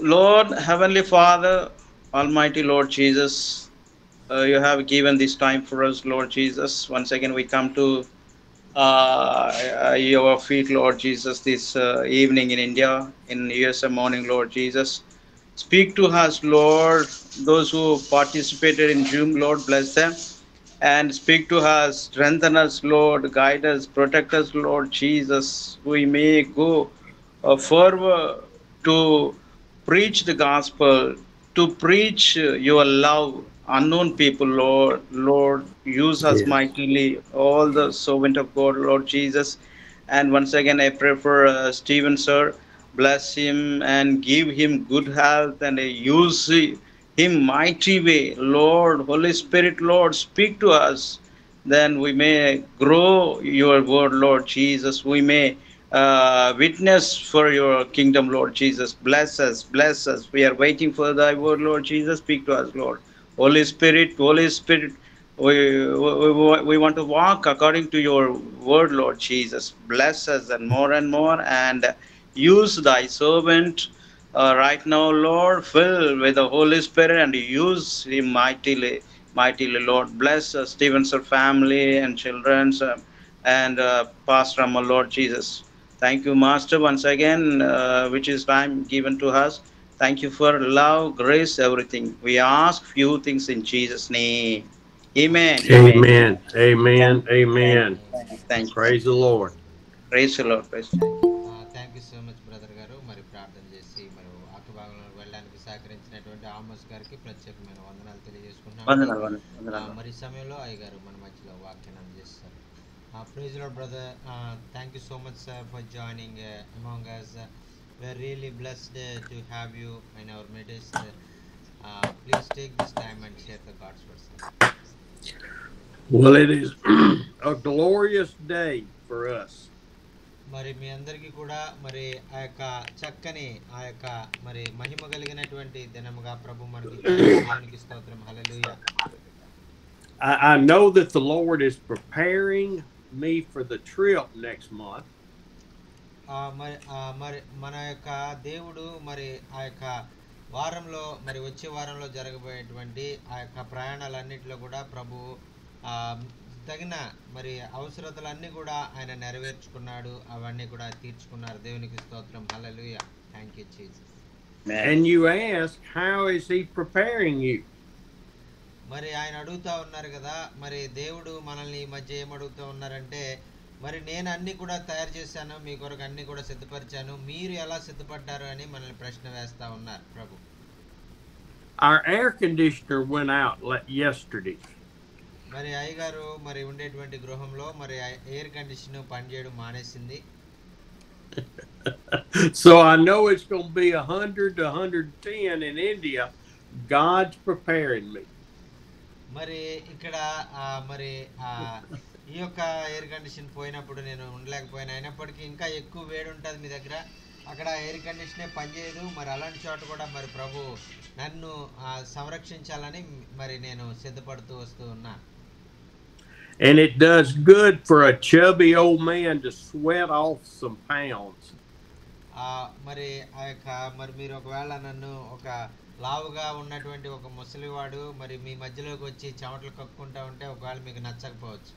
Lord, Heavenly Father, Almighty Lord Jesus, you have given this time for us, Lord Jesus. Once again, we come to your feet, Lord Jesus, this evening in India, in USA morning, Lord Jesus. Speak to us, Lord. Those who participated in Zoom, Lord, bless them. And speak to us, strengthen us, Lord, guide us, protect us, Lord Jesus. We may go forward to preach the gospel, to preach your love, unknown people, Lord. Lord, use us Yes. mightily, all the servant of God, Lord Jesus. And once again, I pray for Stephen, sir. Bless him and give him good health and use him mighty way. Lord, Holy Spirit, Lord, speak to us. Then we may grow your word, Lord Jesus. We may witness for your kingdom, Lord Jesus. Bless us, bless us. We are waiting for thy word, Lord Jesus. Speak to us, Lord. Holy Spirit, Holy Spirit, we want to walk according to your word, Lord Jesus. Bless us and more, and use thy servant right now, Lord. Fill with the Holy Spirit and use him mightily, mightily, Lord. Bless Stephen's family and children's and Pastor Amma, Lord Jesus. Thank you, Master, once again, which is time given to us. Thank you for love, grace, everything. We ask few things in Jesus' name. Amen. Amen. Amen. Thank Amen. you. Thank Amen. you. Thank you. Amen. Thank you. Thank Praise you. the Lord. Praise the Lord. Praise the Lord. Thank you so much brother గారు. మరి ప్రార్థన చేసి మరి వాక్య భాగంలో వెళ్ళడానికి సహకరించినటువంటి ఆమోస్ గారికి ప్రత్యేకమైన వందనాలు తెలియజేసుకుంటున్నామండి. వందనాలు, వందనాలు, వందనాలు. మరి ఈ సమయంలో అయ్య గారు మన మధ్యలో వాక్యాన్ని అందజేస్తారు. Praise Lord brother. Thank you so much sir for joining among us. We're really blessed to have you in our midst. Please take this time and share the God's word, sir. Well, it is a glorious day for us. మరి మీ అందరికీ కూడా మరి ఆ యొక్క చక్కని ఆ యొక్క మరి మహిమ కలిగినటువంటి దినముగా ప్రభు మనకి ఇచ్చారు. దేవునికి స్తోత్రం. హల్లెలూయా. I know that the Lord is preparing me for the trip next month. మరి మన యొక్క దేవుడు మరి ఆ యొక్క వారంలో మరి వచ్చే వారంలో జరగబోయేటువంటి ఆ యొక్క ప్రయాణాలన్నింటిలో కూడా ప్రభు ఆ, తగిన మరి అవసరతలన్నీ కూడా ఆయన నెరవేర్చుకున్నాడు. అవన్నీ కూడా తీర్చుకున్నారు. దేవునికి స్తోత్రం. Hallelujah. Thank you Jesus. And you ask, how is He preparing you? మరి ఆయన అడుగుతా ఉన్నారు కదా, మరి దేవుడు మనల్ని ఈ మధ్య ఏం అడుగుతూ ఉన్నారంటే, మరి నేను అన్ని కూడా తయారు చేశాను, మీ కొరకు అన్ని కూడా సిద్ధపరిచాను, మీరు ఎలా సిద్ధపడ్డారు అని మనల్ని ప్రశ్న వేస్తా ఉన్నారు ప్రభు. Our air conditioner went out yesterday. మరి అయ్యగారు మరి ఉండేటువంటి గృహంలో మరి ఎయిర్ కండిషన్ పనిచేయడం మానేసింది. So I know it's going to be 100 to 110 in India. God's preparing me. మరి ఇక్కడ మరి ఈ యొక్క ఎయిర్ కండిషన్ పోయినప్పుడు నేను ఉండలేకపోయినా, అయినప్పటికీ ఇంకా ఎక్కువ వేడి ఉంటుంది మీ దగ్గర, అక్కడ ఎయిర్ కండిషనే పనిచేయదు. మరి అలాంటి చోట కూడా మరి ప్రభు నన్ను సంరక్షించాలని మరి నేను సిద్ధపడుతూ వస్తూ ఉన్నా. And it does good for a chubby old man to sweat off some pounds. మరి ఆ యొక్క మరి మీరు ఒకవేళ నన్ను ఒక లావుగా ఉన్నటువంటి ఒక ముసలివాడు మరి మీ మధ్యలోకి వచ్చి చెమటలు కక్కుంటా ఉంటే ఒకవేళ మీకు నచ్చకపోవచ్చు.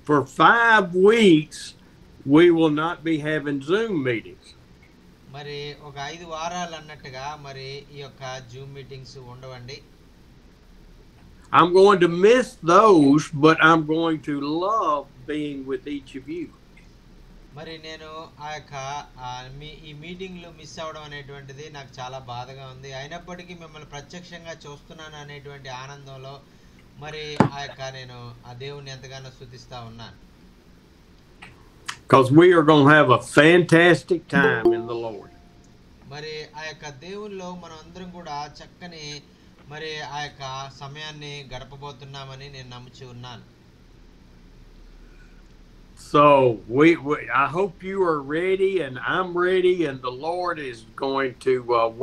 For 5 weeks, we will not be having Zoom meetings. మరి ఒక 5 వారాలు అన్నట్టుగా మరి ఈ యొక్క జూమ్ మీటింగ్స్ ఉండవండి. I'm going to miss those, but I'm going to love being with each of you. మరి నేను ఆ యొక్క ఈ మీటింగ్లు మిస్ అవ్వడం అనేటువంటిది నాకు చాలా బాధగా ఉంది. అయినప్పటికీ మిమ్మల్ని ప్రత్యక్షంగా చూస్తున్నాను అనేటువంటి ఆనందంలో మరి ఆ యొక్క నేను ఆ దేవుని ఎంతగానో స్తుతిస్తా ఉన్నాను. Because we are going to have a fantastic time in the Lord. మరి ఆ యొక్క దేవునిలో మనం అందరం కూడా చక్కని మరి ఆ యొక్క సమయాన్ని గడపబోతున్నామని నేను నమ్ముచి ఉన్నాను. So I hope you are ready, and I'm ready, and the Lord is going to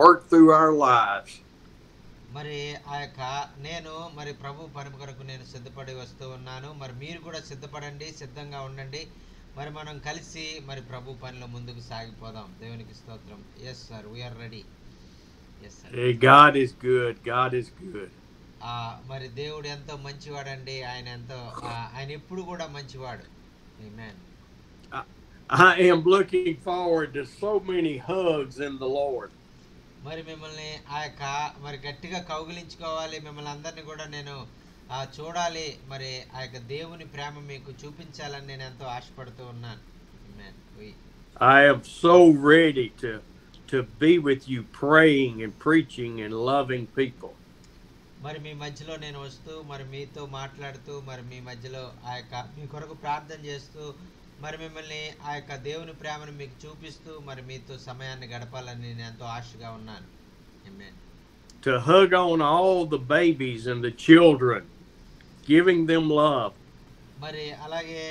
work through our lives. మరి ఆ యొక్క నేను మరి ప్రభు పని కొరకు నేను సిద్ధపడి వస్తూ ఉన్నాను. మరి మీరు కూడా సిద్ధపడండి, సిద్ధంగా ఉండండి. మరి మనం కలిసి మరి ప్రభు పనిలో ముందుకు సాగిపోదాం. దేవునికి స్తోత్రం. Yes sir, we are ready. Yes sir. Hey, God is good. God is good. మరి దేవుడు ఎంతో మంచివాడండి. ఆయన ఎప్పుడు కూడా మంచివాడు. ఆమేన్. I am looking forward to so many hugs in the Lord. మరి మిమ్మల్ని మరి గట్టిగా కౌగిలించుకోవాలి. మిమ్మల్ని అందరినీ కూడా నేను చూడాలి. మరి ఆ యొక్క దేవుని ప్రేమ మీకు చూపించాలని నేను ఎంతో ఆశపడుతూ ఉన్నాను. ఆమేన్. I am so ready to be with you praying and preaching and loving people. మరి మీ మధ్యలో నేను వస్తూ మరి మీతో మాట్లాడుతూ మరి మీ మధ్యలో మీ కొరకు ప్రార్థన చేస్తూ మరి మిమ్మల్ని ఆ యొక్క దేవుని ప్రేమను మీకు చూపిస్తూ మరి మీతో సమయాన్ని గడపాలని నేను ఎంతో ఆశగా ఉన్నాను. ఆమేన్. To hug on all the babies and the children, giving them love. మరి అలాగే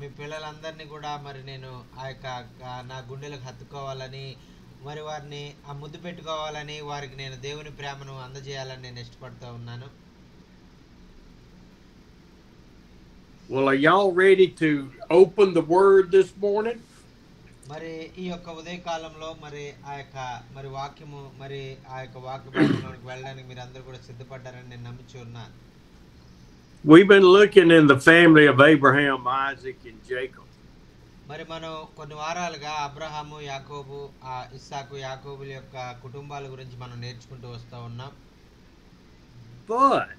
మీ పిల్లలందరినీ కూడా మరి నేను నా గుండెలకు హత్తుకోవాలని మరి వారిని ముద్దు పెట్టుకోవాలని వారికి నేను దేవుని ప్రేమను అందజేయాలని నేను ఇష్టపడుతూ ఉన్నాను. Well, are y'all ready to open the word this morning? మరి ఈ యొక్క ఉదయకాలంలో మరి మరి వాక్యము మరి వాక్య భాగంలోకి వెళ్ళడానికి మీరు అందరూ కూడా సిద్ధపడ్డారని నేను నమ్ముచూ ఉన్నాను. We've been looking in the family of Abraham, Isaac, and Jacob. మరి మనం కొన్ని వారాలుగా అబ్రహాము, యాకోబు, ఇస్సాకు, యాకోబుల యొక్క కుటుంబాల గురించి మనం నేర్చుకుంటూ వస్తూ ఉన్నాం. But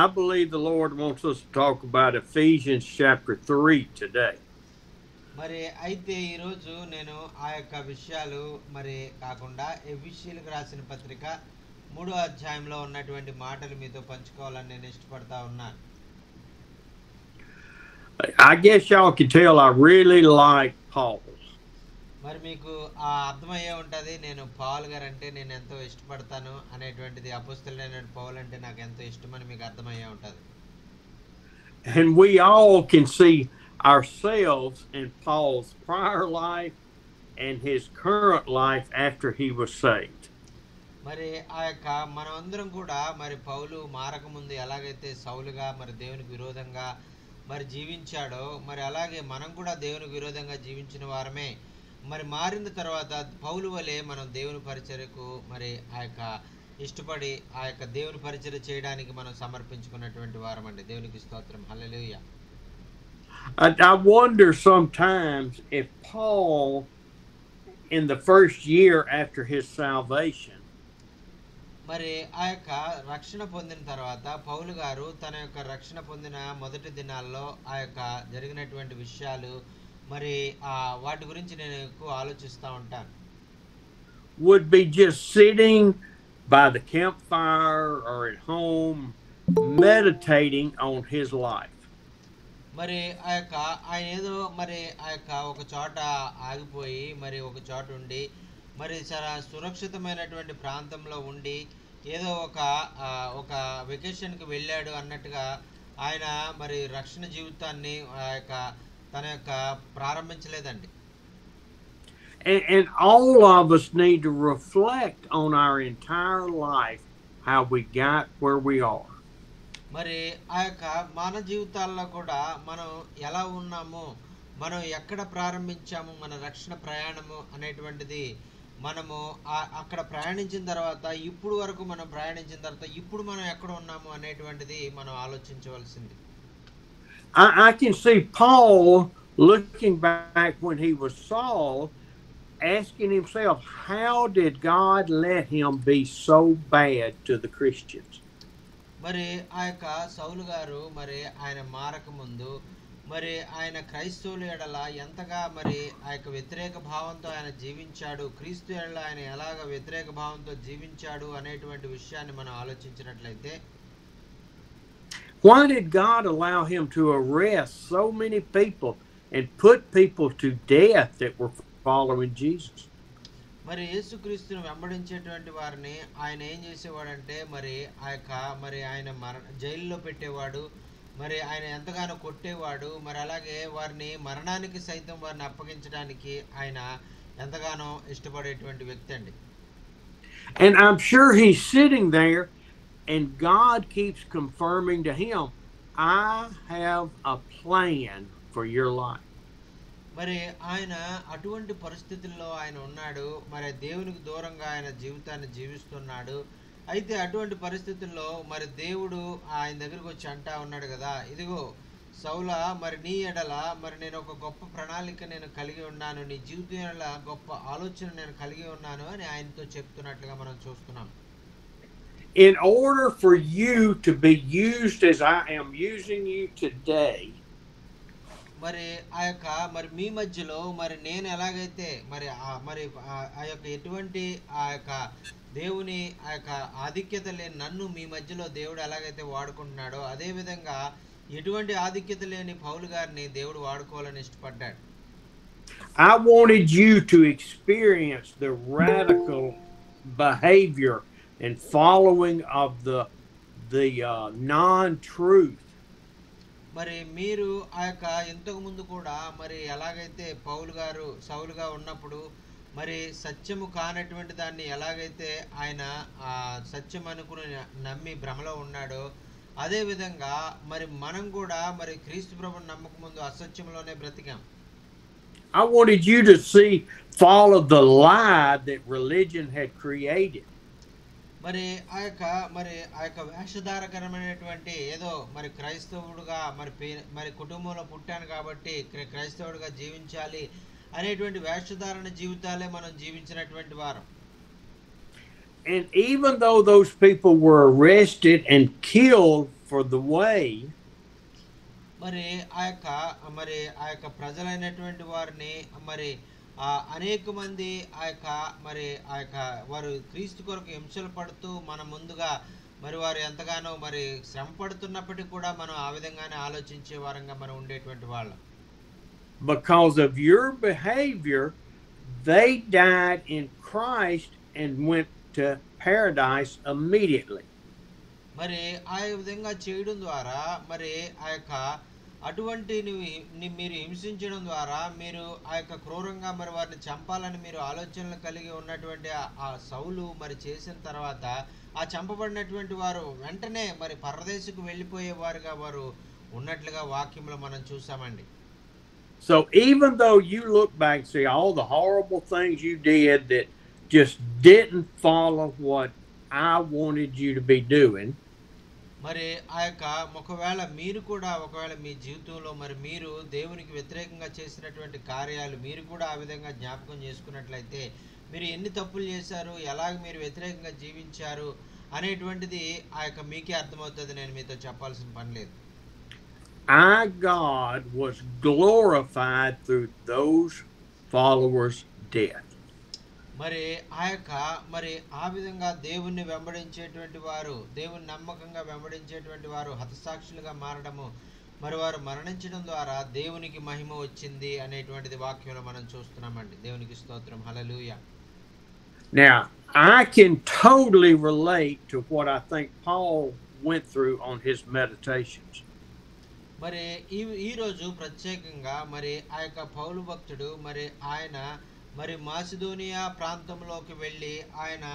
I believe the Lord wants us to talk about Ephesians chapter 3 today. మరి అయితే ఈరోజు నేను ఆ యొక్క విషయాలు మరి కాకుండా ఎఫెసీయులకు రాసిన పత్రిక 3వ అధ్యాయంలో ఉన్నటువంటి మాటలు మీతో పంచుకోవాలని నేను ఇష్టపడతా ఉన్నాను. I guess y'all can tell I really like Paul. మరి మీకు అర్థమయ్యే ఉంటుంది నేను పౌలు గారు అంటే నేను ఎంతో ఇష్టపడతాను అనేటువంటిది. అపోస్తలుడైన పౌలు అంటే నాకు ఎంతో ఇష్టమని మీకు అర్థమయ్యే ఉంటుంది. And we all can see ourselves in Paul's prior life and his current life after he was saved. మరి మనం అందరం కూడా మరి పౌలు మారక ముందు ఎలాగైతే సౌలుగా మరి దేవునికి విరోధంగా మరి జీవించాడో మరి అలాగే మనం కూడా దేవునికి విరోధంగా జీవించిన వారమే. మరి మారిన తర్వాత పౌలు వలె మనం దేవుని పరిచర్యకు మరి ఇష్టపడి దేవుని పరిచర్య చేయడానికి మనం సమర్పించుకున్నటువంటి వారమండి. దేవునికి స్తోత్రం. హల్లెలూయా. I wonder sometimes if Paul, in the first year after his salvation, మరి రక్షణ పొందిన తర్వాత పౌలు గారు తన యొక్క రక్షణ పొందిన మొదటి దినాల్లో జరిగినటువంటి విషయాలు మరి వాటి గురించి నేను ఎక్కువ ఆలోచిస్తూ ఉంటాను. would be just sitting by the campfire or at home meditating on his life. మరి ఆయన ఏదో మరి ఒక చోట ఆగిపోయి మరి ఒక చోట ఉండి మరి చాలా సురక్షితమైనటువంటి ప్రాంతంలో ఉండి ఏదో ఒక వెకేషన్కి వెళ్ళాడు అన్నట్టుగా ఆయన మరి రక్షణ జీవితాన్ని తన యొక్క ప్రారంభించలేదండి. And all of us need to reflect on our entire life, how we got where we are. మరి మన జీవితాల్లో కూడా మనం ఎలా ఉన్నామో, మనం ఎక్కడ ప్రారంభించాము మన రక్షణ ప్రయాణము అనేటువంటిది మనము అక్కడ ప్రయాణించిన తర్వాత ఇప్పుడు వరకు మనం ప్రయాణించిన తర్వాత ఇప్పుడు మనం ఎక్కడ ఉన్నాము అనేటువంటిది మనం ఆలోచించవలసింది. I can see Paul looking back when he was Saul, asking himself, how did God let him be so bad to the Christians? మరి సౌలు గారు మరి ఆయన మారక ముందు మరి ఆయన క్రైస్తవుల ఎడల ఎంతగా మరి వ్యతిరేక భావంతో ఆయన జీవించాడు, క్రీస్తు ఎడల ఆయన ఎలాగ వ్యతిరేక భావంతో జీవించాడు అనేటువంటి విషయాన్ని మనం ఆలోచించినట్లయితే, why did God allow him to arrest so many people and put people to death that were following Jesus? మరి యేసుక్రీస్తును వెంబడించేటువంటి వారిని ఆయన ఏం చేసేవాడంటే మరి మరి ఆయన జైల్లో పెట్టేవాడు, మరి ఆయన ఎంతగానో కొట్టేవాడు, మరి అలాగే వారిని మరణానికి సైతం వారిని అప్పగించడానికి ఆయన ఎంతగానో ఇష్టపడేటువంటి వ్యక్తి అండి. And I'm sure he's sitting there and God keeps confirming to him, I have a plan for your life. మరి ఆయన అటువంటి పరిస్థితుల్లో ఆయన ఉన్నాడు. మరి దేవునికి దూరంగా ఆయన జీవితాన్ని జీవిస్తున్నాడు. అయితే అటువంటి పరిస్థితుల్లో మరి దేవుడు ఆయన దగ్గరికి వచ్చి అంటా ఉన్నాడు కదా, ఇదిగో సౌలా, మరి నీ ఎడల మరి నేను ఒక గొప్ప ప్రణాళిక నేను కలిగి ఉన్నాను, నీ జీవితం ఎడల గొప్ప ఆలోచన నేను కలిగి ఉన్నాను అని ఆయనతో చెప్తున్నట్లుగా మనం చూస్తున్నాం. In order for you to be used as I am using you today, మరి ఆ యొక్క మరి మీ మధ్యలో మరి నేను ఎలాగైతే మరి ఆ యొక్క ఎటువంటి ఆ యొక్క దేవుని ఆ యొక్క ఆధిక్యత లేని నన్ను మీ మధ్యలో దేవుడు ఎలాగైతే వాడుకుంటున్నాడో, అదే విధంగా ఎటువంటి ఆధిక్యత లేని పౌలు గారిని దేవుడు వాడుకోవాలని ఇష్టపడ్డాడు. I wanted you to experience the radical behavior and following of the non-truth. మరి మీరు ఆ యొక్క ఇంతకు ముందు కూడా మరి ఎలాగైతే పౌలు గారు సౌలుగా ఉన్నప్పుడు మరి సత్యము కానటువంటి దాన్ని ఎలాగైతే ఆయన సత్యం అనుకుని నమ్మి భ్రమలో ఉన్నాడో, అదే విధంగా మరి మనం కూడా మరి క్రీస్తు ప్రభువుని నమ్మక ముందు అసత్యంలోనే బ్రతికాం. I wanted you to follow the lie that religion had created. మరి ఆ యొక్క వేషధారకరమైనటువంటి ఏదో మరి క్రైస్తవుడుగా మరి కుటుంబంలో పుట్టాను కాబట్టి క్రైస్తవుడుగా జీవించాలి అనేటువంటి వేషధారణ జీవితాలే మనం జీవించినటువంటి వారం. And even though those people were arrested and killed for the way, మరి ఆ యొక్క ప్రజలైనటువంటి వారిని మరి అనేక మంది వారు క్రీస్తు కొరకు హింసలు పడుతూ మన ముందుగా మరి వారు ఎంతగానో మరి శ్రమ పడుతున్నప్పటికీ కూడా మనం ఆ విధంగానే ఆలోచించే వారంగా మనం ఉండేటువంటి వాళ్ళం. Because of your behavior, they died in Christ and went to paradise immediately. మరి ఆ విధంగా చేయడం ద్వారా మరి అటువంటి మీరు హింసించడం ద్వారా మీరు ఆ యొక్క క్రూరంగా మరి వారిని చంపాలని మీరు ఆలోచనలు కలిగి ఉన్నటువంటి ఆ సౌలు మరి చేసిన తర్వాత ఆ చంపబడినటువంటి వారు వెంటనే మరి పరదేశకు వెళ్ళిపోయేవారుగా వారు ఉన్నట్లుగా వాక్యంలో మనం చూసామండి. So even though you look back and see all the horrible things you did that just didn't follow what I wanted you to be doing, మరి ఆ యొక్క ఒకవేళ మీ జీవితంలో మరి మీరు దేవునికి వ్యతిరేకంగా చేసినటువంటి కార్యాలు మీరు కూడా ఆ విధంగా జ్ఞాపకం చేసుకున్నట్లయితే మీరు ఎన్ని తప్పులు చేశారు, ఎలాగ మీరు వ్యతిరేకంగా జీవించారు అనేటువంటిది ఆ యొక్క మీకే అర్థమవుతుంది. నేను మీతో చెప్పాల్సిన పని లేదు. Our God was glorified through those followers' death. మరి ఆ విధంగా దేవుణ్ణి వెంబడించేటువంటి వారు, దేవుని నమ్మకంగా వెంబడించేటువంటి వారు హతసాక్షులుగా మారడము, మరి వారు మరణించడం ద్వారా దేవునికి మహిమ వచ్చింది అనేటువంటిది వాక్యంలో మనం చూస్తున్నామండి. దేవునికి స్తోత్రం, హల్లెలూయా. Now, I can totally relate to what I think Paul went through on his meditations. మరి ఈ రోజు ప్రత్యేకంగా మరి ఆ యొక్క పౌలు భక్తుడు మరి ఆయన మరి మాసిదోనియా ప్రాంతంలోకి వెళ్ళి ఆయన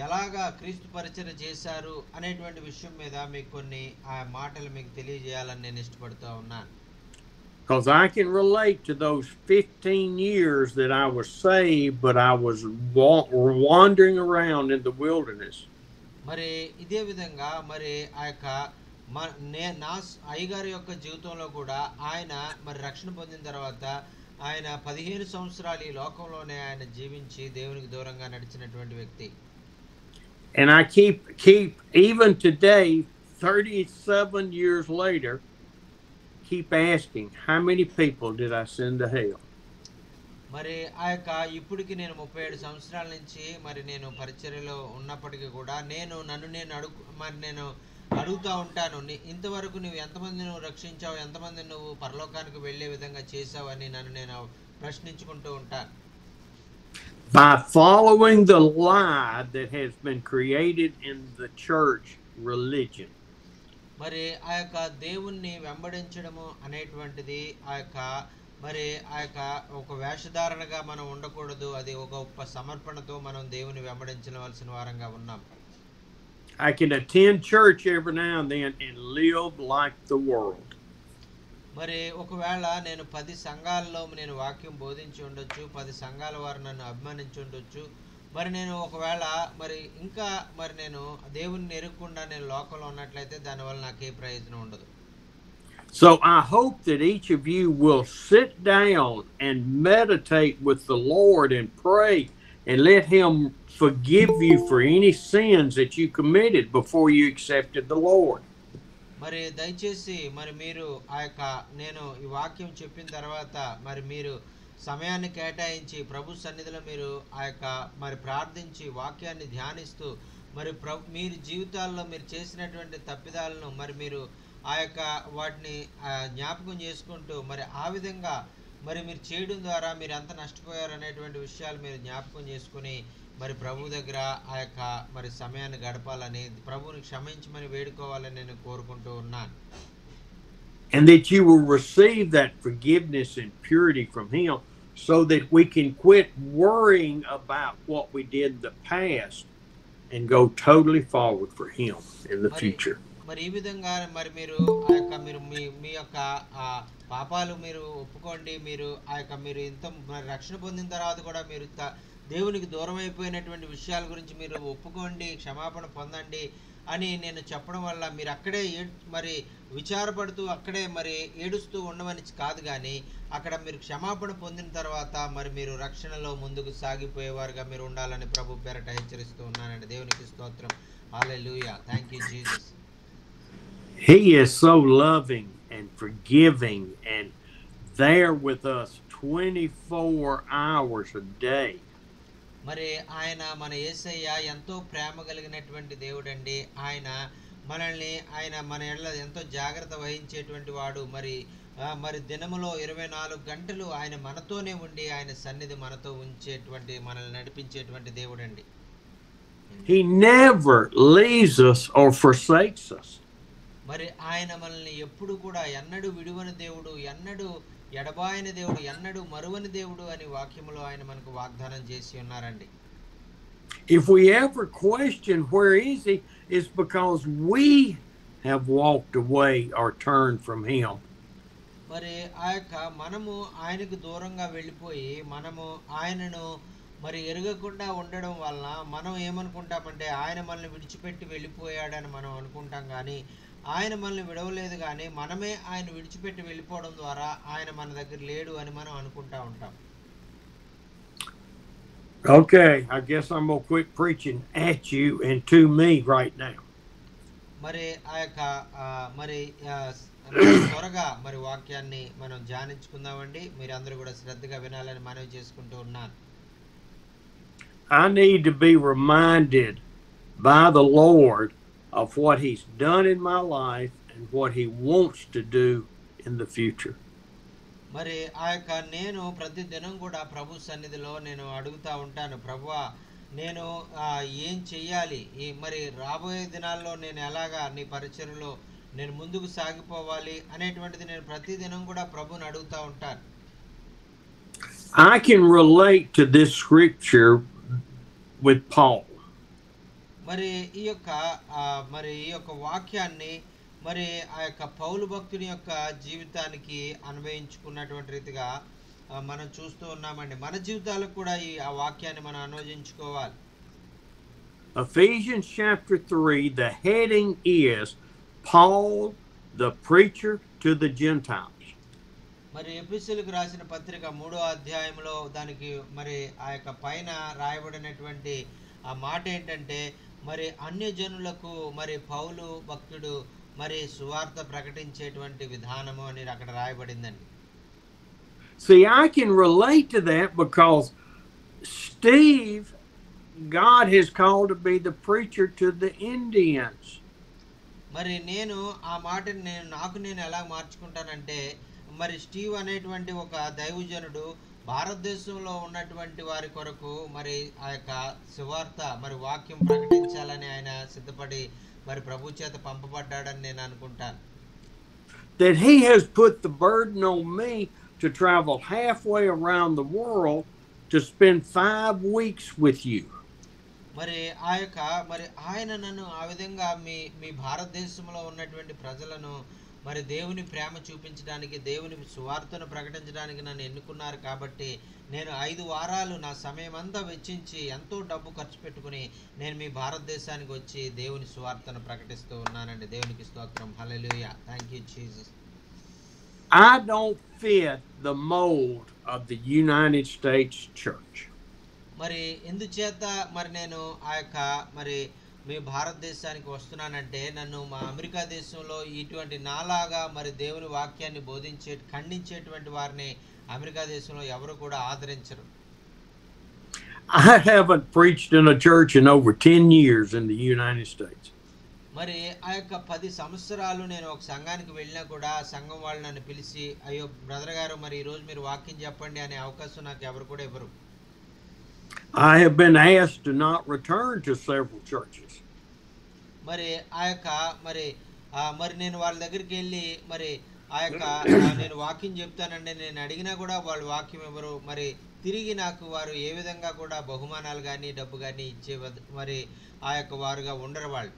ఎలాగా క్రీస్తు పరిచర్య చేశారు అనేటువంటి విషయం మీద మీకు కొన్ని ఆ మాటలు మీకు తెలియజేయాలని నేను ఇష్టపడుతూ ఉన్నాను. Because I can relate to those 15 years that I was saved, but I was wandering around in the wilderness. మరి ఇదే విధంగా మరి ఆ యొక్క నా అయ్యగారి యొక్క జీవితంలో కూడా ఆయన మరి రక్షణ పొందిన తర్వాత ఆయన 15 సంవత్సరాలు ఈ లోకంలోనే ఆయన జీవించి దేవునికి దూరంగా నడిచినటువంటి వ్యక్తి. And I keep even today 37 years later keep asking, how many people did I send to hell? మరి ఆ యొక్క ఇప్పటికి నేను 37 సంవత్సరాల నుంచి మరి నేను పరిచర్యలో ఉన్నప్పటికీ కూడా నేను అడుగుతూ ఉంటాను, ఇంతవరకు నువ్వు ఎంతమంది రక్షించావు, ఎంతమంది నువ్వు పరలోకానికి వెళ్ళే విధంగా చేసావు అని నేను ప్రశ్నించుకుంటూ ఉంటాను. By following the lie that has been created in the church religion. మరి ఆ యొక్క దేవుణ్ణి వెంబడించడము అనేటువంటిది ఆ యొక్క ఒక వేషధారణగా మనం ఉండకూడదు. అది ఒక గొప్ప సమర్పణతో మనం దేవుని వెంబడించవలసిన వారంగా ఉన్నాం. I can attend church every now and then and live like the world. మరి ఒకవేళ నేను 10 సంఘాల్లో నేను వాక్యం బోధించి ఉండొచ్చు, 10 సంఘాల వారు నన్ను అభిమానించి ఉండొచ్చు. మరి నేను ఒకవేళ మరి ఇంకా మరి నేను దేవుని ఎరుగకుండా నేను లోకంలో ఉన్నట్లయితే దానివల్ల నాకే ప్రయోజనం ఉండదు. So I hope that each of you will sit down and meditate with the Lord and pray and let him forgive you for any sins that you committed before you accepted the Lord. మరి దయచేసి మరి మీరు ఆ యొక్క నేను ఈ వాక్యం చెప్పిన తర్వాత మరి మీరు సమయాన్ని కేటాయించి ప్రభు సన్నిధిలో మీరు ఆ యొక్క మరి ప్రార్థించి వాక్యాన్ని ధ్యానిస్తూ మరి మీరు జీవితాల్లో మీరు చేసినటువంటి తప్పిదాలను మరి మీరు ఆ యొక్క వాటిని జ్ఞాపకం చేసుకుంటూ మరి ఆ విధంగా మరి మీరు చేయడం ద్వారా మీరు ఎంత నష్టపోయారు అనేటువంటి విషయాలు మీరు జ్ఞాపకం చేసుకుని మరి ప్రభు దగ్గర ఆ యొక్క మరి సమయాన్ని గడపాలని ప్రభువుని క్షమించమని వేడుకోవాలని నేను కోరుకుంటూ ఉన్నాను. And that you will receive that forgiveness and purity from him so that we can quit worrying about what we did in the past and go totally forward for him in the future. మరి ఈ విధంగా మరి మీరు ఆ యొక్క మీరు మీ యొక్క పాపాలు మీరు ఒప్పుకోండి. మీరు ఆ యొక్క మీరు ఇంత మరి రక్షణ పొందిన తర్వాత కూడా మీరు దేవునికి దూరం అయిపోయినటువంటి విషయాల గురించి మీరు ఒప్పుకోండి, క్షమాపణ పొందండి అని నేను చెప్పడం వల్ల మీరు అక్కడే మరి విచారపడుతూ అక్కడే మరి ఏడుస్తూ ఉండమని కాదు, కానీ అక్కడ మీరు క్షమాపణ పొందిన తర్వాత మరి మీరు రక్షణలో ముందుకు సాగిపోయేవారుగా మీరు ఉండాలని ప్రభు పేరట హెచ్చరిస్తూ ఉన్నానండి. దేవునికి స్తోత్రం. Hallelujah. Thank you Jesus. He is so loving and forgiving and there with us 24 hours a day. మరి ఆయన మన యేసయ్య ఎంతో ప్రేమ కలిగినటువంటి దేవుడండి. ఆయన మనల్ని మన ఎడల ఎంతో జాగ్రత్త వహించేటువంటి వాడు. మరి దినములో 24 గంటలు ఆయన మనతోనే ఉండి ఆయన సన్నిధి మనతో ఉంచేటువంటి మనల్ని నడిపించేటువంటి దేవుడండి. He never leaves us or forsakes us. మరి ఆయన మనల్ని ఎప్పుడు కూడా ఎన్నడూ విడువని దేవుడు, ఎన్నడూ ఎడబాయని దేవుడు, ఎన్నడూ మరువని దేవుడు అని వాక్యములో ఆయన మనకు వాగ్దానం చేసి ఉన్నారండి. If we ever question where is he, it's because we have walked away or turned from him. మరి ఆ యొక్క మనము ఆయనకు దూరంగా వెళ్ళిపోయి మనము ఆయనను మరి ఎరగకుండా ఉండడం వలన మనం ఏమనుకుంటామంటే ఆయన మనల్ని విడిచిపెట్టి వెళ్ళిపోయాడని మనం అనుకుంటాం, కానీ ఆయన మనల్ని విడవలేదు, కానీ మనమే ఆయన విడిచిపెట్టి వెళ్ళిపోవడం ద్వారా ఆయన మన దగ్గర లేడు అని మనం అనుకుంటా ఉంటాం. Okay, I guess I'm going to quit preaching at you and to me right now. మరి ఆ యొక్క మరి త్వరగా మరి వాక్యాన్ని మనం ధ్యానించుకుందామండి. మీరు అందరూ కూడా శ్రద్ధగా వినాలని మనవి చేసుకుంటూ ఉన్నాను. I need to be reminded by the Lord of what he's done in my life and what he wants to do in the future. మరి ఆ యొక్క నేను ప్రతి దినం కూడా ప్రభు సన్నిధిలో నేను అడుగుతా ఉంటాను, ప్రభువా నేను ఏం చెయ్యాలి, మరి రాబోయే దినాల్లో నేను ఎలాగా నీ పరిచర్యలో నేను ముందుకు సాగిపోవాలి అనేటువంటిది నేను ప్రతి దినం కూడా ప్రభుని అడుగుతా ఉంటాను. I can relate to this scripture with Paul. మరి ఈ యొక్క వాక్యాన్ని మరి ఆ యొక్క పౌలు భక్తుని యొక్క జీవితానికి అన్వయించుకున్నటువంటి రీతిగా మనం చూస్తూ ఉన్నామండి. మన జీవితాలకు కూడా ఆ వాక్యాన్ని మనం అన్వయించుకోవాలి. Ephesians chapter 3, the heading is Paul, the preacher to the Gentiles. మరి ఎఫెసీయులకు రాసిన పత్రిక 3వ అధ్యాయంలో దానికి మరి ఆ యొక్క పైన రాయబడినటువంటి ఆ మాట ఏంటంటే మరి అన్యజనులకు మరి పౌలు భక్తుడు మరి సువార్త ప్రకటించేటువంటి విధానము అని అక్కడ రాయబడిందండి. See, I can relate to that because Steve, God has called to be the preacher to the Indians. మరి నేను ఆ మాటని నాకు ఎలా మార్చుకుంటానంటే మరి స్టీవ్ అనేటువంటి ఒక దైవజనుడు భారతదేశంలో ఉన్నటువంటి వారి కొరకు మరి ఆ యొక్క సువార్త మరి వాక్యం ప్రకటించాలని ఆయన సిద్ధపడి మరి ప్రభు చేత పంపబడ్డాడని నేను అనుకుంటాను. That he has put the burden on me to travel halfway around the world to spend 5 weeks with you. మరి ఆ యొక్క మరి ఆయన నన్ను ఆ విధంగా మీ భారతదేశంలో ఉన్నటువంటి ప్రజలను మరి దేవుని ప్రేమ చూపించడానికి, దేవుని సువార్తను ప్రకటించడానికి నన్ను ఎన్నుకున్నారు కాబట్టి నేను 5 వారాలు నా సమయం అంతా వెచ్చించి ఎంతో డబ్బు ఖర్చు పెట్టుకుని నేను మీ భారతదేశానికి వచ్చి దేవుని సువార్తను ప్రకటిస్తూ ఉన్నానండి. దేవునికి స్తోత్రం. Hallelujah. Thank you Jesus. I don't fit the mold of the United States Church. మరి ఎందుచేత మరి నేను ఆ యొక్క మరి మీ భారతదేశానికి వస్తున్నానంటే నన్ను మా అమెరికా దేశంలో ఇటువంటి నాలాగా మరి దేవుని వాక్యాన్ని ఖండించేటువంటి వారిని అమెరికా దేశంలో ఎవరు కూడా ఆదరించరు. I haven't preached in a church in over 10 years in the United States. మరి ఆ యొక్క 10 సంవత్సరాలు నేను ఒక సంఘానికి వెళ్ళినా కూడా సంఘం వాళ్ళు నన్ను పిలిచి అయ్యో బ్రదర్ గారు మరి ఈరోజు మీరు వాక్యం చెప్పండి అనే అవకాశం నాకు ఎవరు కూడా ఇవ్వరు. I have been asked to not return to several churches. మరి ఆ యొక్క మరి నేను వాళ్ళ దగ్గరికి వెళ్ళి మరి ఆ యొక్క నేను వాక్యం చెప్తానండి నేను అడిగినా కూడా వాళ్ళు వాక్యం ఇవ్వరు. మరి తిరిగి నాకు వారు ఏ విధంగా కూడా బహుమానాలు కానీ డబ్బు కానీ ఇచ్చే మరి ఆ యొక్క వారుగా ఉండరు వాళ్ళు.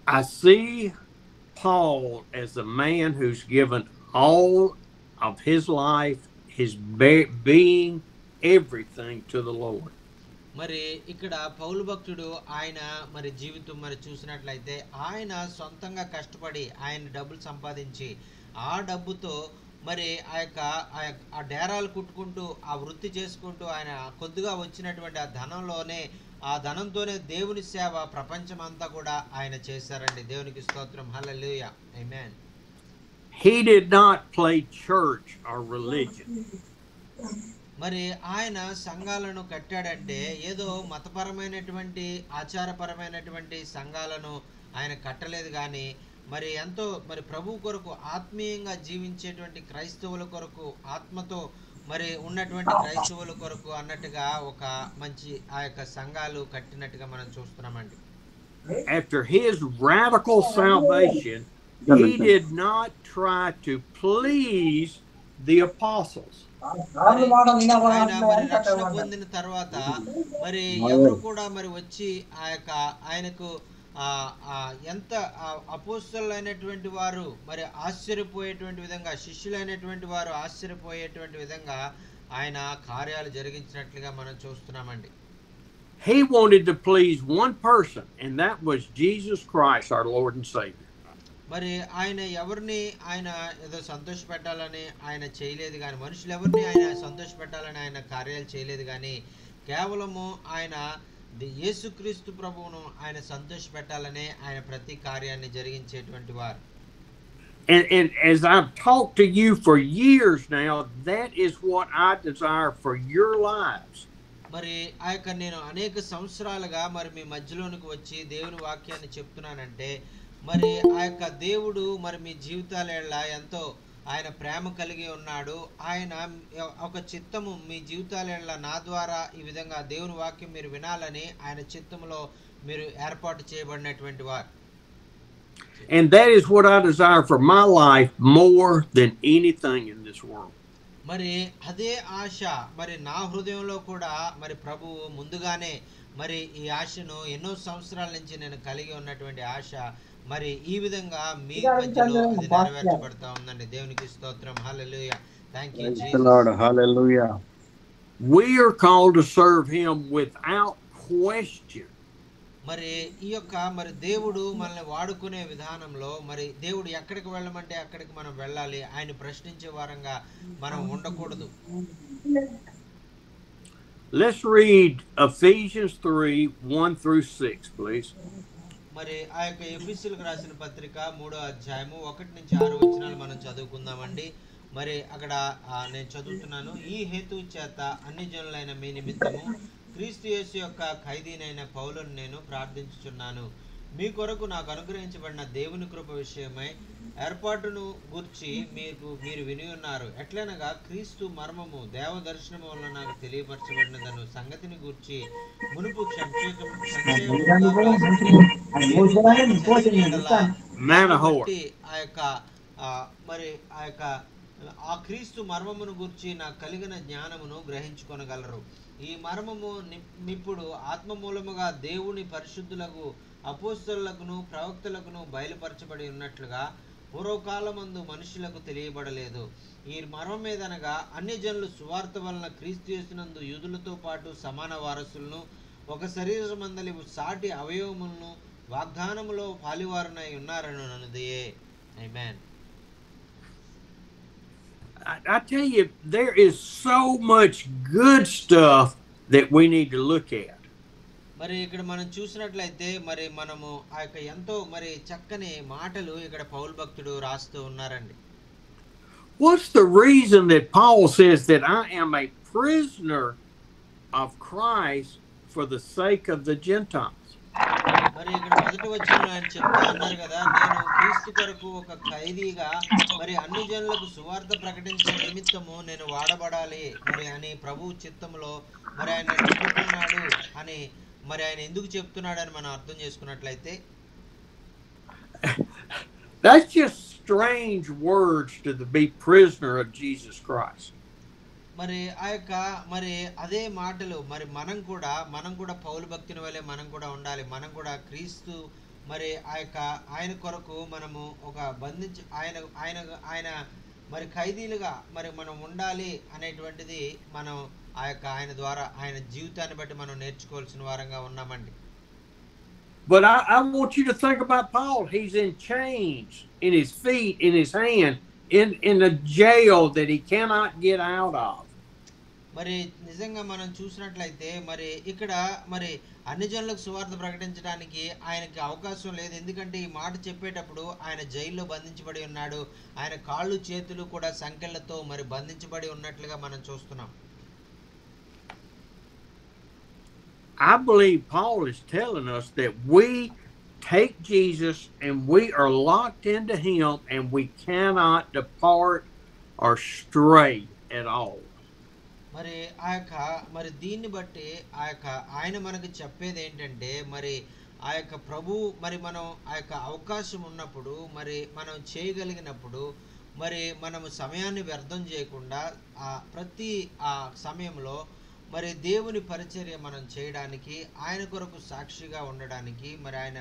I see Paul as a man who's given all of his life, his being, everything to the Lord. మరి ఇక్కడ పౌలు భక్తుడు ఆయన మరి జీవితం మరి చూసినట్లయితే ఆయన సొంతంగా కష్టపడి ఆయన డబ్బులు సంపాదించి ఆ డబ్బుతో మరి ఆ డేరాలు కుట్టుకుంటూ ఆ వృత్తి చేసుకుంటూ ఆయన కొద్దిగా వచ్చినటువంటి ఆ ధనంతోనే దేవుని సేవ ప్రపంచం అంతా కూడా ఆయన చేశారండి. దేవునికి స్తోత్రం. హల్లెలూయా. ఆమేన్. He did not play church or religion. మరి ఆయన సంఘాలను కట్టాడంటే ఏదో మతపరమైనటువంటి ఆచారపరమైనటువంటి సంఘాలను ఆయన కట్టలేదు కానీ మరి ఎంతో మరి ప్రభు కొరకు ఆత్మీయంగా జీవించేటువంటి క్రైస్తవుల కొరకు ఆత్మతో మరి ఉన్నటువంటి క్రైస్తవుల కొరకు అన్నట్టుగా ఒక మంచి ఆ యొక్క సంఘాలు కట్టినట్టుగా మనం చూస్తున్నామండి. After his radical salvation, he did not try to please the apostles. ఆయన మరి రక్షణ పొందిన తర్వాత మరి ఎవరు కూడా మరి వచ్చి ఆ యొక్క ఆయనకు ఎంత అపోస్తలులైనటువంటి వారు మరి ఆశ్చర్యపోయేటువంటి విధంగా శిష్యులైనటువంటి వారు ఆశ్చర్యపోయేటువంటి విధంగా ఆయన కార్యాలు జరిగించినట్లుగా మనం చూస్తున్నామండి. He wanted to please one person, and that was Jesus Christ, our Lord and Savior. మరి ఆయన ఎవరిని ఆయన ఏదో సంతోషపెట్టాలని ఆయన చేయలేదు కానీ మనుషులు ఎవరిని ఆయన సంతోషపెట్టాలని ఆయన కార్యాలు చేయలేదు కానీ కేవలము ఆయన యేసుక్రీస్తు ప్రభువును ఆయన సంతోషపెట్టాలనే ఆయన ప్రతి కార్యాన్ని జరిగించేటువంటి వారు. And as I've talked to you for years now, that is what I desire for your lives. మరి ఆ యొక్క నేను అనేక సంవత్సరాలుగా మరి మీ మధ్యలోనికి వచ్చి దేవుని వాక్యాన్ని చెప్తున్నానంటే మరి ఆ యొక్క దేవుడు మరి మీ జీవితాల ఎంతో ఆయన ప్రేమ కలిగి ఉన్నాడు. ఆయన ఒక చిత్తము మీ జీవితాల నా ద్వారా ఈ విధంగా దేవుని వాక్యం మీరు వినాలని ఆయన చిత్తములో మీరు ఏర్పాటు చేయబడినటువంటి వారు. And that is what I desire for my life more than anything in this world. మరి అదే ఆశ మరి నా హృదయంలో కూడా మరి ప్రభువు ముందుగానే మరి ఈ ఆశను ఎన్నో సంవత్సరాల నుంచి నేను కలిగి ఉన్నటువంటి ఆశ మరి ఈ విధంగా మీ మధ్యలో అది నెరవేర్చబడతా ఉందండి. దేవునికి స్తోత్రం. Hallelujah. Thank you Jesus. Lord, hallelujah. We are called to serve him without question. మరి ఈ యొక్క మరి దేవుడు మనల్ని వాడుకునే విధానంలో మరి దేవుడు ఎక్కడికి వెళ్ళమంటే అక్కడికి మనం వెళ్ళాలి. ఆయన ప్రశ్నించే వారంగా మనం ఉండకూడదు. Let's read Ephesians 3:1-6, please. మరి ఆ యొక్క ఎఫెసీయులకు రాసిన పత్రిక 3వ అధ్యాయము 1-6 వచనాలు మనం చదువుకుందామండి. మరి అక్కడ నేను చదువుతున్నాను. ఈ హేతు చేత అన్ని జనులైన మీ నిమిత్తము క్రీస్తు యేసు యొక్క ఖైదీనైన పౌలును నేను ప్రార్థించుచున్నాను. మీ కొరకు నాకు అనుగ్రహించబడిన దేవుని కృప విషయమై ఏర్పాటును గూర్చి మీరు విని ఉన్నారు. ఎట్లనగా క్రీస్తు మర్మము దేవ దర్శనము వలన నాకు తెలియపరచబడినదను సంగతిని గూర్చి మునుపు ఆ క్రీస్తు మర్మమును గూర్చి నాకు కలిగిన జ్ఞానమును గ్రహించుకొనగలరు. ఈ మర్మము ఇప్పుడు ఆత్మ మూలముగా దేవుని పరిశుద్ధులకు అపోస్తలులకును ప్రవక్తలకును బయలుపరచబడి ఉన్నట్లుగా పూర్వకాలమందు మనుషులకు తెలియబడలేదు. ఈ మర్మం మీదనగా అన్యజనులు సువార్త వలన క్రీస్తు యేసునందు యూదులతో పాటు సమాన వారసులను, ఒక శరీరమందలి సాటి అవయవములను వాగ్దానములో పాలివారునై ఉన్నారనున్నదియే. ఆమేన్. I tell you, there is so much good stuff that we need to look at. మరి ఇక్కడ మనం చూసినట్లయితే మరి మనము ఆ యొక్క ఎంతో మరి చక్కని మాటలు ఇక్కడ పౌలు భక్తుడు రాస్తూ ఉన్నారండి. What's the reason that Paul says that I am a prisoner of Christ for the sake of the Gentiles? మరి ఇక్కడ మొదటి వచనంలో ఆయన చెప్తా ఉన్నారు కదా, నేను క్రీస్తు కొరకు ఒక ఖైదీగా మరి అన్ని జనులకు సువార్త ప్రకటించే నిమిత్తము నేను వాడబడాలి మరి అని ప్రభు చిత్తములో మరి ఆయన చెప్తున్నాడు అని మరి ఆయన ఎందుకు చెప్తున్నాడని మనం అర్థం చేసుకున్నట్లయితే, That's just strange words to be prisoner of Jesus Christ. మరి ఆ యొక్క మరి అదే మాటలు మరి మనం కూడా పౌలు భక్తుని వలె మనం కూడా ఉండాలి. మనం కూడా క్రీస్తు మరి ఆ యొక్క ఆయన కొరకు మనము ఒక బంధించి ఆయన మరి ఖైదీలుగా మరి మనం ఉండాలి అనేటువంటిది మనం ఆ యొక్క ఆయన ద్వారా ఆయన జీవితాన్ని బట్టి మనం నేర్చుకోవాల్సిన వారంగా ఉన్నామండి. But I want you to think about Paul. He's in chains in his feet, in his hand, in a jail that he cannot get out of. మరి నిజంగా మనం చూసినట్లయితే మరి ఇక్కడ మరి అన్ని జనులకు సువార్త ప్రకటించడానికి ఆయనకి అవకాశం లేదు. ఎందుకంటే ఈ మాట చెప్పేటప్పుడు ఆయన జైల్లో బంధించబడి ఉన్నాడు. ఆయన కాళ్ళు చేతులు కూడా సంకెళ్లతో మరి బంధించబడి ఉన్నట్లుగా మనం చూస్తున్నాం. I believe Paul is telling us that we take Jesus and we are locked into him and we cannot depart or stray at all. మరి ఆ యొక్క మరి దీన్ని బట్టి ఆ యొక్క ఆయన మనకు చెప్పేది ఏంటంటే మరి ఆ యొక్క ప్రభు మరి మనం ఆ యొక్క అవకాశం ఉన్నప్పుడు మరి మనం చేయగలిగినప్పుడు మరి మనము సమయాన్ని వ్యర్థం చేయకుండా ప్రతి ఆ సమయంలో మరి దేవుని పరిచర్య మనం చేయడానికి, ఆయన కొరకు సాక్షిగా ఉండడానికి, మరి ఆయన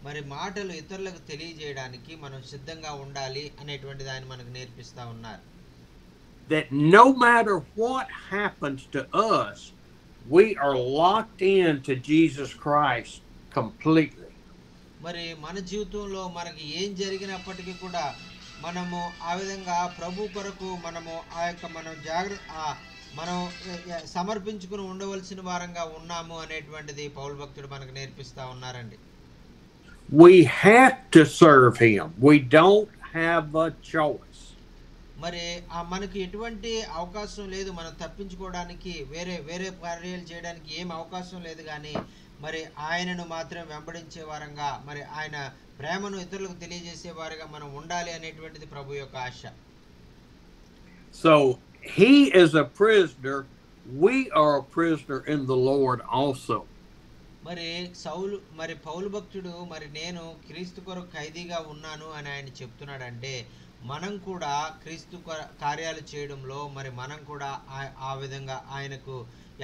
మరి మాటలు ఇతరులకు తెలియజేయడానికి మనం సిద్ధంగా ఉండాలి అనేటువంటిది ఆయన మనకు నేర్పిస్తా ఉన్నారు. That no matter what happens to us, we are locked into Jesus Christ completely. మరి మన జీవితంలో మనకి ఏం జరిగినప్పటికీ కూడా మనము ఆ విధంగా ప్రభు కొరకు మనము ఆ యొక్క మనం సమర్పించుకుని ఉండవలసిన వారంగా ఉన్నాము అనేటువంటిది పౌలు భక్తుడు మనకు నేర్పిస్తా ఉన్నారండి. We have to serve him. We don't have a choice. మరి మనకి ఎటువంటి అవకాశం లేదు. మనం తప్పించుకోవడానికి వేరే కార్యాలు చేయడానికి ఏం అవకాశం లేదు. కానీ మరి ఆయనను మాత్రం వెంబడించే వారంగా మరి ఆయన ప్రేమను ఇతరులకు తెలియజేసే వారిగా మనం ఉండాలి అనేటువంటిది ప్రభు యొక్క ఆశ. So he is a prisoner. We are a prisoner in the Lord also. మరి పౌలు భక్తుడు మరి నేను క్రీస్తు కొరకు ఖైదీగా ఉన్నాను అని ఆయన చెప్తున్నాడంటే మనం కూడా క్రీస్తు కార్యాలు చేయడంలో మరి మనం కూడా ఆ విధంగా ఆయనకు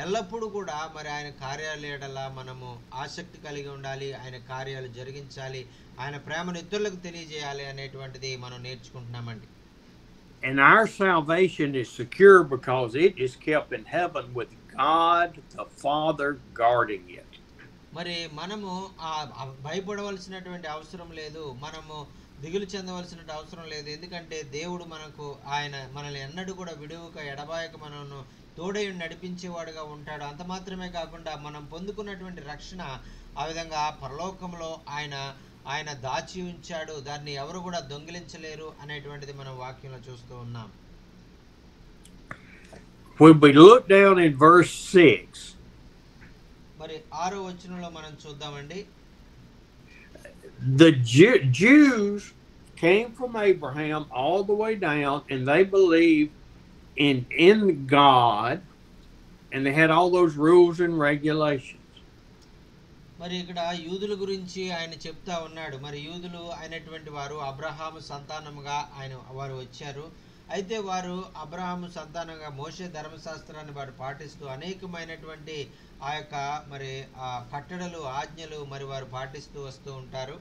ఎల్లప్పుడూ కూడా మరి ఆయన కార్యాలు చేయడలా మనము ఆసక్తి కలిగి ఉండాలి. ఆయన కార్యాలు జరిగించాలి. ఆయన ప్రేమను ఇతరులకు తెలియజేయాలి అనేటువంటిది మనం నేర్చుకుంటున్నామండి. And our salvation is secure because it is kept in heaven with God the Father guarding it. మరి మనము భయపడవలసినటువంటి అవసరం లేదు. మనము దిగులు చెందవలసిన అవసరం లేదు. ఎందుకంటే దేవుడు ఆయన మనల్ని ఎన్నడూ కూడా విడువక ఎడబాయక మనను తోడై నడిపించేవాడుగా ఉంటాడు. అంత మాత్రమే కాకుండా మనం పొందుకున్నటువంటి రక్షణ ఆ విధంగా పరలోకంలో ఆయన దాచి ఉంచాడు. దాన్ని ఎవరు కూడా దొంగిలించలేరు అనేటువంటిది మనం వాక్యంలో చూస్తూ ఉన్నాం. When we look down in verse 6, మరి 6వ వచనంలో మనం చూద్దామండి. The Jews came from Abraham all the way down, and they believed in God, and they had all those rules and regulations. మరి ఇక్కడ యూదుల గురించి ఆయన చెప్తా ఉన్నాడు. మరి యూదులు అయినటువంటి వారు అబ్రహాము సంతానముగా వారు వచ్చారు. అయితే వారు అబ్రహాము సంతానంగా మోషే ధర్మశాస్త్రాన్ని వారు పాటిస్తూ అనేకమైనటువంటి ఆ యొక్క మరి ఆ కట్టడలు ఆజ్ఞలు మరి వారు పాటిస్తూ వస్తూ ఉంటారు.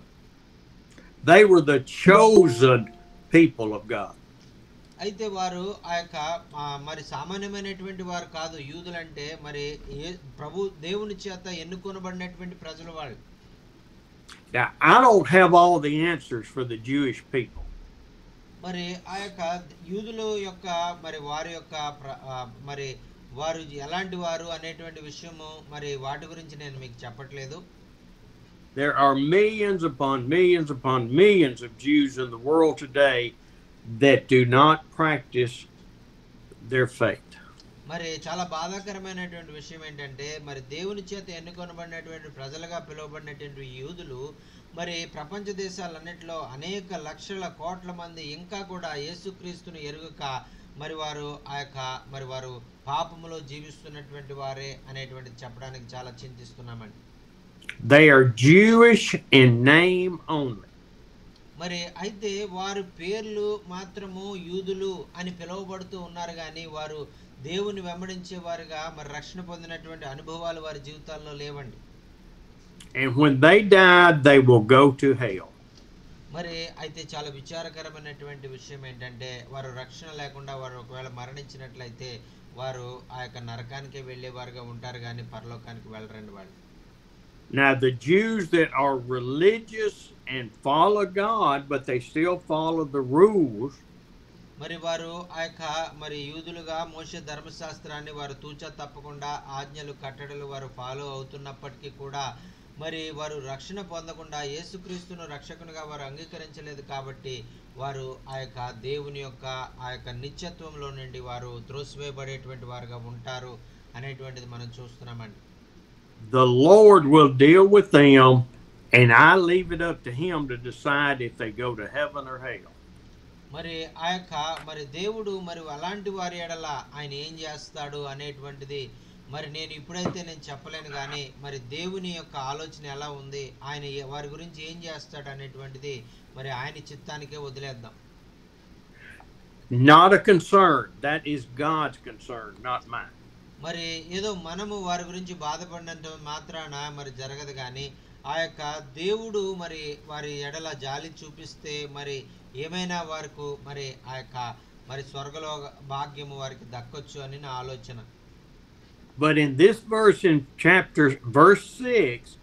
They were the chosen people of God. అయితే వారు ఆ యొక్క మరి సామాన్యమైనటువంటి వారు కాదు. యూదులంటే మరి ప్రభు దేవుని చేత ఎన్నుకొనబడినటువంటి ప్రజలు వాళ్ళు. Now, I don't have all the answers for the Jewish people. మరి ఆ యొక్క యూదుల యొక్క మరి వారి యొక్క మరి వారు ఎలాంటి వారు అనేటువంటి విషయము మరి వాటి గురించి నేను మీకు చెప్పట్లేదు. There are millions upon millions upon millions of Jews in the world today that do not practice their faith. మరి చాలా బాధాకరమైనటువంటి విషయం ఏంటంటే మరి దేవుని చేత ఎన్నుకొనబడినటువంటి ప్రజలుగా పిలువబడినటువంటి యూదులు మరి ప్రపంచ దేశాలన్నిటిలో అనేక లక్షల కోట్ల మంది ఇంకా కూడా యేసుక్రీస్తును ఎరుగక మరి వారు ఆ యొక్క మరి వారు పాపములో జీవిస్తున్నటువంటి వారే అనేటువంటిది చెప్పడానికి చాలా చింతిస్తున్నామండి. They are Jewish in name only. మరి అయితే వారి పేర్లు మాత్రము యూదులు అని పిలువబడుతూ ఉన్నారు కానీ వారు దేవుని వెంబడించే వారుగా మరి రక్షణ పొందినటువంటి అనుభవాలు వారి జీవితాల్లో లేవండి. And when they die, they will go to hell. మరి అయితే చాలా విచారకరమైనటువంటి విషయం ఏంటంటే వారు రక్షణ లేకుండా వారు ఒకవేళ మరణించినట్లయితే వారు ఆ యొక్క నరకానికి వెళ్ళేవారుగా ఉంటారు కానీ పరలోకానికి వెళ్ళరండి వాళ్ళు. Now, the Jews that are religious and follow God, but they still follow the rules, మరి వారు ఆ యొక్క మరి యూదులుగా మోషే ధర్మశాస్త్రాన్ని వారు తూచా తప్పకుండా ఆజ్ఞలు కట్టడలు వారు ఫాలో అవుతున్నప్పటికీ కూడా మరి వారు రక్షణ పొందకుండా యేసుక్రీస్తును రక్షకునిగా వారు అంగీకరించలేదు కాబట్టి వారు ఆ యొక్క దేవుని యొక్క ఆ యొక్క నిత్యత్వంలో నుండి వారు త్రోసివేయబడేటువంటి వారుగా ఉంటారు అనేటువంటిది మనం చూస్తున్నామండి. the Lord will deal with them, and I leave it up to Him to decide if they go to heaven or hell. మరి ఆ యొక్క మరి దేవుడు మరి అలాంటి వారి ఎడల ఆయన ఏం చేస్తాడు అనేటువంటిది మరి నేను ఇప్పుడైతే నేను చెప్పలేను కానీ మరి దేవుని యొక్క ఆలోచన ఎలా ఉంది, ఆయన వారి గురించి ఏం చేస్తాడు అనేటువంటిది మరి ఆయన చిత్తానికే వదిలేద్దాం. Not a concern. That is God's concern, not mine. మరి ఏదో మనము వారి గురించి బాధపడినంత మాత్రాన మరి జరగదు కానీ ఆ యొక్క దేవుడు మరి వారి ఎడల జాలి చూపిస్తే మరి ఏమైనా వారికి మరి ఆ యొక్క మరి స్వర్గలో భాగ్యము వారికి దక్కొచ్చు అని నా ఆలోచన. But in this verse, in verse 6,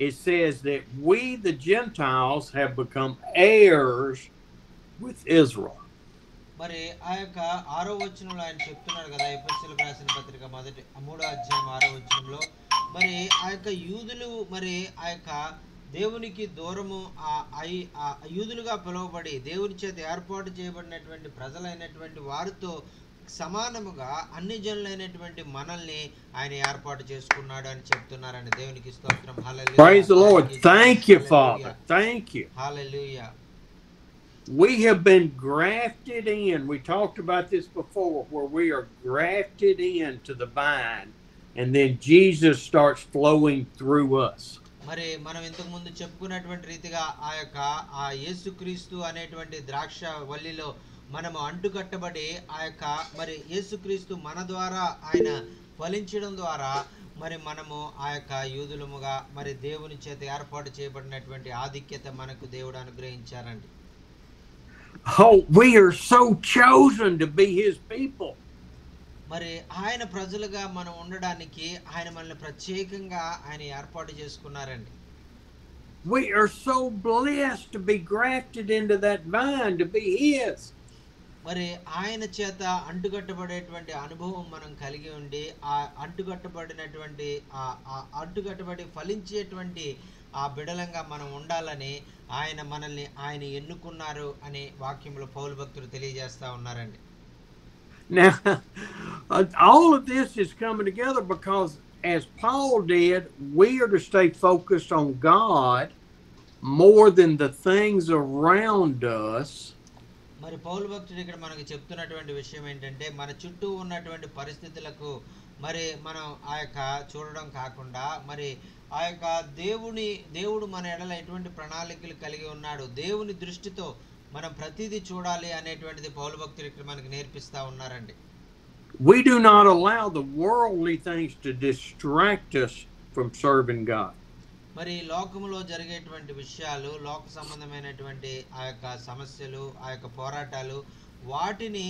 it says that we, the Gentiles, have become heirs with Israel. మరి ఆ యొక్క 6వ వచనంలో ఆయన చెప్తున్నాడు కదా, ఎఫెసీయులకు రాసిన పత్రిక 3వ అధ్యాయం 6వ వచనంలో మరి ఆ యొక్క యూదులు మరి ఆ యొక్క దేవునికి దూరము ఆ యూదులుగా పిలువబడి దేవుని చేత ఏర్పాటు చేయబడినటువంటి ప్రజలైనటువంటి వారితో సమానముగా అన్ని జనులైనటువంటి మనల్ని ఆయన ఏర్పాటు చేసుకున్నాడు అని చెప్తున్నారని దేవునికి స్తోత్రం. హల్లెలూయా. Praise the Lord. Thank you, Father. Thank you. Hallelujah. We have been grafted in. We talked about this before, where we are grafted into the vine, and then Jesus starts flowing through us. మరి మనం ఇంతకు ముందు చెప్పుకున్నటువంటి రీతిగా ఆ యొక్క ఆ యేసుక్రీస్తు అనేటువంటి ద్రాక్ష వల్లిలో మనము అంటుకట్టబడి ఆ యొక్క మరి యేసుక్రీస్తు మన ద్వారా ఆయన ఫలించడం ద్వారా మరి మనము ఆ యొక్క యూదులముగా మరి దేవుని చేత ఏర్పాటు చేయబడినటువంటి ఆధిక్యత మనకు దేవుడు అనుగ్రహించారండి. Oh, we are so chosen to be His people. మరి ఆయన ప్రజలుగా మనం ఉండడానికి ఆయన మనల్ని ప్రత్యేకంగా ఆయన ఏర్పాటు చేసుకున్నారండి. We are so blessed to be grafted into that vine, to be His. మరి ఆయన చేత అంటుకట్టబడేటువంటి అనుభవం మనం కలిగి ఉండి ఆ అంటుకట్టబడినటువంటి అంటుకట్టబడి ఫలించేటువంటి ఆ బిడలంగా మనం ఉండాలని ఆయన మనల్ని ఆయన ఎన్నుకున్నారు అని వాక్యంలో పౌలు భక్తులు తెలియజేస్తా ఉన్నారండి. Now, all of this is coming together because, as Paul did, we are to stay focused on God more than the things around us. మరి పౌలు భక్తుడు ఇక్కడ మనకు చెప్తున్నటువంటి విషయం ఏంటంటే మన చుట్టూ ఉన్నటువంటి పరిస్థితులకు మరి మనం ఆ యొక్క చూడడం కాకుండా మరి ఆ యొక్క దేవుడు మన ఎడల ఎటువంటి ప్రణాళికలు కలిగి ఉన్నాడు, దేవుని దృష్టితో మనం ప్రతిదీ చూడాలి అనేటువంటిది పౌలు భక్తుడు ఇక్కడ మనకి నేర్పిస్తా ఉన్నారండి. We do not allow the worldly things to distract us from serving God. మరి లోకములో జరిగేటువంటి విషయాలు, లోక సంబంధమైనటువంటి ఆ యొక్క సమస్యలు, ఆ యొక్క పోరాటాలు, వాటిని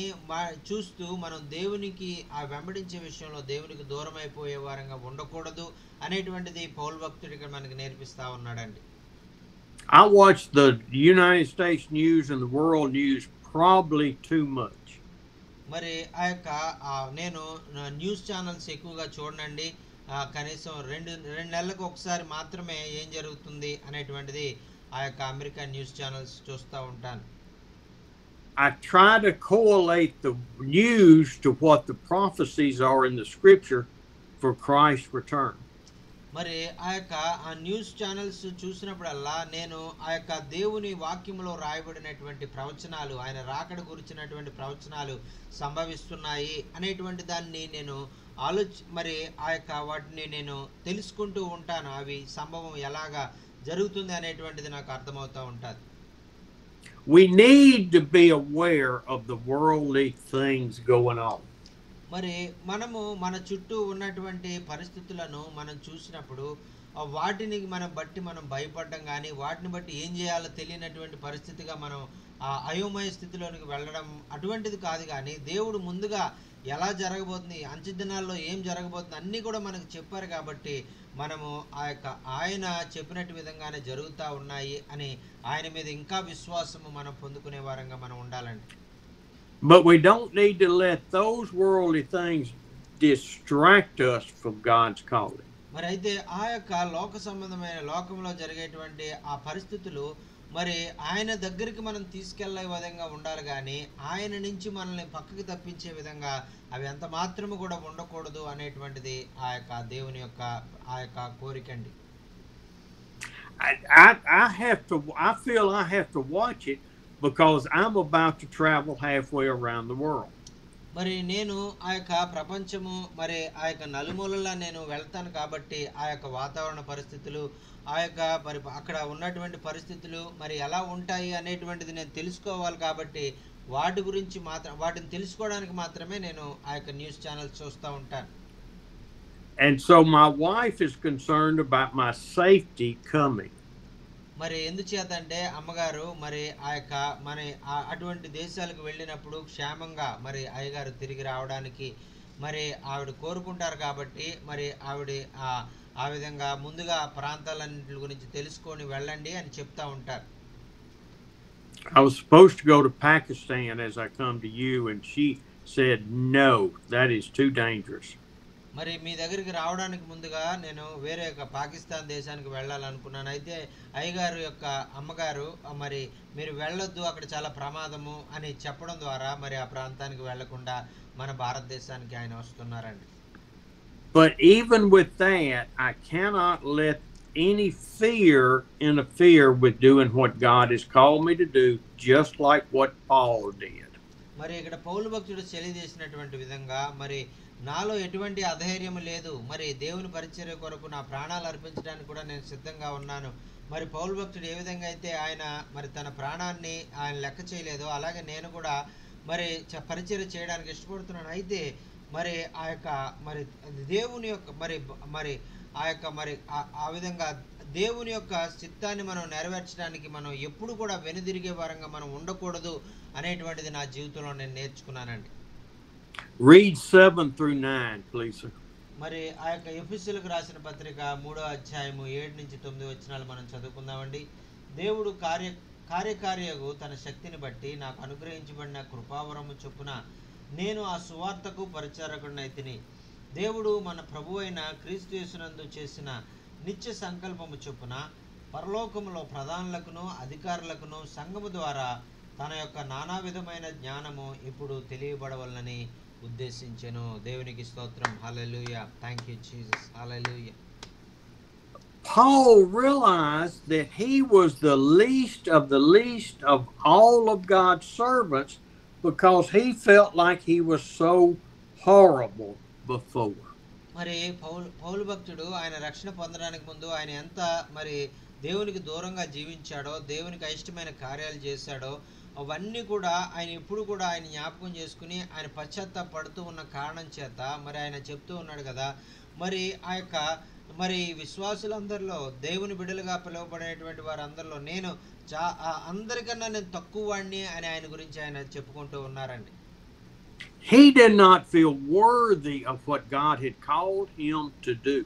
చూస్తూ మనం దేవునికి ఆ వెంబడించే విషయంలో దేవునికి దూరం అయిపోయే వారంగా ఉండకూడదు అనేటువంటిది పౌలు భక్తుడు ఇక్కడ మనకి నేర్పిస్తా ఉన్నాడండి. I watch the United States news and the world news probably too much. మరి ఆ యొక్క నేను న్యూస్ ఛానల్స్ ఎక్కువగా చూడనండి. కనీసం రెండు నెలలకు ఒకసారి మాత్రమే ఏం జరుగుతుంది అనేటువంటిది ఆ యొక్క అమెరికన్ న్యూస్ ఛానల్స్ చూస్తూ ఉంటాను. I try to correlate the news to what the prophecies are in the scripture for Christ's return. మరి ఆ యొక్క ఆ న్యూస్ ఛానల్స్ చూసినప్పుడల్లా నేను ఆ యొక్క దేవుని వాక్యములో రాయబడినటువంటి ప్రవచనాలు, ఆయన రాకడ గురించినటువంటి ప్రవచనాలు సంభవిస్తున్నాయి అనేటువంటి దాన్ని నేను మరి ఆ యొక్క వాటిని నేను తెలుసుకుంటూ ఉంటాను. అవి సంభవం ఎలాగా జరుగుతుంది అనేటువంటిది నాకు అర్థమవుతూ ఉంటుంది. We need to be aware of the worldly things going on. మరి మనము మన చుట్టూ ఉన్నటువంటి పరిస్థితులను మనం చూసినప్పుడు వాటిని మనం బట్టి మనం భయపడడం కానీ, వాటిని బట్టి ఏం చేయాలో తెలియనటువంటి పరిస్థితిగా మనం అయోమయ స్థితిలోనికి వెళ్ళడం అటువంటిది కాదు. కానీ దేవుడు ముందుగా ఎలా జరగబోతుంది, అంచె దినాల్లో ఏం జరగబోతుంది అన్నీ కూడా మనకు చెప్పారు. కాబట్టి మనము ఆయన చెప్పినట్టు విధంగానే జరుగుతూ ఉన్నాయి అని ఆయన మీద ఇంకా విశ్వాసము మనం పొందుకునే వారంగా మనం ఉండాలండి. But we don't need to let those worldly things distract us from God's calling. మరి అయితే ఆ యొక్క లోక సంబంధమైన లోకంలో జరిగేటువంటి ఆ పరిస్థితులు మరి ఆయన దగ్గరికి మనం తీసుకెళ్లే విధంగా ఉండాలి. కానీ ఆయన నుంచి మనల్ని పక్కకి తప్పించే విధంగా అవి ఎంత మాత్రము కూడా ఉండకూడదు అనేటువంటిది ఆ యొక్క దేవుని యొక్క ఆ యొక్క కోరికండి. I feel I have to watch it because I'm about to travel halfway around the world. మరి నేను ఆ యొక్క ప్రపంచము మరి ఆ యొక్క నలుమూలలా నేను వెళ్తాను. కాబట్టి ఆ యొక్క వాతావరణ పరిస్థితులు, ఆ యొక్క మరి అక్కడ ఉన్నటువంటి పరిస్థితులు మరి ఎలా ఉంటాయి అనేటువంటిది నేను తెలుసుకోవాలి. కాబట్టి వాటి గురించి వాటిని తెలుసుకోవడానికి మాత్రమే నేను ఆ యొక్క న్యూస్ ఛానల్స్ చూస్తూ ఉంటాను. And so my wife is concerned about my safety coming. మరి ఎందుచేతంటే అమ్మగారు మరి ఆ యొక్క మన అటువంటి దేశాలకు వెళ్ళినప్పుడు క్షేమంగా మరి అయ్యగారు తిరిగి రావడానికి మరి ఆవిడ కోరుకుంటారు. కాబట్టి మరి ఆవిడ ఆ విధంగా ముందుగా ప్రాంతాలన్నింటి గురించి తెలుసుకొని వెళ్ళండి అని చెప్తా ఉంటారు. I was supposed to go to Pakistan as I come to you, and she said no, that is too dangerous. మరి మీ దగ్గరికి రావడానికి ముందుగా నేను వేరే ఒక పాకిస్తాన్ దేశానికి వెళ్ళాలనుకున్నాను. అయితే అయ్యగారు యొక్క అమ్మగారు మరి మీరు వెళ్ళొద్దు, అక్కడ చాలా ప్రమాదము అని చెప్పడం ద్వారా మరి ఆ ప్రాంతానికి వెళ్లకుండా మన భారతదేశానికి ఆయన వస్తున్నారండి. But even with that, I cannot let any fear interfere with doing what God has called me to do, just like what Paul did. మరి ఇక్కడ పౌలు భక్తుడు తెలియజేసినటువంటి విధంగా మరి నాలో ఎటువంటి అధైర్యం లేదు. మరి దేవుని పరిచర్య కొరకు నా ప్రాణాలు అర్పించడానికి కూడా నేను సిద్ధంగా ఉన్నాను. మరి పౌలు భక్తుడు ఏ విధంగా అయితే ఆయన మరి తన ప్రాణాన్ని ఆయన లెక్క చేయలేదో అలాగే నేను కూడా మరి పరిచర్య చేయడానికి ఇష్టపడుతున్నాను. అయితే మరి ఆ యొక్క మరి దేవుని యొక్క మరి ఆ యొక్క మరి ఆ విధంగా దేవుని యొక్క చిత్తాన్ని మనం నెరవేర్చడానికి మనం ఎప్పుడు కూడా వెనుదిరిగే వారంగా మనం ఉండకూడదు అనేటువంటిది నా జీవితంలో నేను నేర్చుకున్నానండి. Read 7 through 9, please, sir. మరి ఆ యొక్క ఎఫెసీయులకు రాసిన పత్రిక 3వ అధ్యాయము 7 నుంచి 9 వచనాలు మనం చదువుకుందామండి. దేవుడు కార్యకార్యగు తన శక్తిని బట్టి నాకు అనుగ్రహించబడిన కృపావరము చొప్పున నేను ఆ సువార్తకు పరిచారకుడినైతిని. దేవుడు మన ప్రభువైన క్రీస్తు యేసునందు చేసిన నిత్య సంకల్పము చొప్పున పరలోకములో ప్రధానులకును అధికారులకును సంఘము ద్వారా తన యొక్క నానా విధమైన జ్ఞానము ఇప్పుడు తెలియబడవలనని ఉద్దేశించెను. దేవునికి స్తోత్రం. Hallelujah. Thank you Jesus. Hallelujah. Paul realized that he was the least of all of God's servants because he felt like he was so horrible before. మరి పౌలు భక్తుడు ఆయన రక్షణ పొందడానికి ముందు ఆయన ఎంత మరి దేవునికి దూరంగా జీవించాడో, దేవునికి అయిష్టమైన కార్యాలు చేశాడో, అవన్నీ కూడా ఆయన ఎప్పుడు కూడా ఆయన జ్ఞాపకం చేసుకుని ఆయన పశ్చాత్తాపడుతూ ఉన్న కారణం చేత మరి ఆయన చెప్తూ ఉన్నాడు కదా, మరి ఆ యొక్క మరి విశ్వాసులందరిలో దేవుని బిడ్డలుగా పిలువబడేటువంటి వారందరిలో నేను అందరికన్నా నేను తక్కువ వాడిని అని ఆయన గురించి ఆయన చెప్పుకుంటూ ఉన్నారండి. He did not feel worthy of what God had called him to do.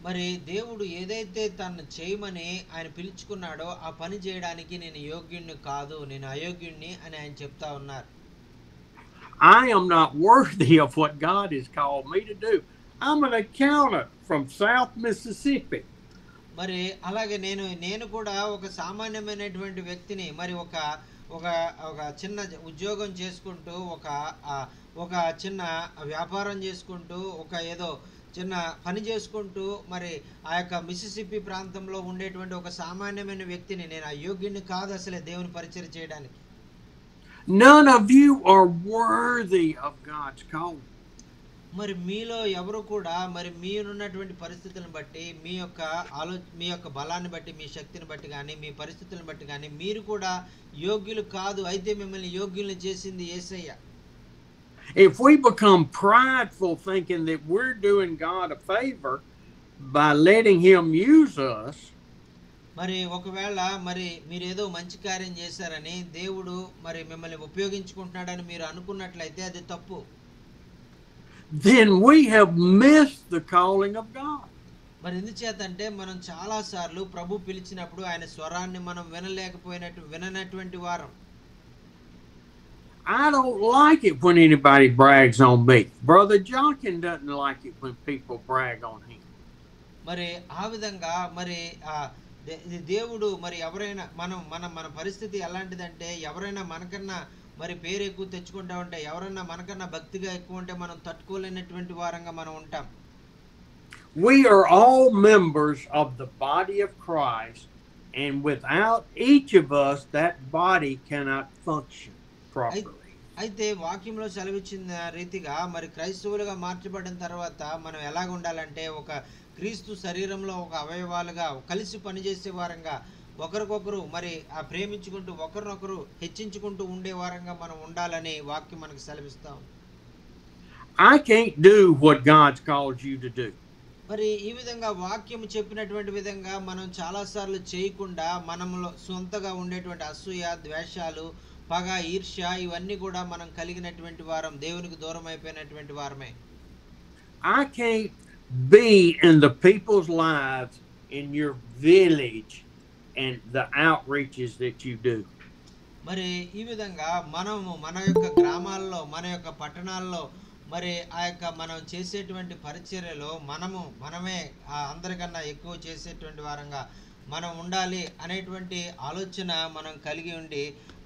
మరి దేవుడు ఏదైతే తను చేయమని ఆయన పిలుచుకున్నాడో ఆ పని చేయడానికి నేను యోగ్యుణ్ణి కాదు, నేను అయోగ్యుణ్ణి అని ఆయన చెప్తా ఉన్నారు. I am not worthy of what God has called me to do. I'm an accountant from South Mississippi. మరి అలాగే నేను కూడా ఒక సామాన్యమైనటువంటి వ్యక్తిని. మరి ఒక ఒక ఒక చిన్న ఉద్యోగం చేసుకుంటూ ఒక చిన్న వ్యాపారం చేసుకుంటూ ఒక ఏదో చిన్న పని చేసుకుంటూ మరి ఆ యొక్క మిసిసిపి ప్రాంతంలో ఉండేటువంటి ఒక సామాన్యమైన వ్యక్తిని. నేను అయోగ్యుని కాదు అసలే దేవుని పరిచర్య చేయడానికి. None of you are worthy of God's call. మరి మీలో ఎవరు కూడా మరి మీరున్నటువంటి పరిస్థితులను బట్టి మీ యొక్క బలాన్ని బట్టి మీ శక్తిని బట్టి కానీ మీ పరిస్థితులను బట్టి కానీ మీరు కూడా యోగ్యులు కాదు. అయితే మిమ్మల్ని యోగ్యుల్ని చేసింది యేసయ్య. If we become prideful thinking that we're doing God a favor by letting him use us, మరి ఒకవేళ మరి మీరు ఏదో మంచి కార్యం చేశారని దేవుడు మరి మిమ్మల్ని ఉపయోగించుకుంటున్నాడని మీరు అనుకున్నట్లయితే అది తప్పు. then we have missed the calling of God. మరి ఎందుచేతంటే మనం చాలా సార్లు ప్రభు పిలిచినప్పుడు ఆయన స్వరాన్ని మనం విననటువంటి వారం. I don't like it when anybody brags on me. Brother Jonkin doesn't like it when people brag on him. మరి ఆ విధంగా మరి దేవుడు మరి ఎవరైనా మన పరిస్థితి ఎలాంటిదంటే ఎవరైనా మనకన్నా మరి పేరు ఎక్కువ తెచ్చుకుంటా ఉంటే ఎవరైనా మనకన్నా భక్తిగా ఎక్కువ ఉంటే మనం తట్టుకోలేనటువంటి వారంగా మనం ఉంటాం. We are all members of the body of Christ, and without each of us that body cannot function properly. అయితే వాక్యంలో సెలవిచ్చిన రీతిగా మరి క్రైస్తవులుగా మార్చబడిన తర్వాత మనం ఎలాగ ఉండాలంటే ఒక క్రీస్తు శరీరంలో ఒక అవయవాలుగా కలిసి పనిచేసే వారంగా ఒకరికొకరు మరి ప్రేమించుకుంటూ ఒకరినొకరు హెచ్చించుకుంటూ ఉండే వారంగా మనం ఉండాలని వాక్యం మనకు సెలవిస్తాం. I can't do what God's called you to do. మరి ఈ విధంగా వాక్యం చెప్పినటువంటి విధంగా మనం చాలాసార్లు చేయకుండా మనలో సొంతగా ఉండేటువంటి అసూయ, ద్వేషాలు, పగ, ఈర్ష్య ఇవన్నీ కూడా మనం కలిగినటువంటి వారం, దేవునికి దూరం అయిపోయినటువంటి వారమే. I can't be in the people's lives in your village and the outreaches that you do. మరి ఈ విధంగా మనము మన యొక్క గ్రామాల్లో మన యొక్క పట్టణాల్లో మరి ఆ యొక్క మనం చేసేటువంటి పరిచర్యలో మనమే అందరికన్నా ఎక్కువ చేసేటువంటి వారంగా మనం ఉండాలి అనేటువంటి ఆలోచన మనం కలిగి ఉండి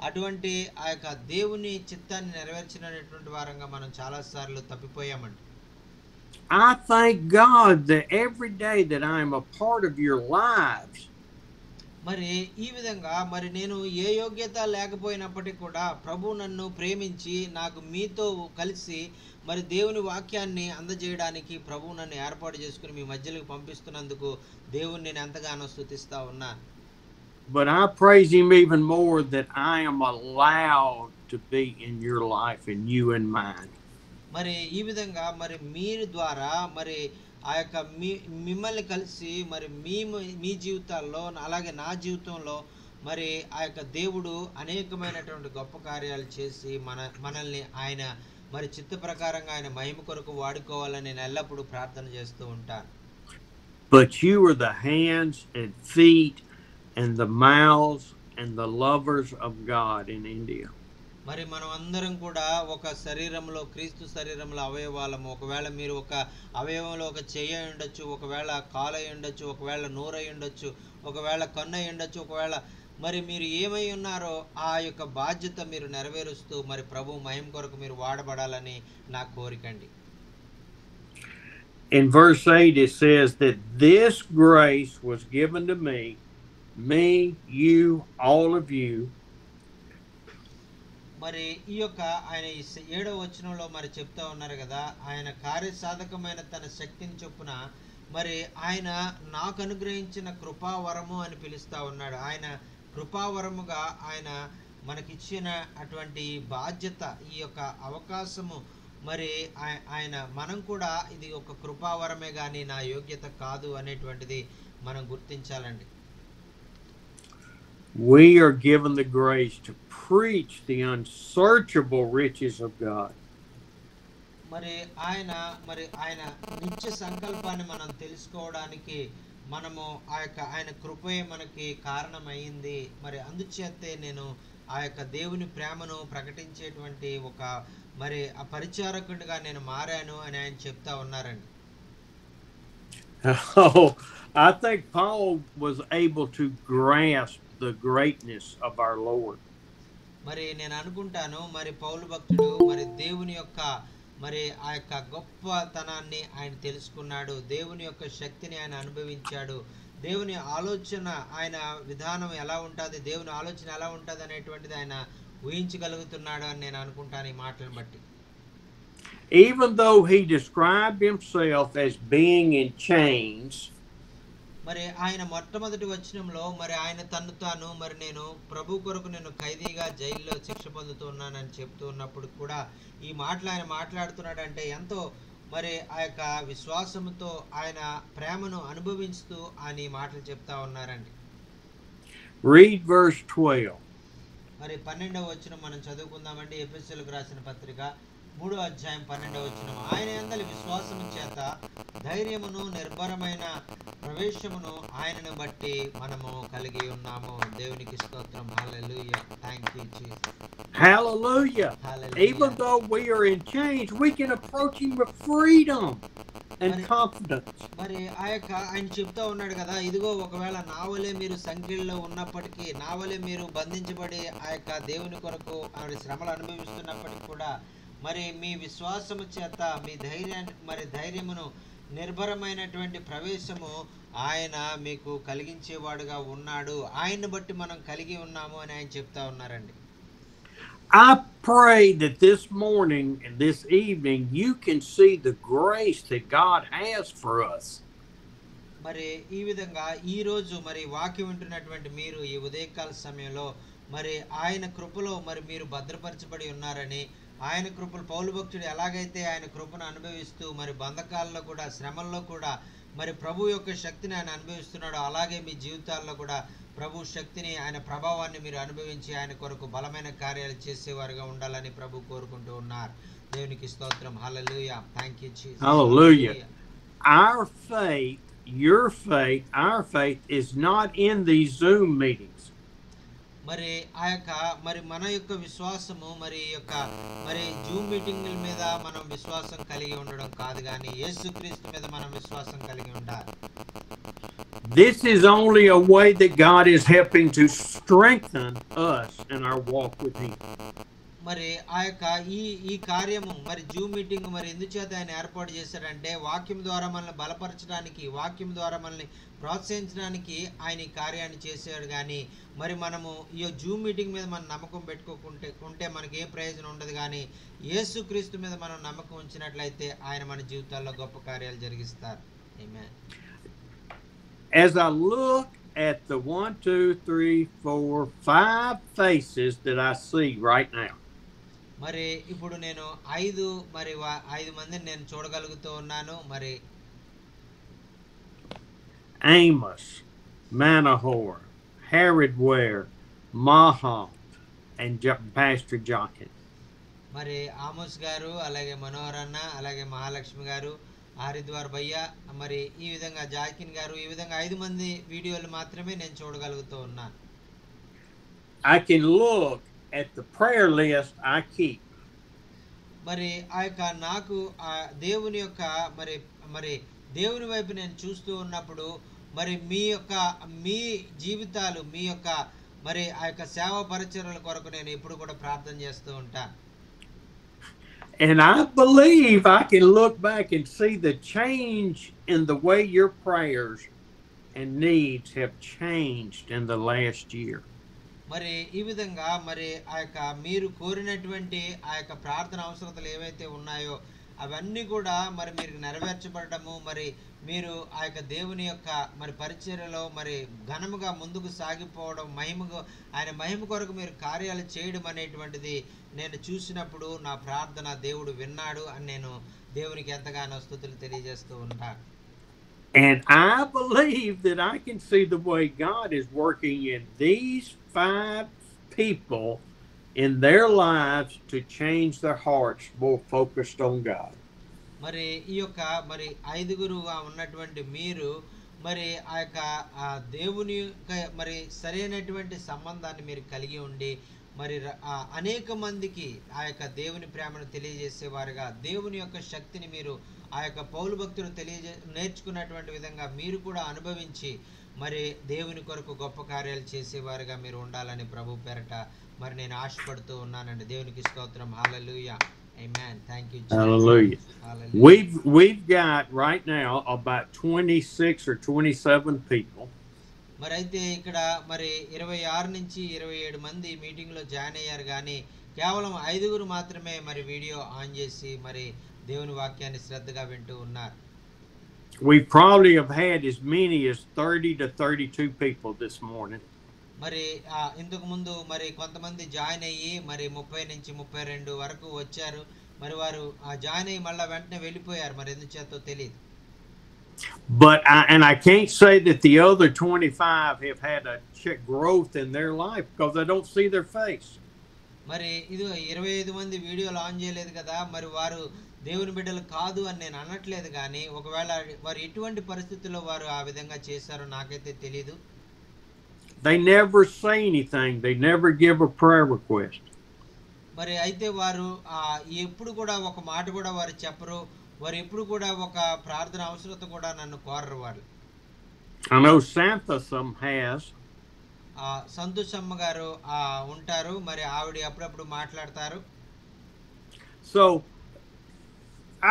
అటువంటి ఆ యొక్క దేవుని చిత్తాన్ని నెరవేర్చినటువంటి వారంగా మనం చాలాసార్లు తప్పిపోయామండి. I thank God that every day that I am a part of your lives. మరి ఈ విధంగా మరి నేను ఏ యోగ్యత లేకపోయినప్పటికీ కూడా ప్రభు నన్ను ప్రేమించి నాకు మీతో కలిసి మరి దేవుని వాక్యాన్ని అందజేయడానికి ప్రభు నన్ను ఏర్పాటు చేసుకుని మీ మధ్యలోకి పంపిస్తున్నందుకు దేవుని నేను ఎంతగానో స్తుతిస్తా ఉన్నాను. But I praise him even more that I am allowed to be in your life and you in mine. మరి ఈ విధంగా మరి మీరు ద్వారా మరి ఆ యొక్క మిమ్మల్ని కలిసి మరి మీ జీవితాల్లో అలాగే నా జీవితంలో మరి ఆ యొక్క దేవుడు అనేకమైనటువంటి గొప్ప కార్యాలు చేసి మనల్ని ఆయన మరి చిత్త ప్రకారంగా ఆయన మహిమ కొరకు వాడుకోవాలని నేను ఎల్లప్పుడూ ప్రార్థన చేస్తూ ఉంటాను. But you are the hands and feet and the mouths and the lovers of God in India. మరి మనం అందరం కూడా ఒక శరీరంలో క్రీస్తు శరీరంలో అవయవాలము. ఒకవేళ మీరు ఒక అవయవంలో ఒక చెయ్యి అయి ఉండొచ్చు, ఒకవేళ కాలు అయి ఉండొచ్చు, ఒకవేళ నోరు అయి ఉండొచ్చు, ఒకవేళ కన్ను అయి ఉండొచ్చు, ఒకవేళ మరి మీరు ఏమై ఉన్నారో ఆ యొక్క బాధ్యత మీరు నెరవేరుస్తూ మరి ప్రభు మహిమ కొరకు మీరు వాడబడాలని నా కోరికండి. In verse 8 it says that this grace was given to me, you, all of you. మరి ఈ యొక్క ఆయన 7వ వచనంలో మరి చెప్తా ఉన్నారు కదా, ఆయన కార్యసాధకమైన తన శక్తిని చొప్పున మరి ఆయన నాకు అనుగ్రహించిన కృపావరము అని పిలుస్తా ఉన్నాడు. ఆయన కృపావరముగా ఆయన మనకిచ్చిన అటువంటి బాధ్యత, ఈ యొక్క అవకాశము మరి ఆయన మనం కూడా ఇది ఒక కృపావరమే కానీ నా యోగ్యత కాదు అనేటువంటిది మనం గుర్తించాలండి. We are given the grace to preach the unsearchable riches of God. మరి ఆయన నిత్య సంకల్పాన్ని మనం తెలుసుకోవడానికి మనము ఆయన కృపే మనకి కారణమైంది. మరి అందుచేతే నేను ఆ యొక్క దేవుని ప్రేమను ప్రకటించేటువంటి ఒక మరి ఆ పరిచారకుడిగా నేను మారాను అని ఆయన చెప్తా ఉన్నారండి. Oh, I think Paul was able to grasp the greatness of our Lord. మరి నేను అనుకుంటాను మరి పౌలు భక్తుడు మరి దేవుని యొక్క మరి ఆ యొక్క గొప్పతనాన్ని ఆయన తెలుసుకున్నాడు, దేవుని యొక్క శక్తిని ఆయన అనుభవించాడు, దేవుని ఆలోచన ఆయన విధానం ఎలా ఉంటుంది, దేవుని ఆలోచన ఎలా ఉంటుంది అనేటువంటిది ఆయన ఊహించగలుగుతున్నాడు అని నేను అనుకుంటాను ఈ మాటలను బట్టి. Even though he described himself as being in chains, మరి ఆయన మొట్టమొదటి వచనంలో మరి ఆయన తన్ను తాను మరి నేను ప్రభు కొరకు నేను ఖైదీగా జైల్లో శిక్ష పొందుతున్నానని చెప్తూ ఉన్నప్పుడు కూడా ఈ మాటలు ఆయన మాట్లాడుతున్నాడంటే ఎంతో మరి ఆ యొక్క విశ్వాసంతో ఆయన ప్రేమను అనుభవిస్తూ ఆయన ఈ మాటలు చెప్తా ఉన్నారండి. Read verse 12. మరి 12వ వచనం మనం చదువుకుందామండి. ఎఫెసీయులకు రాసిన పత్రిక 3వ అధ్యాయం 12వ వచనం. ఆయన యందలి విశ్వాసము చేత ధైర్యమును నిర్భరమైన ప్రవేశమును ఆయనను బట్టి మనము కలిగి ఉన్నాము. దేవునికి స్తోత్రం. Hallelujah. Thank you Jesus. Hallelujah. Hallelujah. Even though we are in chains, we can approach him with freedom and confidence. మరి ఆయన చెప్తా ఉన్నాడు కదా, ఇదిగో ఒకవేళ నావలే మీరు సంఖ్యల్లో ఉన్నప్పటికీ, నావలే మీరు బంధించబడి ఆ యొక్క దేవుని కొరకు శ్రమలు అనుభవిస్తున్నప్పటికీ కూడా మరి మీ విశ్వాసము చేత మీ ధైర్యమును నిర్భరమైనటువంటి ప్రవేశము ఆయన మీకు కలిగించేవాడుగా ఉన్నాడు, ఆయన్ని బట్టి మనం కలిగి ఉన్నాము అని ఆయన చెప్తా ఉన్నారండి. I pray that this morning and this evening you can see the grace that God has for us. మరి ఈ విధంగా ఈ రోజు మరి వాక్యం వింటున్నటువంటి మీరు ఈ ఉదయకాల సమయంలో మరి ఆయన కృపలో మరి మీరు భద్రపరచబడి ఉన్నారని, ఆయన కృపలు పౌలు భక్తుడు ఎలాగైతే ఆయన కృపను అనుభవిస్తూ మరి బంధకాల్లో కూడా శ్రమల్లో కూడా మరి ప్రభు యొక్క శక్తిని ఆయన అనుభవిస్తున్నాడు, అలాగే మీ జీవితాల్లో కూడా ప్రభు శక్తిని ఆయన ప్రభావాన్ని మీరు అనుభవించి ఆయన కొరకు బలమైన కార్యాలు చేసేవారుగా ఉండాలని ప్రభు కోరుకుంటూ ఉన్నారు. దేవునికి స్తోత్రం. Hallelujah. Thank you Jesus. Hallelujah. Our faith, your faith, our faith is not in these Zoom meetings. మరి మరి మన యొక్క విశ్వాసము మరి జూమ్ మీటింగుల మీద మనం విశ్వాసం కలిగి ఉండడం కాదు కానీ యేసుక్రీస్తు మీద మనం విశ్వాసం కలిగి ఉండాలి. This is only a way that God is helping to strengthen us in our walk with him. మరి ఈ కార్యము మరి జూమ్ మీటింగ్ మరి ఎందుచేత ఆయన ఏర్పాటు చేశారంటే వాక్యం ద్వారా మనల్ని బలపరచడానికి, వాక్యం ద్వారా మనల్ని ప్రోత్సహించడానికి ఆయన ఈ కార్యాన్ని చేశాడు. కానీ మరి మనము ఈ జూమ్ మీటింగ్ మీద మనం నమ్మకం పెట్టుకుంటే మనకి ఏ ప్రయోజనం ఉండదు. కానీ యేసుక్రీస్తు మీద మనం నమ్మకం ఉంచినట్లయితే ఆయన మన జీవితాల్లో గొప్ప కార్యాలు జరిగిస్తారు. ఆమేన్. As I look at the 1, 2, 3, 4, 5 faces that I see right now, మరి ఇప్పుడు నేను 5 మందిని నేను చూడగలుగుతూ ఉన్నాను. మరి Amos, Manohor, Herod Ware, Maha, and Pastor Jochen. మరి ఆమోస్ గారు, అలాగే మనోహర్ అన్న, అలాగే మహాలక్ష్మి గారు, హరిద్వార్ భయ్య, మరి ఈ విధంగా జాకిన్ గారు, ఈ విధంగా 5 మంది వీడియోలు మాత్రమే నేను చూడగలుగుతూ ఉన్నాను. I can look at the prayer list I keep. మరి నాకు దేవుని యొక్క మరి దేవుని వైపు నేను చూస్తూ ఉన్నప్పుడు మరి మీ జీవితాలు మీ యొక్క మరి ఆ యొక్క సేవా పరిచర్యల కొరకు నేను ఎప్పుడు కూడా ప్రార్థన చేస్తూ ఉంటాను. And I believe I can look back and see the change in the way your prayers and needs have changed in the last year. మరి ఈ విధంగా మరి మీరు కోరినటువంటి ఆ యొక్క ప్రార్థన అవసరతలు ఏవైతే ఉన్నాయో అవన్నీ కూడా మరి మీరు నెరవేర్చబడము, మరి మీరు ఆ యొక్క దేవుని యొక్క మరి పరిచర్యలో మరి ఘనముగా ముందుకు సాగిపోవడం, ఆయన మహిమ కొరకు మీరు కార్యాలు చేయడం అనేటువంటిది నేను చూసినప్పుడు నా ప్రార్థన దేవుడు విన్నాడు అని నేను దేవునికి ఎంతగానో స్తుతులు తెలియజేస్తూ ఉంటాను. And I believe that I can see the way God is working in these 5 people in their lives to change their hearts more focused on God. మరి ఈ యొక్క మరి 5గురుగా ఉన్నటువంటి మీరు మరి ఆ యొక్క దేవుని మరి సరైనటువంటి సంబంధాన్ని మీరు కలిగి ఉండి మరి అనేక మందికి ఆ యొక్క దేవుని ప్రేమను తెలియజేసేవారుగా, దేవుని యొక్క శక్తిని మీరు ఆ యొక్క పౌలు భక్తులు నేర్చుకున్నటువంటి విధంగా మీరు కూడా అనుభవించి మరి దేవుని కొరకు గొప్ప కార్యాలు చేసేవారుగా మీరు ఉండాలని ప్రభు పేరట మరి నేను ఆశపడుతూ ఉన్నానండి. దేవునికి స్తోత్రం. హల్లెలూయా. Amen. Thank you, Jesus. Hallelujah. Hallelujah. We've got right now about 26 or 27 people. మరి అయితే ఇక్కడ మరి 26 నుంచి 27 మంది మీటింగ్ లో జాయిన్ అయ్యారు, కానీ కేవలం 5గురు మాత్రమే మరి వీడియో ఆన్ చేసి మరి దేవుని వాక్యాన్ని శ్రద్ధగా వింటూ ఉన్నారు. We probably have had as many as 30 to 32 people this morning. మరి ఇంతకు ముందు మరి కొంతమంది జాయిన్ అయ్యి మరి 30 నుంచి 32 వరకు వచ్చారు. మరి వారు జాయిన్ అయ్యి మళ్ళీ వెంటనే వెళ్ళిపోయారు, మరి ఎందుచేతో తెలియదు. But I can't say that the other 25 have had a growth in their life because I don't see their face. మరి ఇది 25 మంది వీడియోలు ఆన్ చేయలేదు కదా, మరి వారు దేవుని బిడ్డలు కాదు అని నేను అనట్లేదు, కానీ ఒకవేళ వారు ఎటువంటి పరిస్థితుల్లో వారు ఆ విధంగా చేశారో నాకైతే తెలీదు. They never say anything. They never give a prayer request. మరి అయితే వారు ఎప్పుడు కూడా ఒక మాట కూడా వారు చెప్పరు, వారు ఎప్పుడు కూడా ఒక ప్రార్థన అవసరత కూడా నన్ను కోరరు వారు. I know Santhasam has. Santhoshamma గారు ఉంటారు, మరి ఆవిడ అప్పుడప్పుడు మాట్లాడతారు. So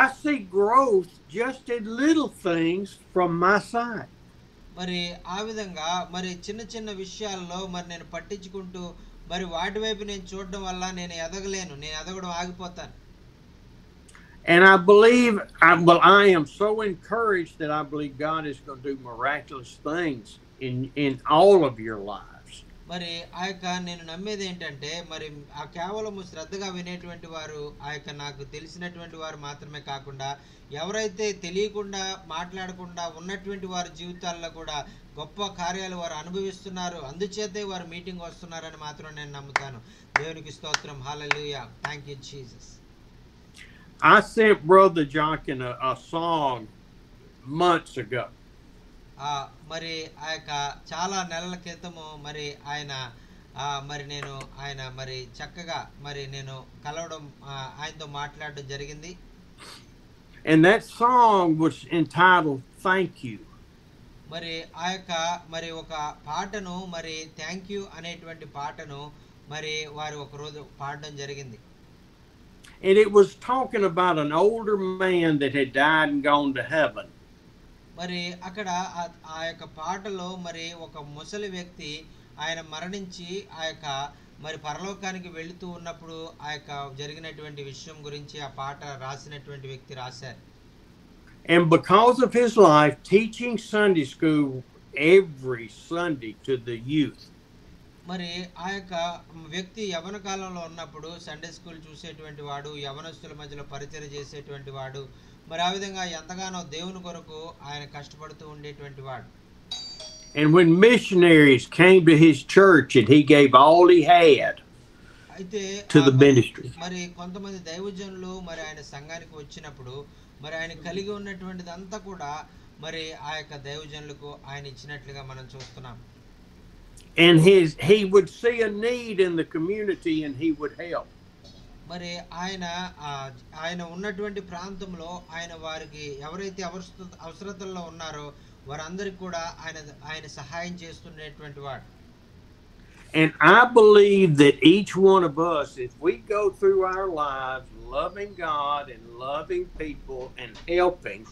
I see growth just in little things from my side. మరి ఆ విధంగా మరి చిన్న చిన్న విషయాల్లో మరి నేను పట్టించుకుంటూ మరి వాటి వైపు నేను చూడడం వల్ల నేను ఎదగలేను, నేను ఎదగడం ఆగిపోతాను. And I believe, I am so encouraged that I believe God is going to do miraculous things in all of your lives. మరి ఆ యొక్క నేను నమ్మేది ఏంటంటే మరి కేవలం శ్రద్ధగా వినేటువంటి వారు, ఆ యొక్క నాకు తెలిసినటువంటి వారు మాత్రమే కాకుండా ఎవరైతే తెలియకుండా మాట్లాడకుండా ఉన్నటువంటి వారి జీవితాల్లో కూడా గొప్ప కార్యాలు వారు అనుభవిస్తున్నారు, అందుచేతే వారు మీటింగ్ వస్తున్నారని మాత్రం నేను నమ్ముతాను. దేవునికి స్తోత్రం. Hallelujah. Thank you Jesus. I sent Brother Jochen a song months ago. మరి ఆ యొక్క చాలా నెలల క్రితము మరి ఆయన మరి చక్కగా మరి నేను కలవడం, ఆయనతో మాట్లాడడం జరిగింది. And that song was entitled Thank You. మరి ఆ యొక్క మరి ఒక పాటను మరి థ్యాంక్ యూ అనేటువంటి పాటను మరి వారు ఒక రోజు పాడడం జరిగింది. And it was talking about an older man that had died and gone to heaven. మరి అక్కడ ఆ యొక్క పాటలో మరి ఒక ముసలి వ్యక్తి ఆయన మరణించి ఆ యొక్క మరి పరలోకానికి వెళుతూ ఉన్నప్పుడు ఆ యొక్క జరిగినటువంటి విషయం గురించి ఆ పాట రాసినటువంటి వ్యక్తి రాశారు. And because of his life teaching Sunday school every Sunday to the youth. మరి ఆ యొక్క వ్యక్తి యవన కాలంలో ఉన్నప్పుడు సండే స్కూల్ చూసేటువంటి వాడు, యవనస్తుల మధ్యలో పరిచర్య చేసేటువంటి వాడు, మరి ఆ విధంగా ఎంతగానో దేవుని కొరకు ఆయన కష్టపడుతూ ఉండేటువంటి వాడు. And when missionaries came to his church and he gave all he had అయితే to the ministry. మరి కొంతమంది దైవజనులు మరి ఆయన సంఘానికి వచ్చినప్పుడు మరి ఆయన కలిగి ఉన్నటువంటిదంతా కూడా మరి ఆ యొక్క దైవజనులకు ఆయన ఇచ్చినట్లుగా మనం చూస్తున్నాం. And he would see a need in the community and he would help. మరి ఆయన ఉన్నటువంటి ప్రాంతంలో ఆయన వారికి ఎవరైతే అవసరతల్లో ఉన్నారో వారందరికి కూడా ఆయన సహాయం చేస్తున్నటువంటి వాడు. And I believe that each one of us, if we go through our lives loving God and loving people and helping,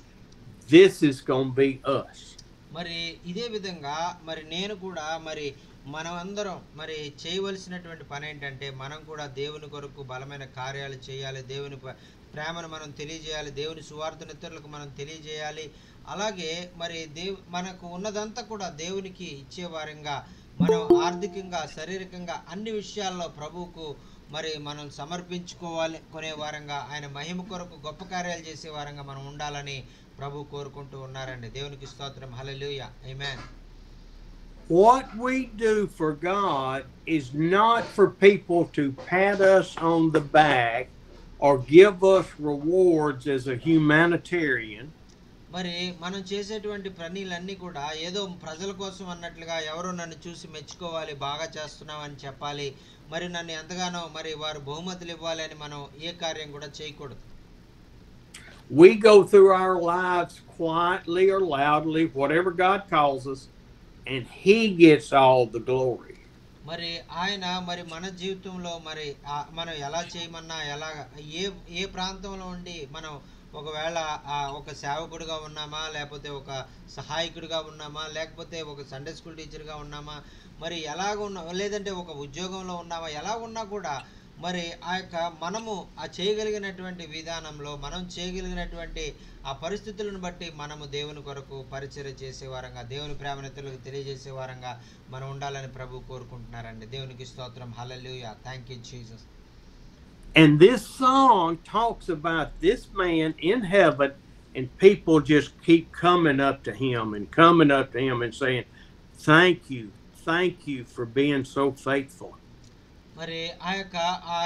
this is going to be us. మరి ఇదే విధంగా మరి నేను కూడా మరి మనం అందరం మరి చేయవలసినటువంటి పని ఏంటంటే మనం కూడా దేవుని కొరకు బలమైన కార్యాలు చేయాలి, దేవుని ప్రేమను మనం తెలియజేయాలి, దేవుని సువార్తను ఇతరులకు మనం తెలియజేయాలి. అలాగే మరి మనకు ఉన్నదంతా కూడా దేవునికి ఇచ్చేవారంగా, మనం ఆర్థికంగా, శారీరకంగా అన్ని విషయాల్లో ప్రభువుకు మరి మనం సమర్పించుకోవాలి కొనే వారంగా, ఆయన మహిమ కొరకు గొప్ప కార్యాలు చేసే వారంగా మనం ఉండాలని ప్రభు కోరుకుంటూ ఉన్నారండి. దేవునికి స్తోత్రం. హల్లెలూయా. Amen. What we do for God is not for people to pat us on the back or give us rewards as a humanitarian. మరి మనం చేసేటువంటి పనులన్నీ కూడా ఏదో ప్రజల కోసం అన్నట్లుగా, ఎవరో నన్ను చూసి మెచ్చుకోవాలి, బాగా చేస్తున్నామని చెప్పాలి, మరి నన్ను ఎంతగానో మరి వారు బహుమతులు ఇవ్వాలి అని మనం ఏ కార్యం కూడా చేయకూడదు. We go through our lives quietly or loudly, whatever God calls us, and He gets all the glory. మరి ఆయన మరి మన జీవితంలో మరి మనం ఎలా చేయమన్నా, ఎలా ఏ ఏ ప్రాంతంలో ఉండి మనం ఒకవేళ ఒక సేవకుడిగా ఉన్నామా, లేకపోతే ఒక సహాయకుడిగా ఉన్నామా, లేకపోతే ఒక సండే స్కూల్ టీచర్గా ఉన్నామా, మరి ఎలాగ ఉన్నా, లేదంటే ఒక ఉద్యోగంలో ఉన్నామా, ఎలా ఉన్నా కూడా మరి మనము చేయగలిగినటువంటి విధానంలో, మనం చేయగలిగినటువంటి ఆ పరిస్థితులను బట్టి మనము దేవుని కొరకు పరిచర్య చేసేవారంగా, దేవుని ప్రేమను ఇతరులకు తెలియజేసే వారంగా మనం ఉండాలని ప్రభు కోరుకుంటున్నారండి. దేవునికి స్తోత్రం. Hallelujah. Thank you Jesus. And this song talks about this man in heaven, and people just keep coming up to him and saying, thank you for being so faithful. మరి ఆ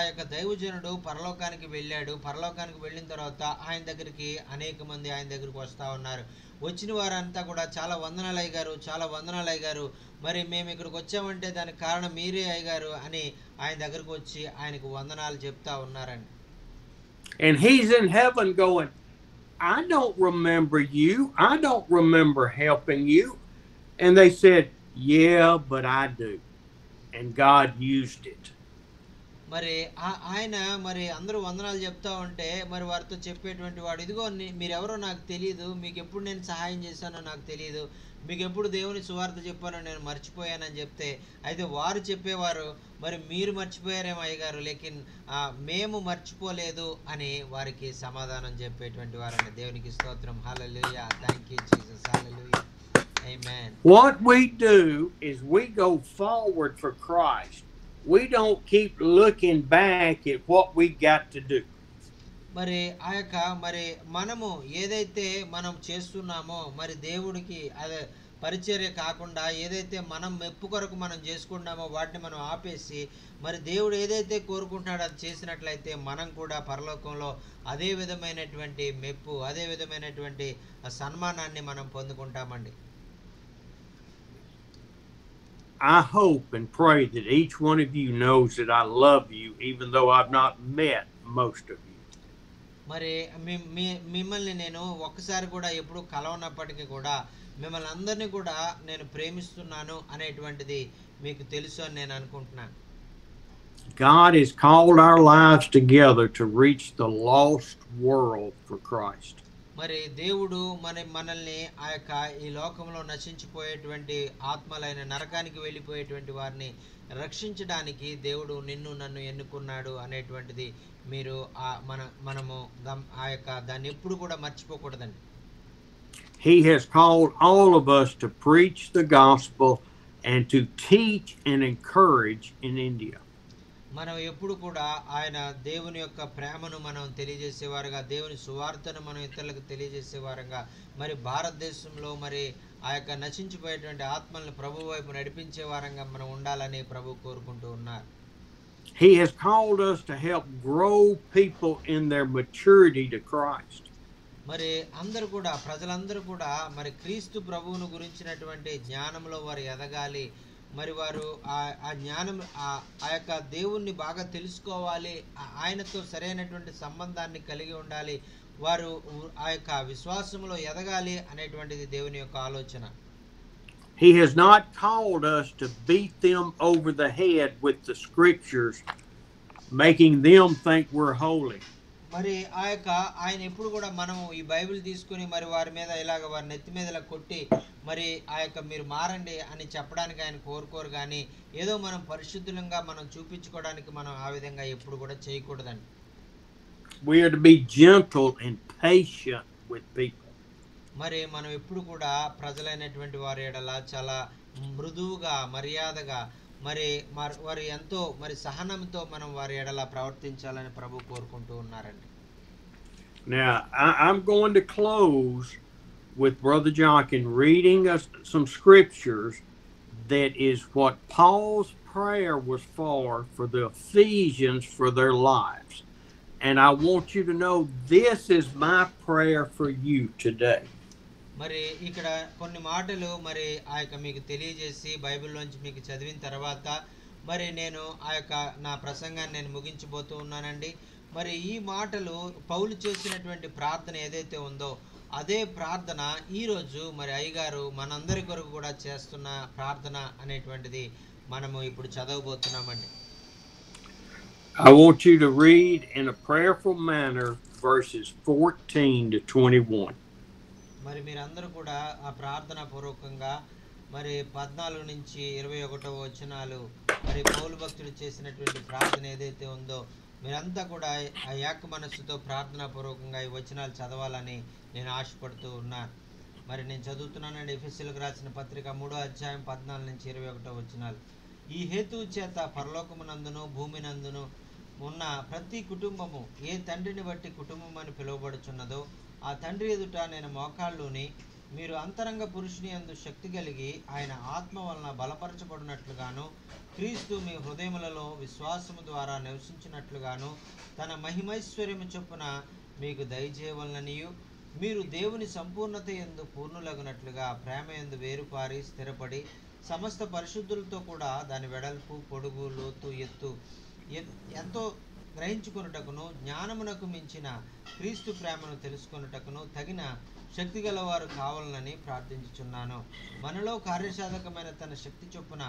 యొక్క దైవజనుడు పరలోకానికి వెళ్ళాడు. పరలోకానికి వెళ్ళిన తర్వాత ఆయన దగ్గరికి అనేక మంది ఆయన దగ్గరికి వస్తూ ఉన్నారు. వచ్చిన వారంతా కూడా చాలా వందనాలు అయ్యగారు, చాలా వందనాలు అయ్యగారు, మరి మేము ఇక్కడికి వచ్చామంటే దానికి కారణం మీరే అయ్యగారు అని ఆయన దగ్గరకు వచ్చి ఆయనకు వందనాలు చెప్తా ఉన్నారండి. And he's in heaven going, I don't remember you. I don't remember helping you. And they said, yeah, but I do. And God used it. మరి ఆయన మరి అందరూ వందనాలు చెప్తా ఉంటే మరి వారితో చెప్పేటువంటి వాడు, ఇదిగో మీరెవరో నాకు తెలియదు, మీకు ఎప్పుడు నేను సహాయం చేశానో నాకు తెలియదు, మీకు ఎప్పుడు దేవుని సువార్త చెప్పానో నేను మర్చిపోయానని చెప్తే, అయితే వారు చెప్పేవారు, మరి మీరు మర్చిపోయారేమో అయ్యగారు, లేకిన్ మేము మర్చిపోలేదు అని వారికి సమాధానం చెప్పేటువంటి వారండి. దేవునికి స్తోత్రం. Hallelujah. Thank you Jesus. Hallelujah. Amen. What we do is we go forward for Christ. We don't keep looking back at what we got to do. మరి మరి మనము ఏదైతే మనం చేస్తున్నామో, మరి దేవుడికి అదే పరిచర్య కాకుండా ఏదైతే మనం మెప్పు కొరకు మనం చేసుకుంటామో వాటిని మనం ఆపేసి, మరి దేవుడు ఏదైతే కోరుకుంటున్నాడో అది చేసినట్లయితే మనం కూడా పరలోకంలో అదే విధమైనటువంటి మెప్పు, అదే విధమైనటువంటి సన్మానాన్ని మనం పొందుకుంటామండి. I hope and pray that each one of you knows that I love you, even though I've not met most of you. మరి మిమ్మల్ని నేను ఒక్కసారి కూడా ఎప్పుడు కలవనప్పటికీ కూడా మిమ్మల్ని అందరినీ కూడా నేను ప్రేమిస్తున్నాను అనేటువంటిది మీకు తెలుసు అని నేను అనుకుంటున్నాను. God has called our lives together to reach the lost world for Christ. మరి దేవుడు మనల్ని ఈ లోకంలో నశించిపోయేటువంటి ఆత్మలైన నరకానికి వెళ్ళిపోయేటువంటి వారిని రక్షించడానికి దేవుడు నిన్ను నన్ను ఎన్నుకున్నాడు అనేటువంటిది మీరు మనము దాన్ని ఎప్పుడు కూడా మర్చిపోకూడదండి. He has called all of us to preach the gospel and to teach and encourage in India. మనం ఎప్పుడు కూడా ఆయన దేవుని యొక్క ప్రేమను మనం తెలియజేసేవారుగా, దేవుని సువార్తను మనం ఇతరులకు తెలియజేసేవారుగా, మరి భారతదేశంలో మరి నశించిపోయేటువంటి ఆత్మల్ని ప్రభు వైపు నడిపించే వారంగా మనం ఉండాలని ప్రభు కోరుకుంటూ ఉన్నారు. He has called us to help grow people in their maturity to Christ. మరి అందరూ కూడా, ప్రజలందరూ కూడా మరి క్రీస్తు ప్రభువును గురించినటువంటి జ్ఞానంలో వారు ఎదగాలి. మరి వారు ఆ జ్ఞానం ఆ యొక్క దేవుణ్ణి బాగా తెలుసుకోవాలి, ఆయనతో సరైనటువంటి సంబంధాన్ని కలిగి ఉండాలి, వారు ఆ యొక్క విశ్వాసంలో ఎదగాలి అనేటువంటిది దేవుని యొక్క ఆలోచన. He has not called us to beat them over the head with the scriptures, making them think we're holy. మరి ఆయన ఎప్పుడు కూడా మనం ఈ బైబిల్ తీసుకుని మరి వారి మీద ఇలాగ వారి నెత్తి మీద ఇలా కొట్టి మరి మీరు మారండి అని చెప్పడానికి ఆయన కోరుకోరు, కానీ ఏదో మనం పరిశుద్ధులంగా మనం చూపించుకోవడానికి మనం ఆ విధంగా ఎప్పుడు కూడా చేయకూడదండి. We are to be gentle and patient with people. మరి మనం ఎప్పుడు కూడా ప్రజలైనటువంటి వారి ఎడల చాలా మృదువుగా మర్యాదగా మరి వారి ఎంతో మరి సహనంతో మనం వారి ఎడల ప్రవర్తించాలని ప్రభు కోరుకుంటూ ఉన్నారండి. Now, I'm going to close with Brother Jonkin reading us some scriptures that is what Paul's prayer was for the Ephesians for their lives. And I want you to know this is my prayer for you today. మరి ఇక్కడ కొన్ని మాటలు మరి ఆ యొక్క మీకు తెలియజేసి బైబిల్లోంచి మీకు చదివిన తర్వాత మరి నేను ఆ యొక్క నా ప్రసంగాన్ని నేను ముగించబోతూ ఉన్నానండి. మరి ఈ మాటలు పౌలు చేసినటువంటి ప్రార్థన ఏదైతే ఉందో అదే ప్రార్థన ఈరోజు మరి అయ్యగారు మనందరి కొరకు కూడా చేస్తున్న ప్రార్థన అనేటువంటిది మనము ఇప్పుడు చదవబోతున్నామండి. I want you to read in a prayerful manner verses 14 to 21. మరి మీరందరూ కూడా ఆ ప్రార్థన పూర్వకంగా మరి 14 నుంచి 21 వచనాలు మరి పౌలు భక్తుడు చేసినటువంటి ప్రార్థన ఏదైతే ఉందో మీరంతా కూడా ఆ ఏక మనస్సుతో ప్రార్థనా పూర్వకంగా ఈ వచనాలు చదవాలని నేను ఆశపడుతూ ఉన్నాను. మరి నేను చదువుతున్నానండి. ఎఫెసీయులకు రాసిన పత్రిక 3వ అధ్యాయం 14 నుంచి 21 వచనాలు. ఈ హేతువు చేత పరలోకమునందును భూమినందును ఉన్న ప్రతి కుటుంబము ఏ తండ్రిని బట్టి కుటుంబం అని పిలువబడుచున్నదో ఆ తండ్రి ఎదుట నేను మోకాళ్ళుని మీరు అంతరంగ పురుషుని యందు శక్తి కలిగి ఆయన ఆత్మ వలన బలపరచబడినట్లుగాను క్రీస్తు మీ హృదయములలో విశ్వాసము ద్వారా నివసించినట్లుగాను తన మహిమైశ్వర్యము చొప్పున మీకు దయచేయవలననియు మీరు దేవుని సంపూర్ణత యందు పూర్ణులగునట్లుగా ప్రేమ యందు వేరుపారి స్థిరపడి సమస్త పరిశుద్ధులతో కూడా దాని వెడల్పు పొడుగు లోతు ఎత్తు ఎంతో గ్రహించుకొనుటకును జ్ఞానమునకు మించిన క్రీస్తు ప్రేమను తెలుసుకొనుటకును తగిన శక్తి గలవారు కావాలని ప్రార్థించుచున్నాను. మనలో కార్యసాధకమైన తన శక్తి చొప్పున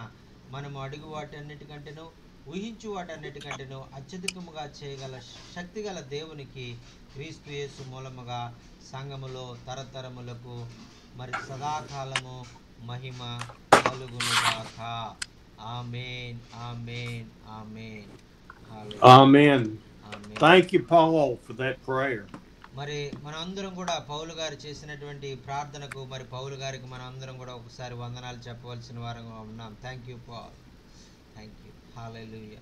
మనము అడుగు వాటన్నిటికంటేను ఊహించు వాటన్నిటికంటేను అత్యధికముగా చేయగల శక్తి గల దేవునికి క్రీస్తు యేసు మూలముగా సంఘములో తరతరములకు మరి సదాకాలము మహిమ కలుగునుగాక. ఆమేన్ ఆమేన్ ఆమేన్. Amen. Thank you, Paul, for that prayer. మరి మనందరం కూడా పౌలు గారు చేసినటువంటి ప్రార్థనకు మరి పౌలు గారికి మనందరం కూడా ఒకసారి వందనాలు చెప్పవలసిన వారంగా ఉన్నాం. Thank you Paul. Thank you. Hallelujah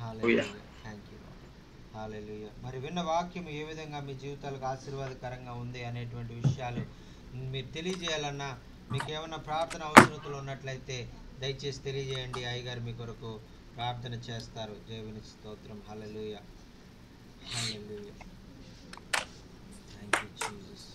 hallelujah. Thank you hallelujah. మరి విన్న వాక్యం ఏ విధంగా మీ జీవితాలకు ఆశీర్వాదకరంగా ఉంది అనేటువంటి విషయాలు మీరు తెలియజేయాలన్నా మీకు ఏమైనా ప్రార్థన అవసరతలు ఉన్నట్లయితే దయచేసి తెలియజేయండి. అయ్యగారు మీ కొరకు ప్రార్థన చేస్తారు. దేవుని స్తోత్రం. Hallelujah hallelujah. Thank you Jesus.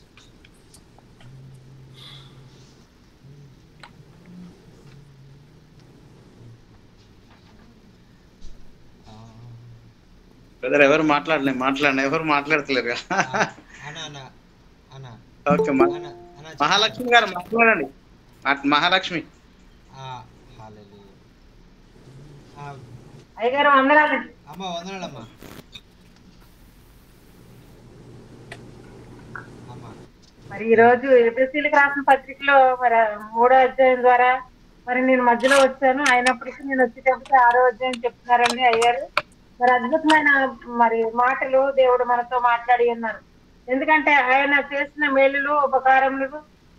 Brother ఎవరు ఎవరు మాట్లాడతలేరు. ఓకే, మహాలక్ష్మి గారు మాట్లాడండి. మహాలక్ష్మి అయ్యగారు వందనాలు. అమ్మ వందనాలమ్మా. మరి ఈ రోజు ఎఫెసీయులకు రాసిన పత్రికలో మరి 3వ అధ్యాయం ద్వారా మరి నేను మధ్యలో వచ్చాను. అయినప్పటికీ నేను వచ్చేటప్పుడు 6వ అధ్యాయం చెప్తున్నారండి అయ్యారు. మరి అద్భుతమైన మరి మాటలు దేవుడు మనతో మాట్లాడి ఉన్నారు. ఎందుకంటే ఆయన చేసిన మేలులు ఉపకారములు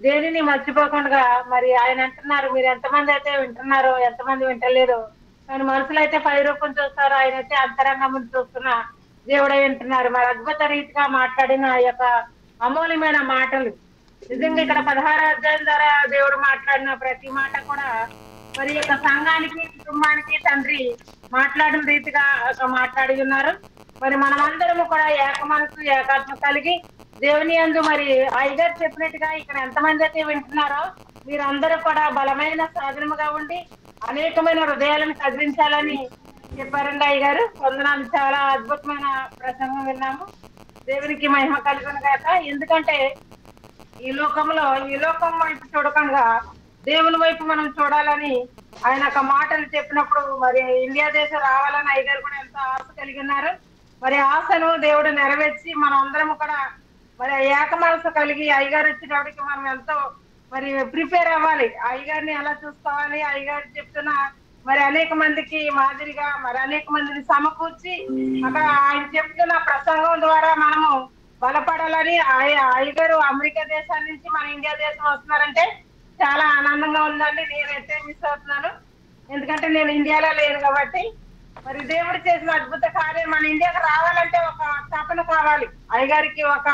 దేనిని మర్చిపోకుండా మరి ఆయన అంటున్నారు, మీరు ఎంతమంది అయితే వింటున్నారో ఎంతమంది వింటలేరో కానీ మనుషులు అయితే పై రూపం చూస్తారు, ఆయన అయితే అంతరంగం చూస్తున్న దేవుడే వింటున్నారు. మరి అద్భుత రీతిగా మాట్లాడిన ఆ యొక్క అమూల్యమైన మాటలు నిజంగా ఇక్కడ 16వ అధ్యాయం ద్వారా దేవుడు మాట్లాడిన ప్రతి మాట కూడా మరి యొక్క సంఘానికి కుటుంబానికి తండ్రి మాట్లాడిన రీతిగా మాట్లాడి ఉన్నారు. మరి మనమందరము కూడా ఏక మనసు ఏకాత్మ కలిగి దేవుని యందు మరి అయ్యగారు చెప్పినట్టుగా ఇక్కడ ఎంతమంది అయితే వింటున్నారో మీరందరూ కూడా బలమైన సాధనముగా ఉండి అనేకమైన హృదయాలను కదిలించాలని చెప్పారండి అయ్యగారు. వందనాలు. చాలా అద్భుతమైన ప్రసంగం విన్నాము. దేవునికి మహిమ కలుగును గాక. ఎందుకంటే ఈ లోకం వైపు చూడకుండా దేవుని వైపు మనం చూడాలని ఆయన ఒక మాటలు చెప్పినప్పుడు మరి ఇండియా దేశం రావాలని అయ్యగారు కూడా ఎంతో ఆశ కలిగి ఉన్నారు. మరి ఆశను దేవుడు నెరవేర్చి మనం అందరం కూడా మరి ఏక మనసు కలిగి అయ్యగారు వచ్చేటప్పటికి మనం ఎంతో మరి ప్రిపేర్ అవ్వాలి. అయ్యగారిని ఎలా చూసుకోవాలి, అయ్యగారు చెప్తున్న మరి అనేక మందికి మాదిరిగా మరి అనేక మందిని సమకూర్చి అక్కడ ఆయన చెప్తున్న ప్రసంగం ద్వారా మనము బలపడాలని అయ్యగారు అమెరికా దేశం నుంచి మన ఇండియా దేశం వస్తున్నారంటే చాలా ఆనందంగా ఉందండి. నేనైతే మిస్ అవుతున్నాను, ఎందుకంటే నేను ఇండియాలో లేను కాబట్టి. మరి దేవుడు చేసిన అద్భుత కార్యం మన ఇండియాకి రావాలంటే ఒక తపన కావాలి. అయ్యగారికి ఒక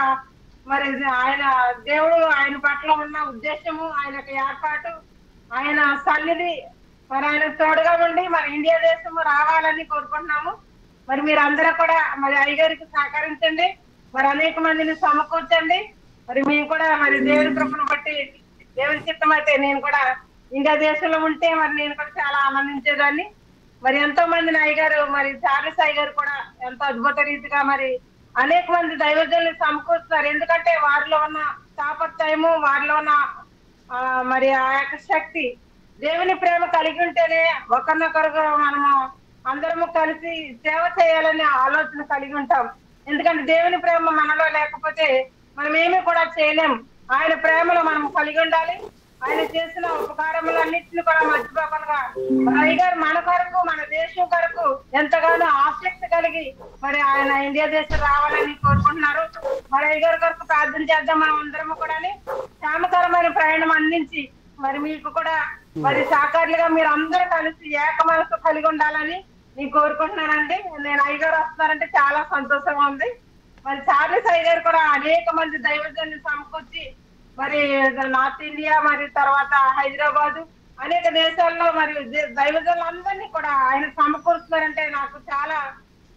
మరి ఆయన దేవుడు ఆయన పట్ల ఉన్న ఉద్దేశము, ఆయన యొక్క ఏర్పాటు, ఆయన సన్నిధి మరి ఆయన తోడుగా ఉండి మరి ఇండియా దేశము రావాలని కోరుకుంటున్నాము. మరి మీరు అందరూ కూడా మరి అయ్యగారికి సహకరించండి, మరి అనేక మందిని సమకూర్చండి. మరి మేము కూడా మరి దేవుడి కృపను బట్టి దేవుని చిత్తం అయితే నేను కూడా ఇండియా దేశంలో ఉంటే మరి నేను కూడా చాలా ఆనందించేదాన్ని. మరి ఎంతో మందిని అయ్యగారు మరి చార్లెస్ అయ్యగారు కూడా ఎంతో అద్భుత రీతిగా మరి అనేక మంది దైవజనులు సమకూరుస్తున్నారు. ఎందుకంటే వారిలో ఉన్న తాపత్రయము, వారిలో ఉన్న మరి ఆ యొక్క శక్తి, దేవుని ప్రేమ కలిగి ఉంటేనే ఒకరినొకరు మనము అందరము కలిసి సేవ చేయాలనే ఆలోచన కలిగి ఉంటాం. ఎందుకంటే దేవుని ప్రేమ మనలో లేకపోతే మనం ఏమీ కూడా చేయలేము. ఆయన ప్రేమలో మనం కలిగి ఉండాలి. ఆయన చేసిన ఉపకారములన్నింటినీ కూడా మర్చిపోకుండా అయ్యగారు మన కొరకు, మన దేశం కొరకు ఎంతగానో ఆసక్తి కలిగి మరి ఆయన ఇండియా దేశం రావాలని కోరుకుంటున్నారు. మరి అయ్యగారి కొరకు ప్రార్థన చేద్దాం మనం అందరము కూడా. క్షేమకరమైన ప్రయాణం అందించి మరి మీకు కూడా మరి సహకారులుగా మీరు అందరూ కలిసి ఏక మనసు కలిగి ఉండాలని నేను కోరుకుంటున్నానండి. నేను అయ్యగారు వస్తున్నారంటే చాలా సంతోషంగా ఉంది. మరి చార్లెస్ అయ్యగారు కూడా అనేక మంది దైవజనులు సమకూర్చి మరి నార్త్ ఇండియా, మరి తర్వాత హైదరాబాదు, అనేక దేశాల్లో మరి దైవజనులందరినీ కూడా ఆయన సమకూరుస్తున్నారంటే నాకు చాలా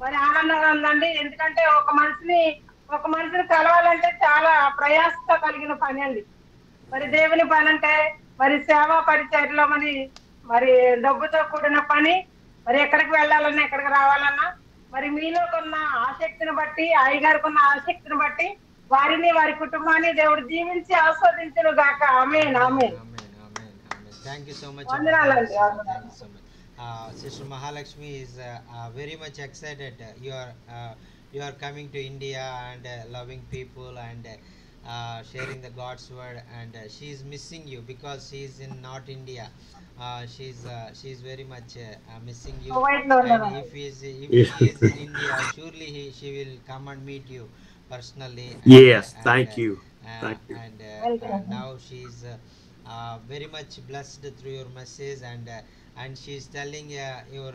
మరి ఆనందంగా ఉందండి. ఎందుకంటే ఒక మనిషిని కలవాలంటే చాలా ప్రయాసతో కలిగిన పని అండి. మరి దేవుని పని అంటే మరి సేవా పరిచర్లో మరి మరి డబ్బుతో కూడిన పని. మరి ఎక్కడికి వెళ్ళాలన్నా, ఎక్కడికి రావాలన్నా మరి మీలోకున్న ఆసక్తిని బట్టి, అయ్యగారికి ఉన్న ఆసక్తిని బట్టి వారిని, వారి కుటుంబాన్ని దేవుడు దీవించి ఆస్వాదించును గాక. ఆమేన్, ఆమేన్. Thank you so much. వందనాలండి. Thank you so much. Sister Mahalakshmi is very much excited. You are coming to India and loving people and sharing the God's word, and she is missing you because she is in North India. She's very much missing you. And if he is in India, surely she will come and meet you personally. Yes, thank you. Thank you. And now she's very much blessed through your message, and she's telling your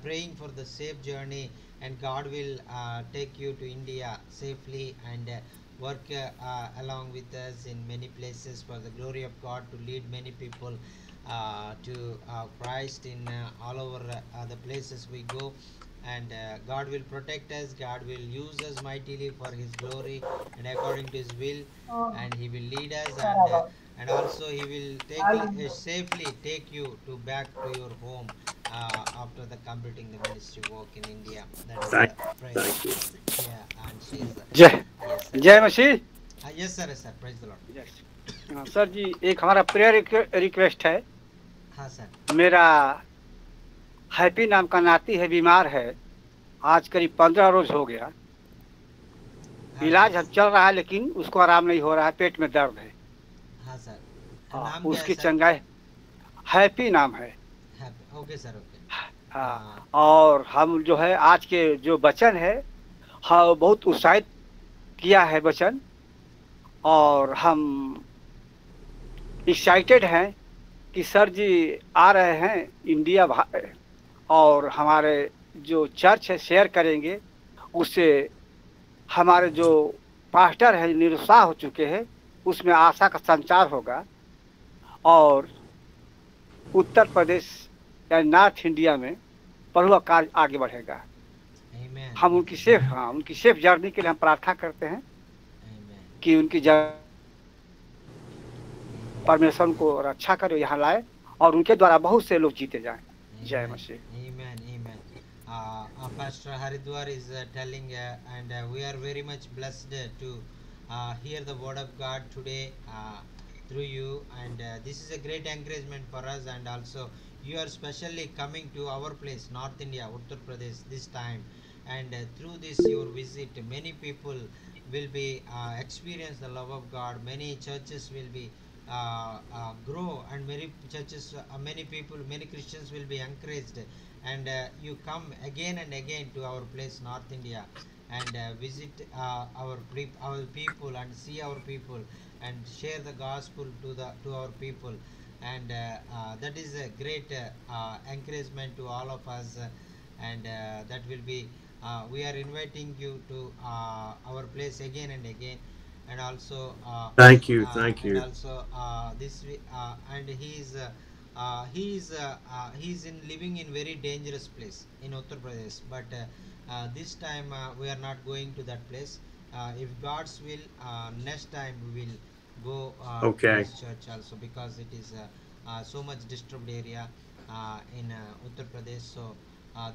praying for the safe journey, and God will take you to India safely and work along with us in many places for the glory of God, to lead many people to Christ in all over the places we go. And God will protect us, God will use us mightily for his glory and according to his will, and he will lead us, and also he will safely take you to back to your home after the completing the ministry work in India. That is Thank you. Yeah, and she is जय मसीह। yes sir, yes sir, praise the Lord. Sir ji, एक हमारा prayer request है। हाँ sir. मेरा happy नाम का नाती है, बीमार है, आज करीब 15 रोज हो गया। इलाज चल रहा है लेकिन उसको आराम नहीं हो रहा है, पेट में दर्द है। हाँ सर। नाम उसकी चंगाई हैप्पी नाम है। Okay sir, okay. हाँ, और हम जो है आज के जो वचन है, हाँ बहुत उत्साहित किया है वचन, और हम एक्साइटेड हैं कि सर जी आ रहे हैं इंडिया, और हमारे जो चर्च है शेयर करेंगे, उससे हमारे जो पास्टर है निरुत्साह हो चुके हैं, उसमें आशा का संचार होगा, और उत्तर प्रदेश या नॉर्थ इंडिया में प्रभु का कार्य आगे बढ़ेगा। हम उनकी सेफ जर्नी के लिए हम प्रार्थना करते हैं कि उनकी परमेश्वर को रक्षा करे, यहाँ लाए, और उनके द्वारा बहुत से लोग जीते जाएं। जय मसीह। Amen, amen. Pastor Haridwar is telling, and we are very much blessed to hear the word of God today through you, and this is a great encouragement for us, and also you are specially coming to our place, North India, Uttar Pradesh this time, and through this your visit many people will be experience the love of God, many churches will be grow, and many churches, many people, many Christians will be encouraged, and you come again and again to our place, North India, and visit our people and see our people and share the gospel to our people, and that is a great encouragement to all of us, and that will be we are inviting you to our place again and again, and also Thank you. Thank and you. also and he's in living in very dangerous place in Uttar Pradesh, but this time we are not going to that place. If God's will, next time we will go to Okay. his church also, because it is so much disturbed area in Uttar Pradesh. So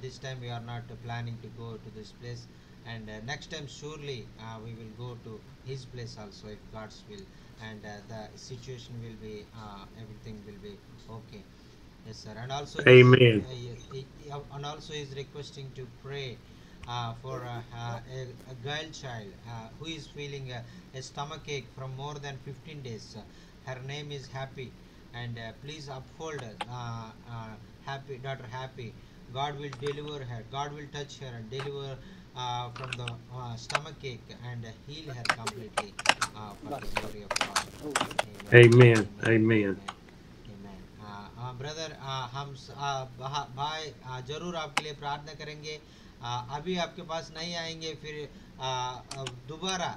this time we are not planning to go to this place, and next time surely we will go to his place also, if God's will, and the situation will be everything will be okay. Yes, sir. And also Amen. and also he's requesting to pray for a girl child who is feeling a stomach ache from more than 15 days. Her name is Happy, and please uphold Happy, daughter Happy. God will deliver her. God will touch her and deliver from the stomach ache, and heal her completely for the glory of God. Amen. Amen. Amen. Amen. Amen. Brother हम भाई ज़रूर आपके लिए प्रार्थना करेंगे। अभी आपके पास नहीं आएंगे, फिर दोबारा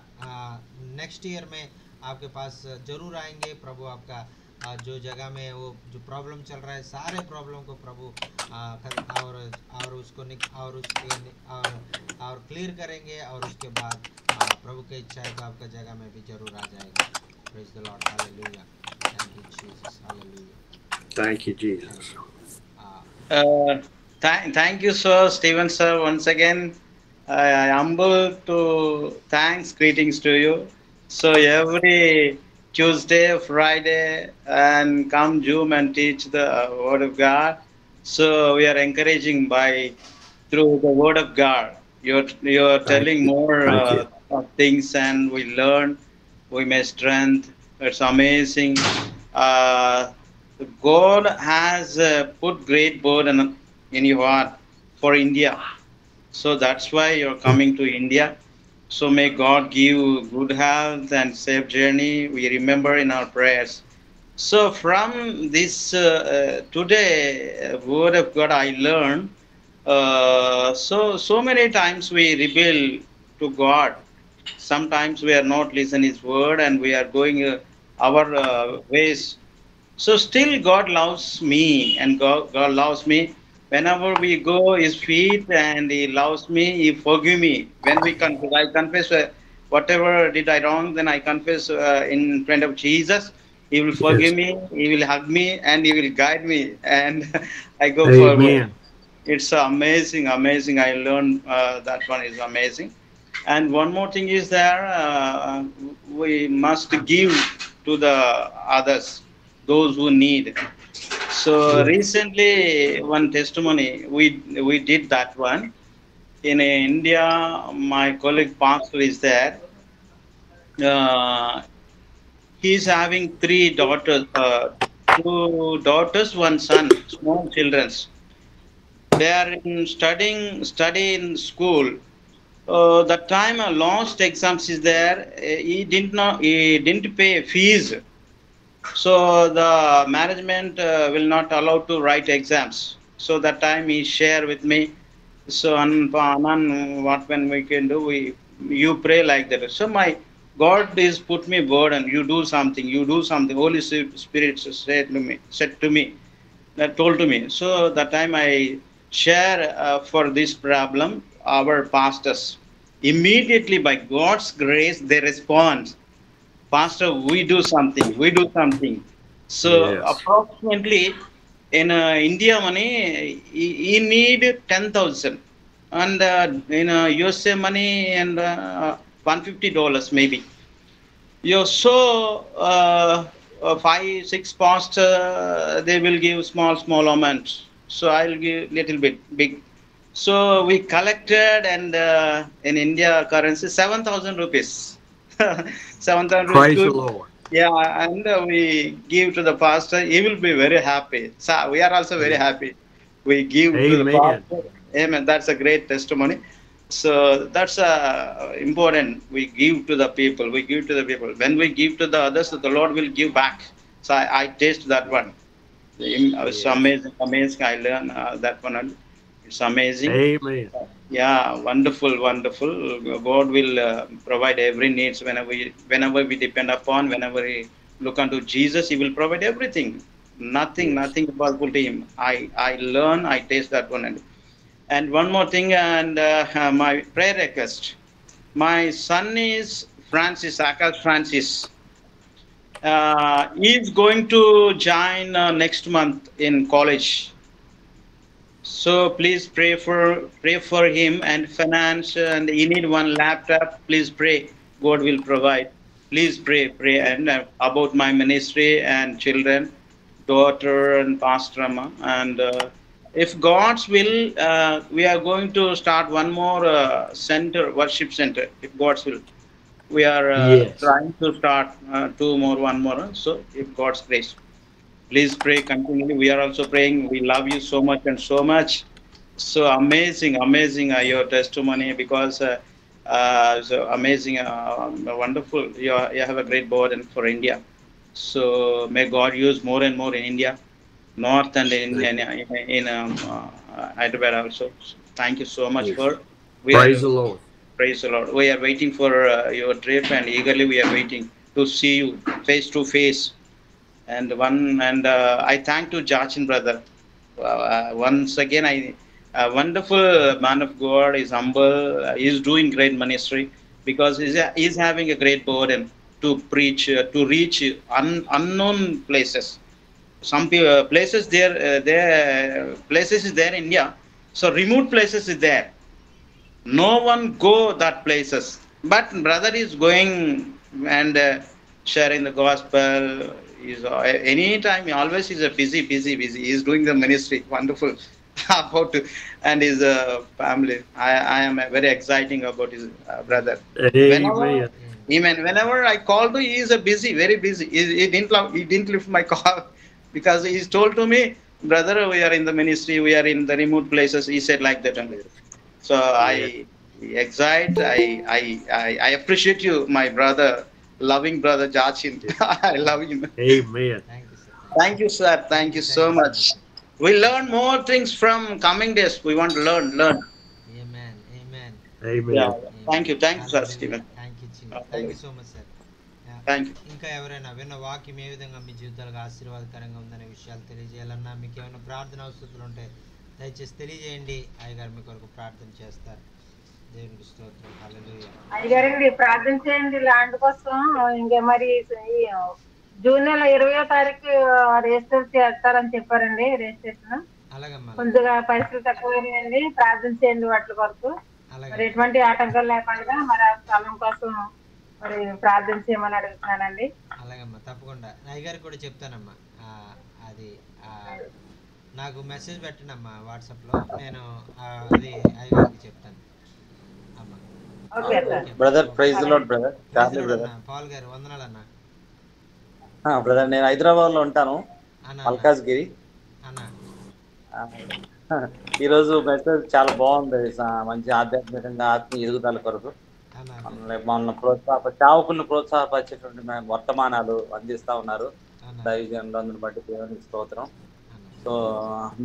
नेक्स्ट ईयर में आपके पास ज़रूर आएंगे। प्रभु आपका जो जगह में वो जो प्रॉब्लम चल रहा है, सारे प्रॉब्लम को प्रभु और उसको और क्लियर करेंगे, और उसके बाद प्रभु की इच्छा है तो आपका जगह में भी ज़रूर आ जाएगा। Praise the Lord, hallelujah, thank you Jesus, hallelujah. Thank you, Jesus. Thank you, sir, Stephen, sir. Once again, I humble to thanks, greetings to you. So every Tuesday, Friday, and come Zoom and teach the Word of God. So we are encouraging by through the Word of God. You're Thank telling you. more Thank you. of things, and we learn. We may strength. It's amazing. Uh, God has put great burden in your heart for India. So that's why you're coming to India. So may God give you good health and safe journey. We remember in our prayers. So from this today word of God, I learned. So many times we rebel to God. Sometimes we are not listening His word, and we are going our ways. So still God loves me, and God loves me. Whenever we go His feet, and He loves me, He forgive me. When we confess, I confess whatever did I wrong, then I confess in front of Jesus. He will Yes. forgive me, He will hug me, and He will guide me, and I go forward. Amen. It's amazing, amazing. I learned that one is amazing. And one more thing is there, we must give to the others, those who need. So Yes. recently, one testimony we did that one in India. My colleague pastor is there. Uh, he's having three daughters, two daughters, one son, small childrens. They are in study in school. That time last exams is there. He didn't pay fees. So the management will not allow to write exams. So that time he share with me. So Anand, what when we can do? You pray like that. So my God is put me burden. You do something. You do something. Holy Spirit said to me, that told to me. So that time I share for this problem our pastors. Immediately by God's grace they respond. Pastor, we do something. We do something. So Yes. approximately in India money, he need 10,000, and in USA money and $150 maybe. Yeah, so five, six pastor they will give small amounts. So I'll give little bit big. So we collected, and in India currency 7,000 rupees. 7,000 rupees Praise the good. Lord. Yeah, and we give to the pastor. He will be very happy. So we are also very happy. We give to the Amen. pastor. Amen. That's a great testimony. So that's important. We give to the people. We give to the people. When we give to the others, the Lord will give back. So I taste that one. It's Yes. amazing, amazing. I learn that one. And it's amazing. Amen. Yeah, wonderful, wonderful. God will provide every needs whenever we depend upon, whenever we look unto Jesus, He will provide everything. Nothing, Yes. nothing impossible to Him. I learn, I taste that one. And one more thing, and my prayer request. My son is Francis, Akash Francis. He's going to join next month in college. So please pray for him and finance, and he need one laptop. Please pray. God will provide. Please pray and about my ministry and children, daughter and pastor Amma. And if God's will, we are going to start one more center, worship center. If God's will, we are Yes. trying to start two more, one more. So if God's grace. Please pray continually. We are also praying. We love you so much and so much. So amazing, amazing your testimony because so amazing, wonderful. You have a great burden for India. So may God use more and more in India, North and in Hyderabad also. So thank you so much Yes. for. We Praise are the Lord. praise the Lord. We are waiting for your trip and eagerly we are waiting to see you face to face and I thank to Jachin brother. Once again, I a wonderful man of God is humble. He's doing great ministry because he's having a great burden to preach, to reach unknown places. Some places there places is there in India, so remote places is there. No one go that places, but brother is going and sharing the gospel. He's anytime he always is a busy. He's doing the ministry wonderful about and his family. I am very exciting about his brother. Whenever Amen. even whenever I call to, he is a busy, very busy. He didn't lift my call because he's told to me, brother, we are in the ministry, we are in the remote places. He said like that only. So Yes. I excite. I appreciate you, my brother, loving brother Jachin. I love him. Amen. Thank you, sir. Thank you, sir. Thank you Thank so you so much. much. We learn more things from coming days. We want to learn. Amen. Amen. Yeah. Amen. Thank you, sir, Hallelujah. Stephen. Thank you Chinni thank you so much sir. Thank you. ఇంకా ఎవరైనా విన్న వాక్యం ఏ విధంగా మీ జీవితాలకు ఆశీర్వాదకరంగా ఉందనే విషయాలు తెలియజేయాలన్నా మీకు ఏమైనా ప్రార్థన అవసరాలు ఉంటే దయచేసి తెలియజేయండి. అయ్యగారు మీ కొరకు ప్రార్థన చేస్తారు. దేవునికి స్తోత్రం. హల్లెలూయా. అయ్యగారండి ప్రార్థన చేయండి ల్యాండ్ కోసం. ఇంకా మరి ఈ జూన్ నెల 20వ తారీఖు రిజిస్టర్ చేస్తారని చెప్పారండి. రిజిస్ట్రేషన్ అలాగమ్మా. కొద్దిగా పరిస్థితులు తక్కువైనాయండి. ప్రార్థన చేయండి వాటి వరకు. మరి అలాగే ఎటువంటి ఆటంకాలు లేకుండా మరి ఆ స్థలం కోసం మరి ప్రార్థన చేయమని అడుగుతున్నానండి. అలాగమ్మా తప్పకుండా అయ్యగారికి కూడా చెప్తానమ్మా. అది నాకు మెసేజ్ పెట్టండమ్మా వాట్సాప్లో. నేను అది అయ్యగారికి చెప్తాను అమ్మా. Okay sir. Okay brother praise okay. Lord brother praise family Lord brother. అన్న. పాల్ గారు వందనాలన్నా. బ్రదర్ నేను హైదరాబాద్ లో ఉంటాను, అన్న అన్న మల్కాజ్గిరి. అన్న ఈరోజు మెసేజ్ చాలా బాగుంది. మంచి ఆధ్యాత్మికంగా ఆత్మీయ ఎదుగుదల కొరకు అన్న అన్న మన చావుకులను ప్రోత్సాహపరిచేటువంటి వర్తమానాలు అందిస్తా ఉన్నారు అన్న దైవజనులందరిని బట్టి దేవునికి స్తోత్రం. అన్న. సో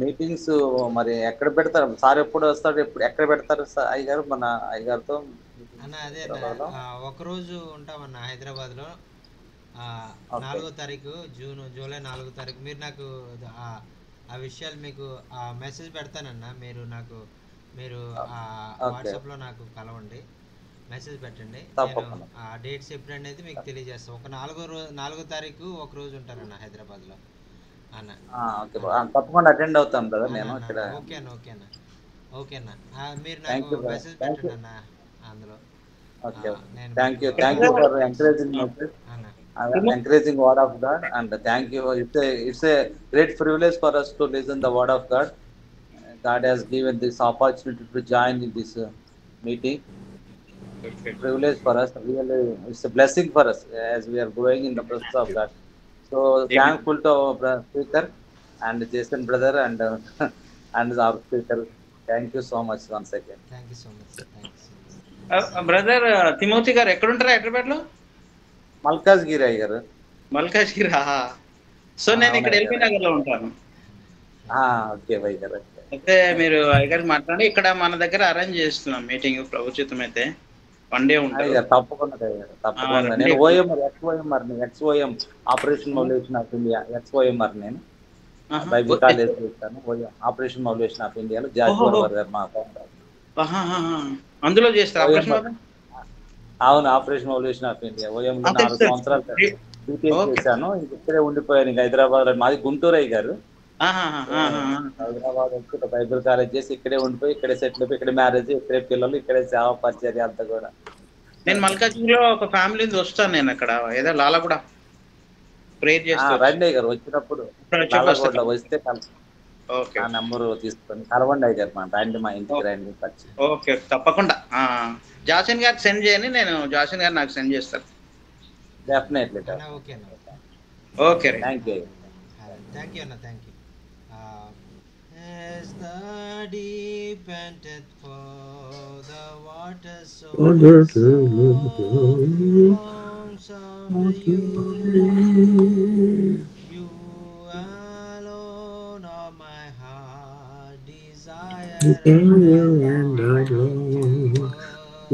మీటింగ్స్ మరి ఎక్కడ పెడతారు సార్? ఎప్పుడు వస్తాడు? ఎక్కడ పెడతారు సార్ అయ్యగారు? మన అయ్యగారితో అన్న అదే అన్న హైదరాబాద్లో? ఒకరోజు ఉంటామన్న హైదరాబాద్లో. ఓకే 4వ తారీఖు జూలై 4వ తారీఖు మీరు నాకు ఆ విషయాలు మీకు మెసేజ్ పెడతానన్న. మీరు ఓకే వాట్సాప్లో నాకు కలవండి, మెసేజ్ పెట్టండి. నేను తప్పకుండా. ఆ డేట్స్ ఎప్పుడు అనేది మీకు తెలియజేస్తాను. ఒక 4వ తారీఖు ఒక రోజు ఉంటానన్న హైదరాబాద్లో అన్న. ఓకే అన్న తప్పకుండా అటెండ్ అవుతాను బ్రదర్. అన్న నేను అన్న ఇక్కడ ఓకే అన్న ఓకే అన్న ఓకే అన్న. మీరు థ్యాంక్ నాకు you brother. Message thank you. పెట్టండి అన్న అందులో. ఓకే నేను థ్యాంక్ మీకు you thank you message for encouraging message. అన్న. Encouraging word of God, and thank you. It's a great privilege for us to listen the word of God. God has given this opportunity to join in this meeting. Okay. privilege for us. Really, it's a blessing for us as we are growing in the presence of God. So Amen. thankful to our speaker and Jason brother and and our speaker. Thank you so much once again. Thank you so much sir, thank you so much. Brother Timothy గారు ఎక్కడుంటారా హైదరాబాద్లో? మల్కాజ్ గిరి గారు. మల్కాజ్గిరా. So నేను ఇక్కడ అవునా LB గారు. నగర్లో ఉంటాను. Okay భయ్ గారు. అయితే మీరు అయ్యగారికి మాట్లాడి ఇక్కడ మన దగ్గర అరేంజ్ చేస్తున్నాం మీటింగ్ ప్రభుత్వం అయితే 1 డే ఉంటుంది. తప్పకుండా తప్పకుండా. నేను ఓఎంఆర్ ఎక్స్ఓఎం ఆపరేషన్ మౌలేషన్ ఆఫ్ ఇండియా ఎక్స్ఓఎంఆర్ నేను బైబిల్ కాలేజ్ చేస్తాను. ఆపరేషన్ మౌలేషన్ ఆఫ్ ఇండియాలో జార్జ్ గోర్వర్ గారు మా ఫౌండర్. అందులో చేస్తారు ఆపరేషన్? అవును, ఆపరేషన్ మౌలేషన్ ఆఫ్ ఇండియా ఓఎంలో 4 సంవత్సరాలు బీటెక్ చేశాను. ఇక్కడే ఉండిపోయాను. ఇంకా హైదరాబాద్ మాది గుంటూరు అయ్య గారు. హైదరాబాద్ వచ్చి ఒక బైబిల్ కాలేజ్ చేసి ఇక్కడే ఉండిపోయి ఇక్కడే సెటిల్ అయిపోయి ఇక్కడే మ్యారేజ్, ఇక్కడే పిల్లలు, ఇక్కడే సేవ పరిచర్య అంతా కూడా. నేను మల్కాజ్గిరిలో ఒక ఫ్యామిలీ వస్తాను. నేను అక్కడ ఏదో లాలా కూడా ప్రేయర్ చేస్తాను. రండి గారు, వచ్చినప్పుడు వస్తే ఆ నెంబర్ తీసుకొని కలవండి అయ్య గారు. రండి మా ఇంటికి రండి. ఓకే, తప్పకుండా. జాసన్ గారికి సెండ్ చేయని, నేను జాసన్ గారు నాకు సెండ్ చేస్తాను. Definitely. Okay, thank you. Thank you అన్న, thank you. As the deep panteth for the water, so my soul longs after you. You alone are my heart desire, and I long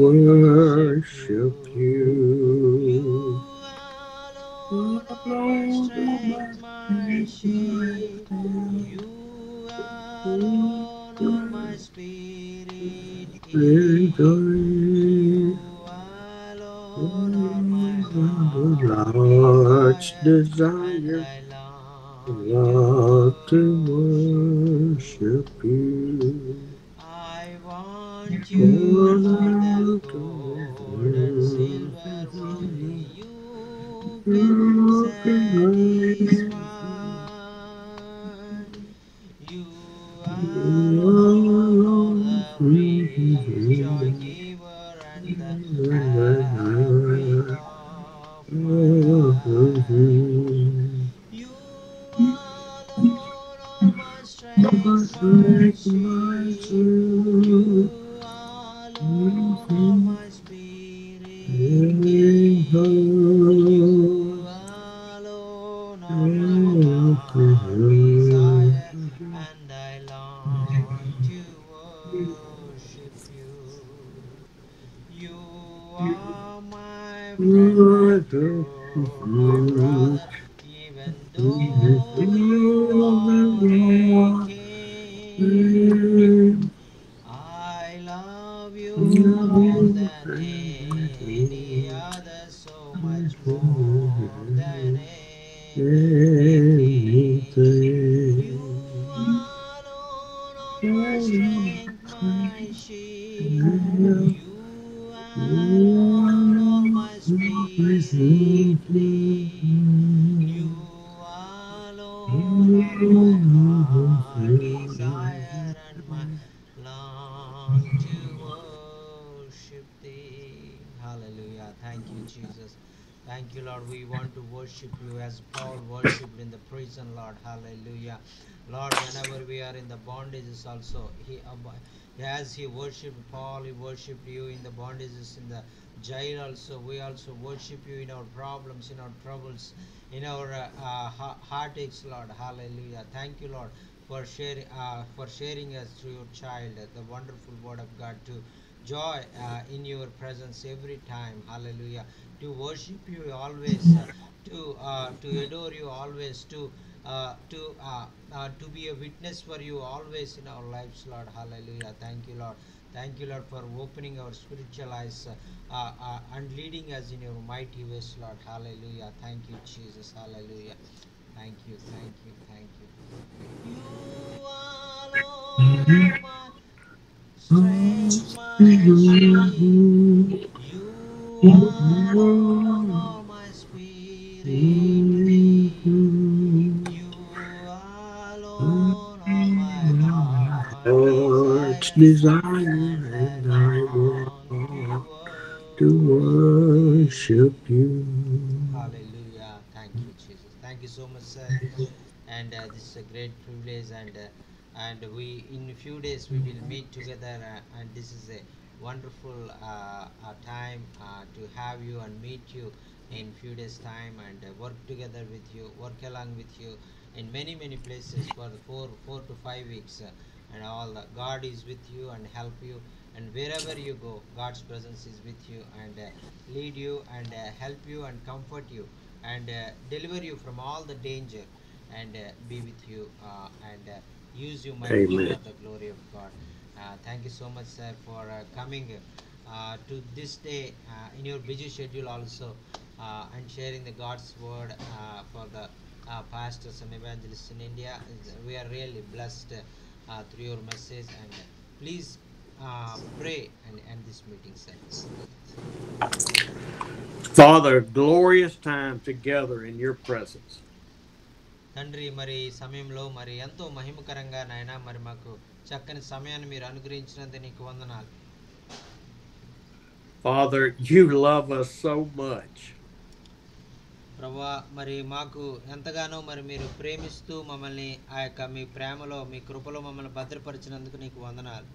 worship you. You alone are my strength, my shield. You alone are my spirit. You alone are my heart's desire. Love to worship you. I want you more than gold and silver. Only you can satisfy. You alone the Prince, joy giver, and the habit of my life. You alone are my strength, my shield. You alone are my spirit. You alone are my heart desire, and I long to worship you. You are my brother, even though you are my king. I love you more than any other, so much more than anything. You alone are my strength, my shield. You alone are my spirit. You alone are my heart desire, and my long to worship thee. Hallelujah. Thank you, Jesus. Thank you, Lord. We want to worship you as Paul worshipped in the prison, Lord. Hallelujah. Lord, whenever we are in the bondages also, as he worshipped Paul, he worshipped you in the bondages, in the jail also. We also worship you in our problems, in our troubles, in our heartaches, Lord. Hallelujah. Thank you, Lord, for sharing us through your child the wonderful word of God, to joy in your presence every time. Hallelujah. To worship you always, to adore you always, to be a witness for you always in our lives, Lord. Hallelujah. Thank you, Lord. Thank you, Lord, for opening our spiritual eyes and leading us in your mighty ways, Lord. Hallelujah. Thank you, Jesus. Hallelujah. Thank you, thank you, thank you. You alone are my strength, my shield. You alone are my spirit. You alone are my heart's desire, and I long to worship you. Hallelujah. Thank you, Jesus. Thank you so much, sir. And this is a great privilege. And we in a few days we will meet together. And this is a wonderful time to have you and meet you in few days time and work together with you, work along with you in many places for the 4 to 5 weeks. And all God is with you and help you. And wherever you go, God's presence is with you and lead you and help you and comfort you and deliver you from all the danger and be with you and use you mightily Amen. for the glory of God. Thank you so much, sir, for coming to this day in your busy schedule also and sharing the God's word for the pastors and evangelists in India. We are really blessed through your message. And please pray and end this meeting, sir. Father, glorious time together in your presence. తండ్రి మరి ఈ సమయంలో మరి ఎంతో మహిమకరంగా నాయన మరి మాకు చక్కని సమయాన్ని మీరు అనుగ్రహించినందుకు నీకు వందనాలు. Father, you love us so much. ప్రభువా మరి మాకు ఎంతగానో మరి మీరు ప్రేమిస్తూ మమ్మల్ని ఆ యొక్క మీ ప్రేమలో మీ కృపలో మమ్మల్ని భద్రపరిచినందుకు నీకు వందనాలు.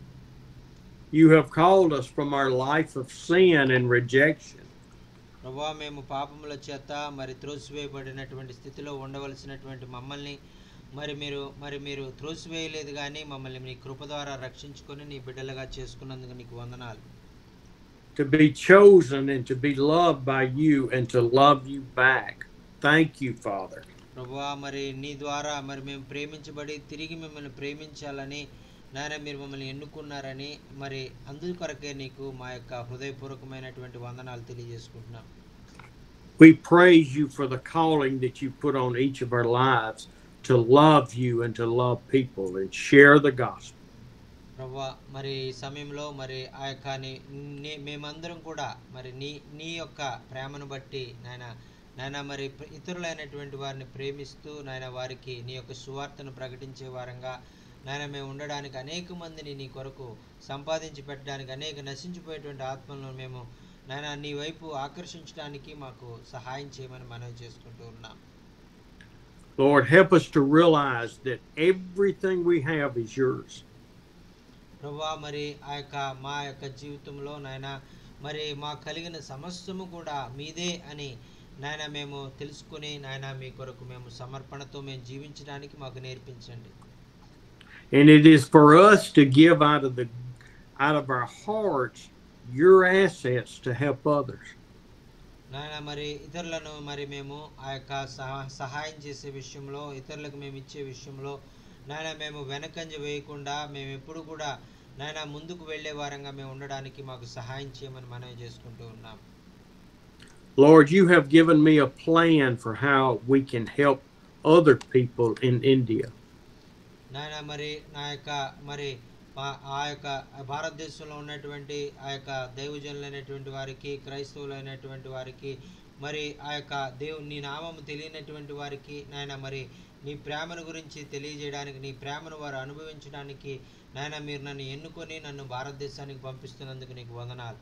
You have called us from our life of sin and rejection. ప్రభువా మేము పాపముల చేత మరి త్రోసివేయబడినటువంటి స్థితిలో ఉండవలసినటువంటి మమ్మల్ని మరి మీరు త్రోసివేయలేదు కానీ మమ్మల్ని నీ కృప ద్వారా రక్షించుకొని నీ బిడ్డలుగా చేసుకున్నందుకు నీకు వందనాలు. To be chosen and to be loved by you and to love you back. Thank you, Father. ప్రభువా మరి నీ ద్వారా మరి మేము ప్రేమించబడి తిరిగి మిమ్మల్ని ప్రేమించాలని నాయన మీరు మమ్మల్ని ఎన్నుకున్నారని మరి అందుకొరకే నీకు మా యొక్క హృదయపూర్వకమైనటువంటి వందనాలు తెలియజేసుకుంటున్నాం. We praise you for the calling that you put on each of our lives to love you and to love people and share the gospel. ప్రభువా మరి ఈ సమయంలో మరి ఆ యొక్క మేమందరం కూడా మరి నీ యొక్క ప్రేమను బట్టి నాయన మరి ఇతరులైనటువంటి వారిని ప్రేమిస్తూ నాయన వారికి నీ యొక్క సువార్తను ప్రకటించే వారంగా నాయన మేము ఉండడానికి అనేక మందిని నీ కొరకు సంపాదించి పెట్టడానికి అనేక నశించిపోయేటువంటి ఆత్మలను మేము నాయన నీ వైపు ఆకర్షించడానికి మాకు సహాయం చేయమని మనవి చేసుకుంటూ ఉన్నాం. Lord, help us to realize that everything we have is yours. ప్రభువా మరి ఆ యొక్క మా యొక్క జీవితంలో నాయన మరి మాకు కలిగిన సమస్తము కూడా మీదే అని నాయన మేము తెలుసుకుని నాయన మీ కొరకు మేము సమర్పణతో మేము జీవించడానికి మాకు నేర్పించండి. And it is for us to give out of our hearts your assets to help others. నాయన మరి ఇతరులను మరి మేము ఆ యొక్క సహాయం చేసే విషయంలో ఇతరులకు మేము ఇచ్చే విషయంలో నాయన మేము వెనకంజ వేయకుండా మేము ఎప్పుడు కూడా నాయన ముందుకు వెళ్ళే వారంగా మేము ఉండడానికి మాకు సహాయం చేయమని మనవి చేసుకుంటూ ఉన్నాం. Lord, you have given me a plan for how we can help other people in India. నాయన మరి నా యొక్క మరి ఆ యొక్క భారతదేశంలో ఉన్నటువంటి ఆ యొక్క దైవజనులైనటువంటి వారికి క్రైస్తవులైనటువంటి వారికి మరి ఆ యొక్క నీ నామము తెలియనటువంటి వారికి నాయన మరి నీ ప్రేమను గురించి తెలియజేయడానికి నీ ప్రేమను వారు అనుభవించడానికి నాయన మీరు నన్ను ఎన్నుకొని నన్ను భారతదేశానికి పంపిస్తున్నందుకు నీకు వందనాలు.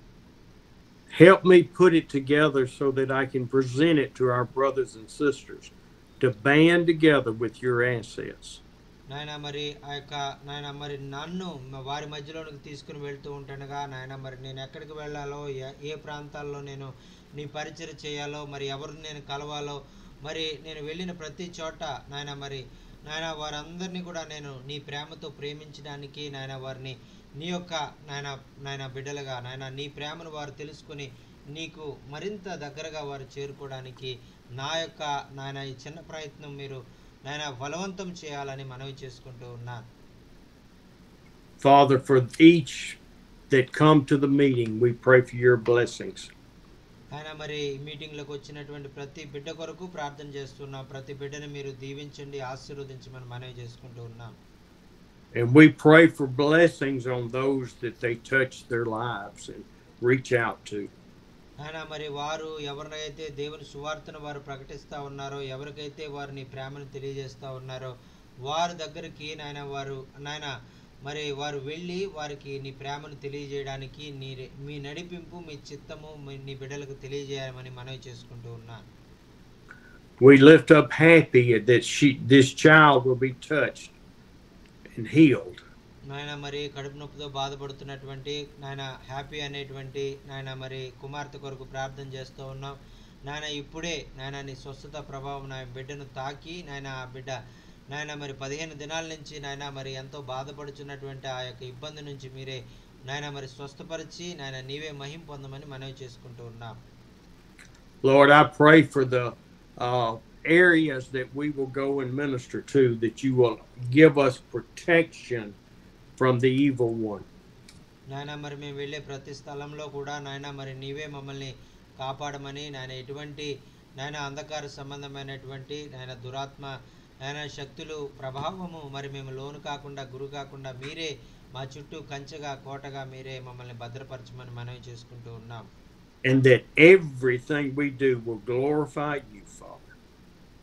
Help me put it together so that I can present it to our brothers and sisters to band together with your assets. నాయన మరి ఆ యొక్క నాయన మరి నన్ను వారి మధ్యలోనికి తీసుకుని వెళ్తూ ఉంటానుగా నాయన మరి నేను ఎక్కడికి వెళ్ళాలో ఏ ప్రాంతాల్లో నేను నీ పరిచయం చేయాలో మరి ఎవరిని నేను కలవాలో మరి నేను వెళ్ళిన ప్రతి చోట నాయన వారందరినీ కూడా నేను నీ ప్రేమతో ప్రేమించడానికి నాయన వారిని నీ యొక్క నాయన బిడ్డలుగా నాయన నీ ప్రేమను వారు తెలుసుకుని నీకు మరింత దగ్గరగా వారు చేరుకోవడానికి నా యొక్క నాయన ఈ చిన్న ప్రయత్నం మీరు నాయన బలవంతం చేయాలని మనవి చేసుకుంటూ ఉన్నాను. Father, for each that come to the meeting, we pray for your blessings. ఆయన మరి మీటింగ్లకు వచ్చినటువంటి ప్రతి బిడ్డ కొరకు ప్రార్థన చేస్తున్నాం. ప్రతి బిడ్డని మీరు దీవించండి, ఆశీర్వదించమని మనవి చేసుకుంటూ ఉన్నాం. And we pray for blessings on those that they touch their lives and reach out to. ఆయన మరి వారు ఎవరినైతే దేవుని సువార్తను వారు ప్రకటిస్తూ ఉన్నారో, ఎవరికైతే వారిని ప్రేమను తెలియజేస్తూ ఉన్నారో వారి దగ్గరికి నాయన మరి వారు వెళ్ళి వారికి నీ ప్రేమను తెలియజేయడానికి మీ నడిపింపు, మీ చిత్తము నీ బిడ్డలకు తెలియజేయమని మనవి చేసుకుంటూ ఉన్నా. We lift up Happy that this child will be touched and healed. నాయన మరి కడుపు నొప్పితో బాధపడుతున్నటువంటి నాయన హ్యాపీ అనేటువంటి నాయన మరి కుమార్తె కొరకు ప్రార్థన చేస్తూ ఉన్నాం. నాయన ఇప్పుడే నాయన నీ స్వస్థత ప్రభావం నా బిడ్డను తాకి నాయన ఆ బిడ్డ నాయన మరి 15 దినాల నుంచి నాయన మరి ఎంతో బాధపడుచున్నటువంటి ఆ యొక్క ఇబ్బంది నుంచి మీరే నాయన మరి స్వస్థపరిచి నాయన నీవే మహిమ పొందమని మనవి చేసుకుంటూ ఉన్నాం. Lord, I pray for the areas that we will go and minister to, that you will give us protection from the evil one. నాయన మరి మేము వెళ్ళే ప్రతి స్థలంలో కూడా నాయన మరి నీవే మమ్మల్ని కాపాడమని నాయన ఎటువంటి నాయన అంధకార సంబంధమైనటువంటి నాయన దురాత్మ నాయన శక్తులు ప్రభావము మరి మేము లోను కాకుండా గురి కాకుండా మీరే మా చుట్టూ కంచెగా కోటగా మీరే మమ్మల్ని భద్రపరచమని మనవి చేసుకుంటూ ఉన్నాం. And that everything we do will glorify you, Father.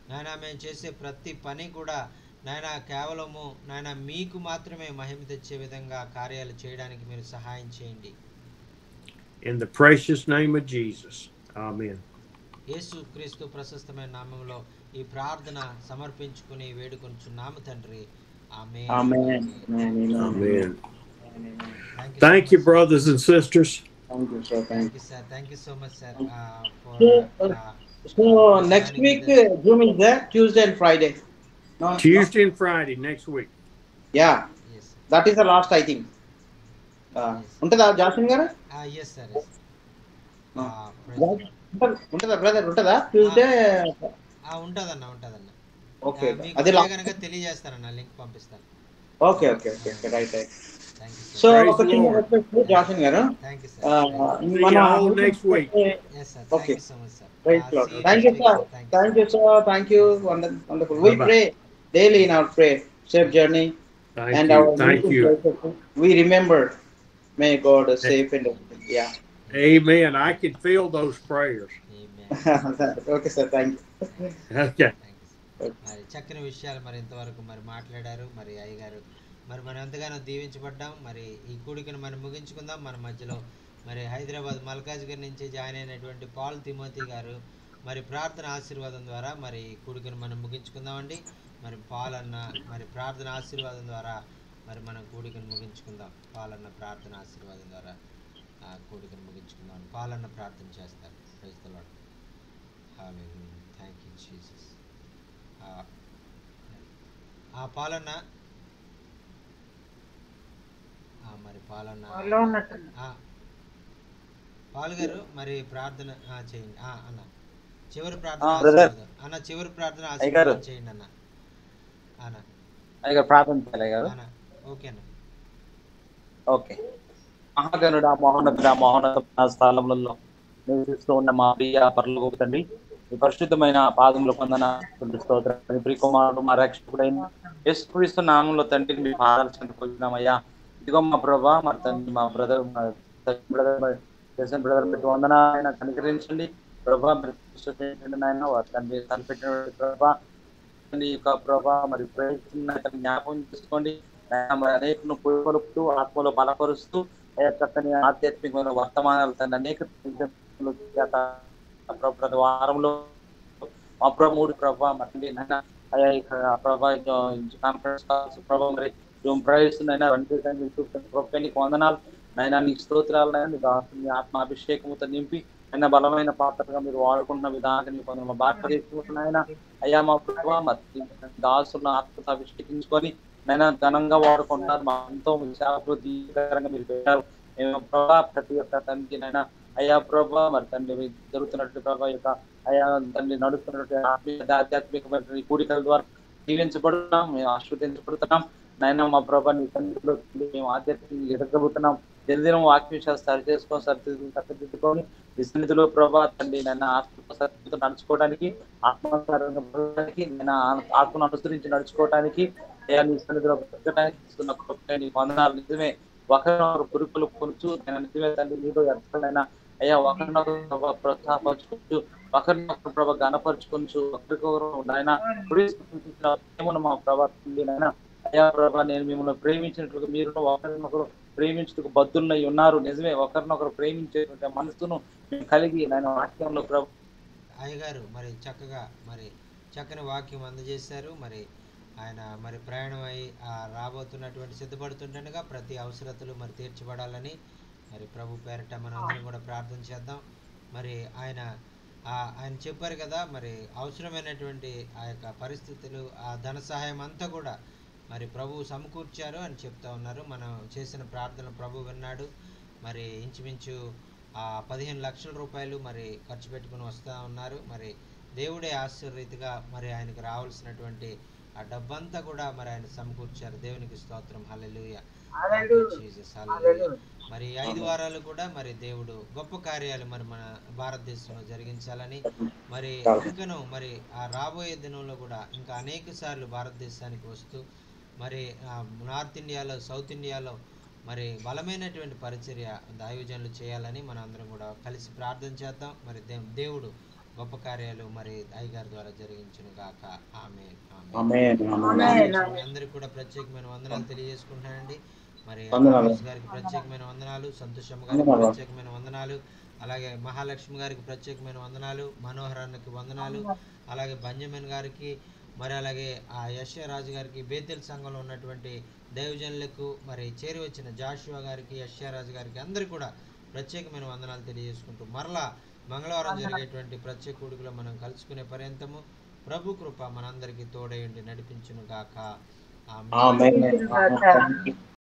నాయన మేము చేసే ప్రతి పని కూడా నాయన కేవలము నాయన మీకు మాత్రమే మహిమ తెచ్చే విధంగా కార్యాలు చేయడానికి మీరు సహాయం చేయండి. In the precious name of Jesus. Amen. యేసు క్రీస్తు ప్రశస్తమైన నామములో ఈ ప్రార్థన సమర్పించుకుని వేడుకొంచున్నాము తండ్రి. ఆమేన్. Amen. Amen. Thank you, brothers and sisters. Thank you, sir. Thank you. sir. Thank you so much, sir. So next week Zoom is there, Tuesday and Friday. No, Tuesday and Friday next week. Yeah, yes, that is the last, I think. ఉంటదా jasmine గారు? yes sir. ఉంటదా brother? ఉంటదా Tuesday? ఉంటదన్న. Okay, అది కనుక తెలియజేస్తారన్న, link పంపిస్తాను. Okay, right. So ఒక చిన్న request jasmine గారు, మన next week. Yes sir. Thank you so much sir. Praise God. Thank you sir. Thank you. Wonderful. We pray daily in our prayer, safe journey. Thank you. We remember, may God safe and everything. Yeah. Amen. I can feel those prayers. Amen. Okay sir, thank you. Okay. మరి చక్కని విషయాలు మరి ఇంతవరకు మరి మాట్లాడారు మరి అయ్యగారు. మరి మనం ఎంతగానో దీవించబడ్డాం. మరి ఈ కూడికను మనం ముగించుకుందాం. మన మధ్యలో మరి హైదరాబాద్ మల్కాజ్గిరి నుంచి జాయిన్ అయినటువంటి పాల్ తిమోతి గారు మరి ప్రార్థన ఆశీర్వాదం ద్వారా మరి ఈ కూడికను మనం ముగించుకుందామండి. మరి పాల్ అన్న మరి ప్రార్థన ఆశీర్వాదం ద్వారా మరి మనం కూడికను ముగించుకుందాం. పాల్ అన్న ప్రార్థన ఆశీర్వాదం ద్వారా కూడికను ముగించుకుందాం. పాల్ అన్న ప్రార్థన చేస్తారు. Praise the Lord. Hallelujah. Thank you Jesus. పాలన్న మరి పాలన్న పాల్ గారు మరి ప్రార్థన చేయండి అన్న. చివరి ప్రార్థన అన్న, చివరి ప్రార్థన చేయండి అన్న. ప్రార్థన అన్న. ఓకే అన్న. ఓకే. మహాగణుడ మహోన్నత స్థలములలో నివసిస్తూ ఉన్న మా ప్రియ పరలోక తండ్రి, ఈ పరిశుద్ధమైన పాదముల పొందన స్తోత్రం. ప్రియకుమారుడు మా రక్షకుడైన యేసుక్రీస్తు నామములో తండ్రి మీ పాదాలు చెందుకుంటున్నామయ్యా. ఇదిగో మా ప్రభా, మరి తండ్రి మా బ్రదర్ పెట్టి వందన ఆయన కనికరించండి ప్రభా. మరి నాయన వారి తండ్రి తలపెట్టిన ప్రభా యొక్క ప్రభా మరి ప్రయత్న జ్ఞాపకం చేసుకోండి. మరి అనేకను పులుపుతూ ఆత్మలో బలపరుస్తూ చక్కని ఆధ్యాత్మికమైన వర్తమానాలు తండ్రి అనేక ప్రతి వారంలో మా ప్రభు 3 ప్రభా మరి నాయన అయ్యా ప్రభా కాన్ఫరెన్స్ కాల్స్ ప్రభా మరి ప్రవేశిస్తున్నాయినా నీకు వందనాలు నాయన, నీకు స్తోత్రాలు నాయన. మీ ఆత్మాభిషేకముతో నింపి అయినా బలమైన పాత్రగా మీరు వాడుకుంటున్న విధానం మా బాధ్యత చేసుకుంటున్నాయన అయ్యా. మా ప్రభావ దాసులను ఆత్మతో అభిషేకించుకొని నైనా ఘనంగా వాడుకుంటున్నారు. మా ఎంతో విశాలకరంగా మీరు పెట్టారు. మేము ప్రభా ప్రతి ఒక్క తండ్రి నైనా అయ్యా ప్రభా మరి తండ్రి జరుగుతున్నట్టు ప్రభా యొక్క అయ్యా తండ్రి నడుస్తున్నట్టు ఆధ్యాత్మికమైన కూడికల ద్వారా జీవించబడుతున్నాం, మేము ఆశీర్వదించబడుతున్నాం నాయన. మా ప్రభా నీ తండ్రిలో మేము ఆధ్యాత్మికంగా ఎదగలుగుతున్నాం. దినదినం వాక్యం సరిదిద్దుకొని ఈ సన్నిధిలో ప్రభా తండ్రి నన్ను ఆత్మతో నడుచుకోవడానికి, ఆత్మకారానికి నేను ఆత్మను అనుసరించి నడుచుకోవడానికి నీ సన్నిధిలో బ్రతకడానికి ఇస్తున్న నీకు వందనాలు. నిజమే ఒకరినొకరు పురుకులు కొనుచు నేను నిజమే తండ్రి నీలో ఎక్కడైనా అయ్యా ఒకరినొకరు ప్రభావ ప్రోత్సాహపరచుకోవచ్చు, ఒకరినొకరు ప్రభావ గణపరచుకోవచ్చు, ఒకరికొకరు నాయన మా ప్రభావం నాయన అయ్యా ప్రభా నేను మిమ్మల్ని ప్రేమించినట్లుగా మీరు ఒకరినొకరు ప్రేమించుటకు బద్దులై ఉన్నారు. నిజమే, ఒకరినొకరు ప్రేమించేటువంటి మనసును మేము కలిగి నేను వాక్యంలో ప్రభు అయ్యగారు మరి చక్కగా మరి చక్కని వాక్యం అందజేశారు. మరి ఆయన మరి ప్రయాణం అయి రాబోతున్నటువంటి సిద్ధపడుతుండగా ప్రతి అవసరతలు మరి తీర్చబడాలని మరి ప్రభు పేరట మనం అందరం కూడా ప్రార్థన చేద్దాం. మరి ఆయన చెప్పారు కదా, మరి అవసరమైనటువంటి ఆ యొక్క పరిస్థితులు, ఆ ధన సహాయం అంతా కూడా మరి ప్రభు సమకూర్చారు అని చెప్తా ఉన్నారు. మనం చేసిన ప్రార్థన ప్రభు విన్నాడు. మరి ఇంచుమించు 15 లక్షల రూపాయలు మరి ఖర్చు పెట్టుకుని వస్తూ ఉన్నారు. మరి దేవుడే ఆశ్చర్యరీతిగా మరి ఆయనకు రావాల్సినటువంటి ఆ డబ్బంతా కూడా మరి ఆయన సమకూర్చారు. దేవునికి స్తోత్రం. హల్లెలూయా, జీసస్, హల్లెలూయా. మరి 5 వారాలు కూడా మరి దేవుడు గొప్ప కార్యాలు మరి మన భారతదేశంలో జరిగించాలని, మరి ఇంకను మరి ఆ రాబోయే దినంలో కూడా ఇంకా అనేక సార్లు భారతదేశానికి వస్తూ మరి నార్త్ ఇండియాలో, సౌత్ ఇండియాలో మరి బలమైనటువంటి పరిచర్య దైవజనులు చేయాలని మన అందరం కూడా కలిసి ప్రార్థన చేద్దాం. మరి దేవుడు గొప్ప కార్యాలు మరి అయ్యగారి ద్వారా జరిగించును గాక. ఆమేన్, ఆమేన్. అందరికి కూడా ప్రత్యేకమైన వందనాలు తెలియజేసుకుంటానండి. మరి రామేష్ గారికి ప్రత్యేకమైన వందనాలు, సంతోషమ్మ గారికి ప్రత్యేకమైన వందనాలు, అలాగే మహాలక్ష్మి గారికి ప్రత్యేకమైన వందనాలు, మనోహర్ అన్నకి వందనాలు, అలాగే బెంజమిన్ గారికి, మరి అలాగే ఆ యశ్యా రాజు గారికి, బేతెల్ సంఘంలో ఉన్నటువంటి దైవజనులకు, మరి చేరి వచ్చిన జాషువా గారికి, యశ్యా రాజు గారికి అందరికీ కూడా ప్రత్యేకమైన వందనాలు తెలియజేసుకుంటూ మరలా మంగళవారం జరిగేటువంటి ప్రత్యేక కూడికలో మనం కలుసుకునే పర్యంతము ప్రభు కృప మనందరికీ తోడై ఉండి నడిపించును గాక. ఆమేన్.